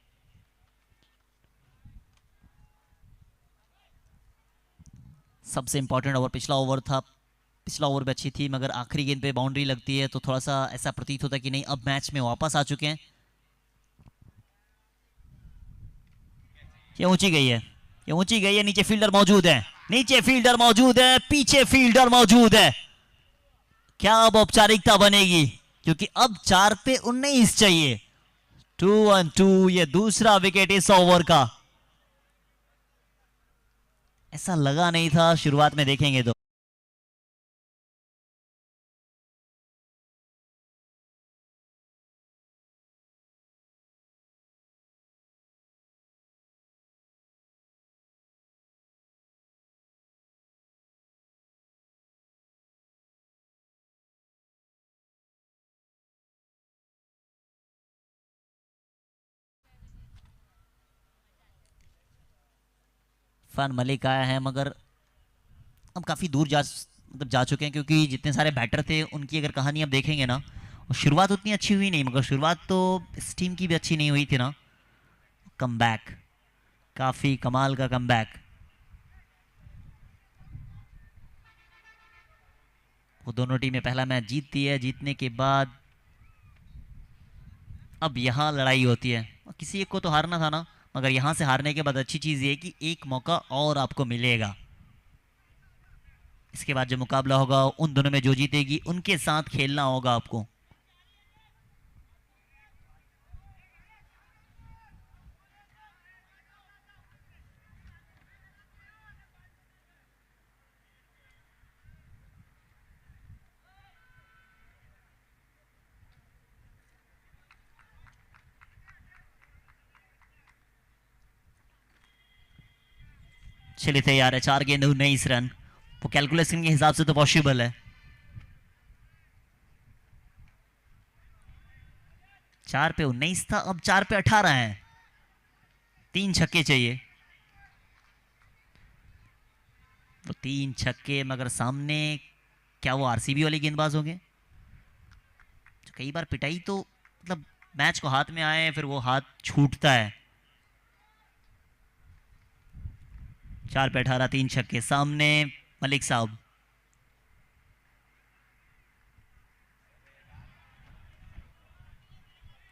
सबसे इंपॉर्टेंट ओवर पिछला ओवर था, पिछला ओवर भी अच्छी थी, मगर आखिरी गेंद पे बाउंड्री लगती है तो थोड़ा सा ऐसा प्रतीत होता है कि नहीं अब मैच में वापस आ चुके हैं। ये ऊंची गई है, ये ऊंची गई है, नीचे फील्डर मौजूद है, नीचे फील्डर मौजूद है, पीछे फील्डर मौजूद है। क्या अब औपचारिकता बनेगी, क्योंकि अब 4 पे 19 चाहिए। 2-2, ये दूसरा विकेट इस ओवर का। ऐसा लगा नहीं था शुरुआत में, देखेंगे तो फन मलिक आया है, मगर अब काफी दूर जा चुके हैं, क्योंकि जितने सारे बैटर थे उनकी अगर कहानी अब देखेंगे ना, शुरुआत उतनी अच्छी हुई नहीं, मगर शुरुआत तो इस टीम की भी अच्छी नहीं हुई थी ना। कमबैक, काफी कमाल का कमबैक। वो दोनों टीमें पहला मैच जीतती है, जीतने के बाद अब यहां लड़ाई होती है, किसी एक को तो हारना था ना, मगर यहां से हारने के बाद अच्छी चीज ये कि एक मौका और आपको मिलेगा। इसके बाद जो मुकाबला होगा उन दोनों में जो जीतेगी उनके साथ खेलना होगा आपको। चलिए तैयार है, 4 गेंद 19 रन, वो कैलकुलेशन के हिसाब से तो पॉसिबल है। 4 पे 19 था, अब 4 पे 18 है, 3 छक्के चाहिए। तो 3 छक्के, मगर सामने क्या वो आरसीबी वाले गेंदबाज होंगे? कई बार पिटाई तो मतलब मैच को हाथ में आए फिर वो हाथ छूटता है। 4 पे 18, 3 छक्के, सामने मलिक साहब।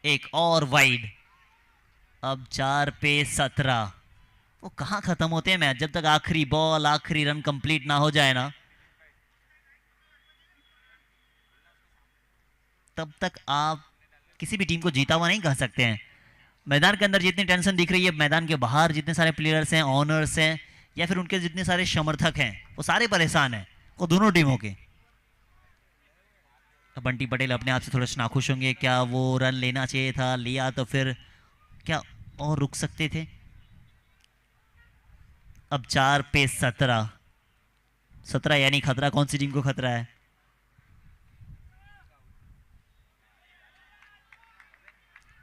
एक और वाइड, अब 4 पे 17। वो कहां खत्म होते हैं मैच, जब तक आखिरी बॉल आखिरी रन कंप्लीट ना हो जाए ना, तब तक आप किसी भी टीम को जीता हुआ नहीं कह सकते हैं। मैदान के अंदर जितनी टेंशन दिख रही है, मैदान के बाहर जितने सारे प्लेयर्स हैं, ऑनर्स हैं, या फिर उनके जितने सारे समर्थक हैं वो सारे परेशान हैं, वो दोनों टीमों के। अब बंटी पटेल अपने आप से थोड़ा नाखुश होंगे, क्या वो रन लेना चाहिए था, लिया तो फिर क्या और रुक सकते थे। अब 4 पे 17 यानी खतरा कौन सी टीम को खतरा है?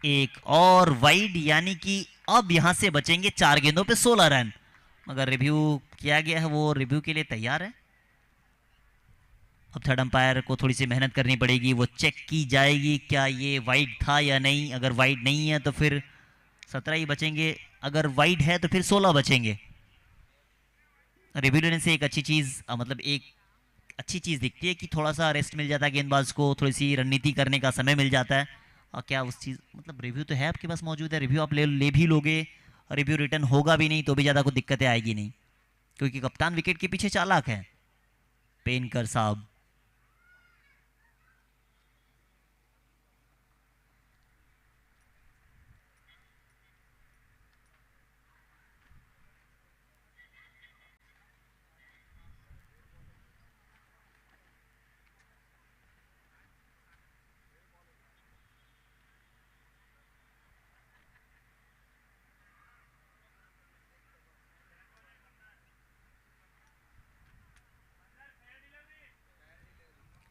एक और वाइड, यानी कि अब यहां से बचेंगे 4 गेंदों पे 16 रन। मगर रिव्यू किया गया है, वो रिव्यू के लिए तैयार है। अब थर्ड अंपायर को थोड़ी सी मेहनत करनी पड़ेगी, वो चेक की जाएगी क्या ये वाइड था या नहीं। अगर वाइड नहीं है तो फिर 17 ही बचेंगे, अगर वाइड है तो फिर 16 बचेंगे। रिव्यू लेने से एक अच्छी चीज़, मतलब एक अच्छी चीज़ दिखती है कि थोड़ा सा रेस्ट मिल जाता है गेंदबाज को, थोड़ी सी रणनीति करने का समय मिल जाता है। और क्या उस चीज़, मतलब रिव्यू तो है आपके पास मौजूद है, रिव्यू आप ले भी लोगे, रिव्यू रिटर्न होगा भी नहीं तो भी ज़्यादा कुछ दिक्कतें आएगी नहीं, क्योंकि कप्तान विकेट के पीछे चालाक है पेनकर साहब।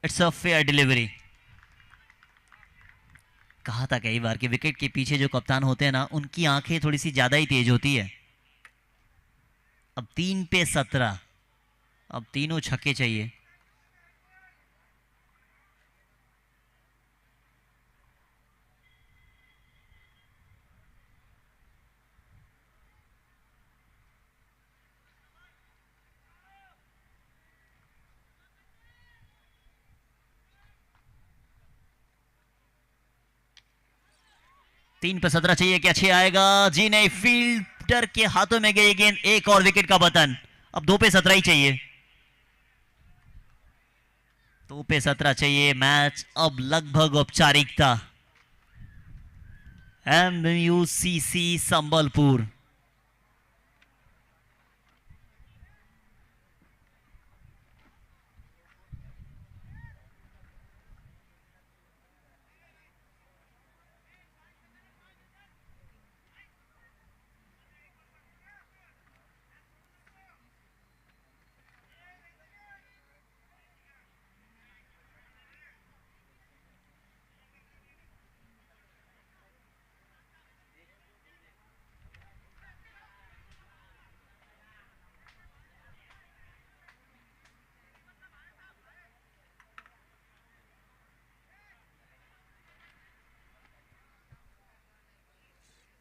It's a fair delivery. कहा था कई बार कि विकेट के पीछे जो कप्तान होते हैं ना, उनकी आंखें थोड़ी सी ज्यादा ही तेज होती है। अब 3 पे 17, अब तीनों छक्के चाहिए। तीन पे 17 चाहिए, क्या 6 आएगा? जी नहीं, फील्डर के हाथों में गई गेंद, एक और विकेट का पतन। अब 2 पे 17 ही चाहिए, 2 पे 17 चाहिए। मैच अब लगभग औपचारिकता। MUCC संबलपुर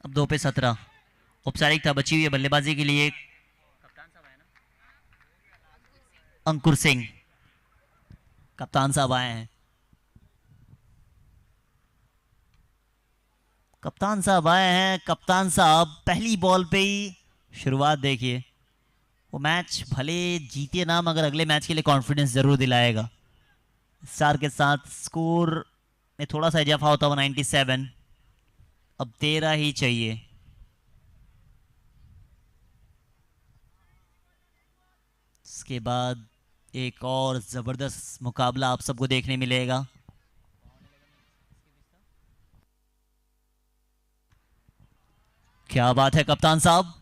अब 2 पे 17 औपचारिकता बची हुई है बल्लेबाजी के लिए। कप्तान साहब आए ना, अंकुर सिंह कप्तान साहब आए हैं। कप्तान साहब आए हैं, कप्तान साहब पहली बॉल पे ही शुरुआत देखिए। वो मैच भले जीते ना, मगर अगले मैच के लिए कॉन्फिडेंस जरूर दिलाएगा। स्टार के साथ स्कोर में थोड़ा सा इजाफा होता हुआ 97, अब 13 ही चाहिए। इसके बाद एक और जबरदस्त मुकाबला आप सबको देखने मिलेगा। क्या बात है कप्तान साहब,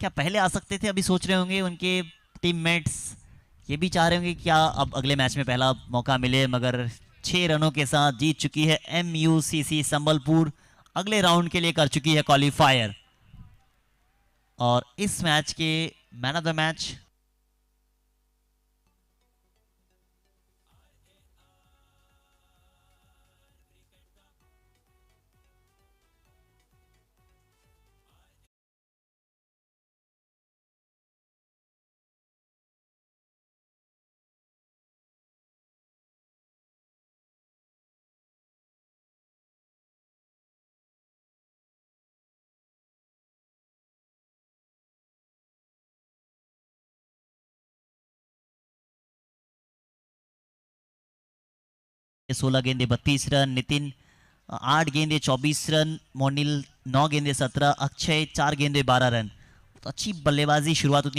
क्या पहले आ सकते थे? अभी सोच रहे होंगे उनके टीममेट्स, ये भी चाह रहे होंगे क्या अब अगले मैच में पहला मौका मिले, मगर 6 रनों के साथ जीत चुकी है MUCC संबलपुर। अगले राउंड के लिए कर चुकी है क्वालिफायर, और इस मैच के मैन ऑफ द मैच ये 16 गेंदे 32 रन, नितिन 8 गेंदे 24 रन, मोनिल 9 गेंदे 17, अक्षय 4 गेंदे 12 रन। तो अच्छी बल्लेबाजी शुरुआत उतनी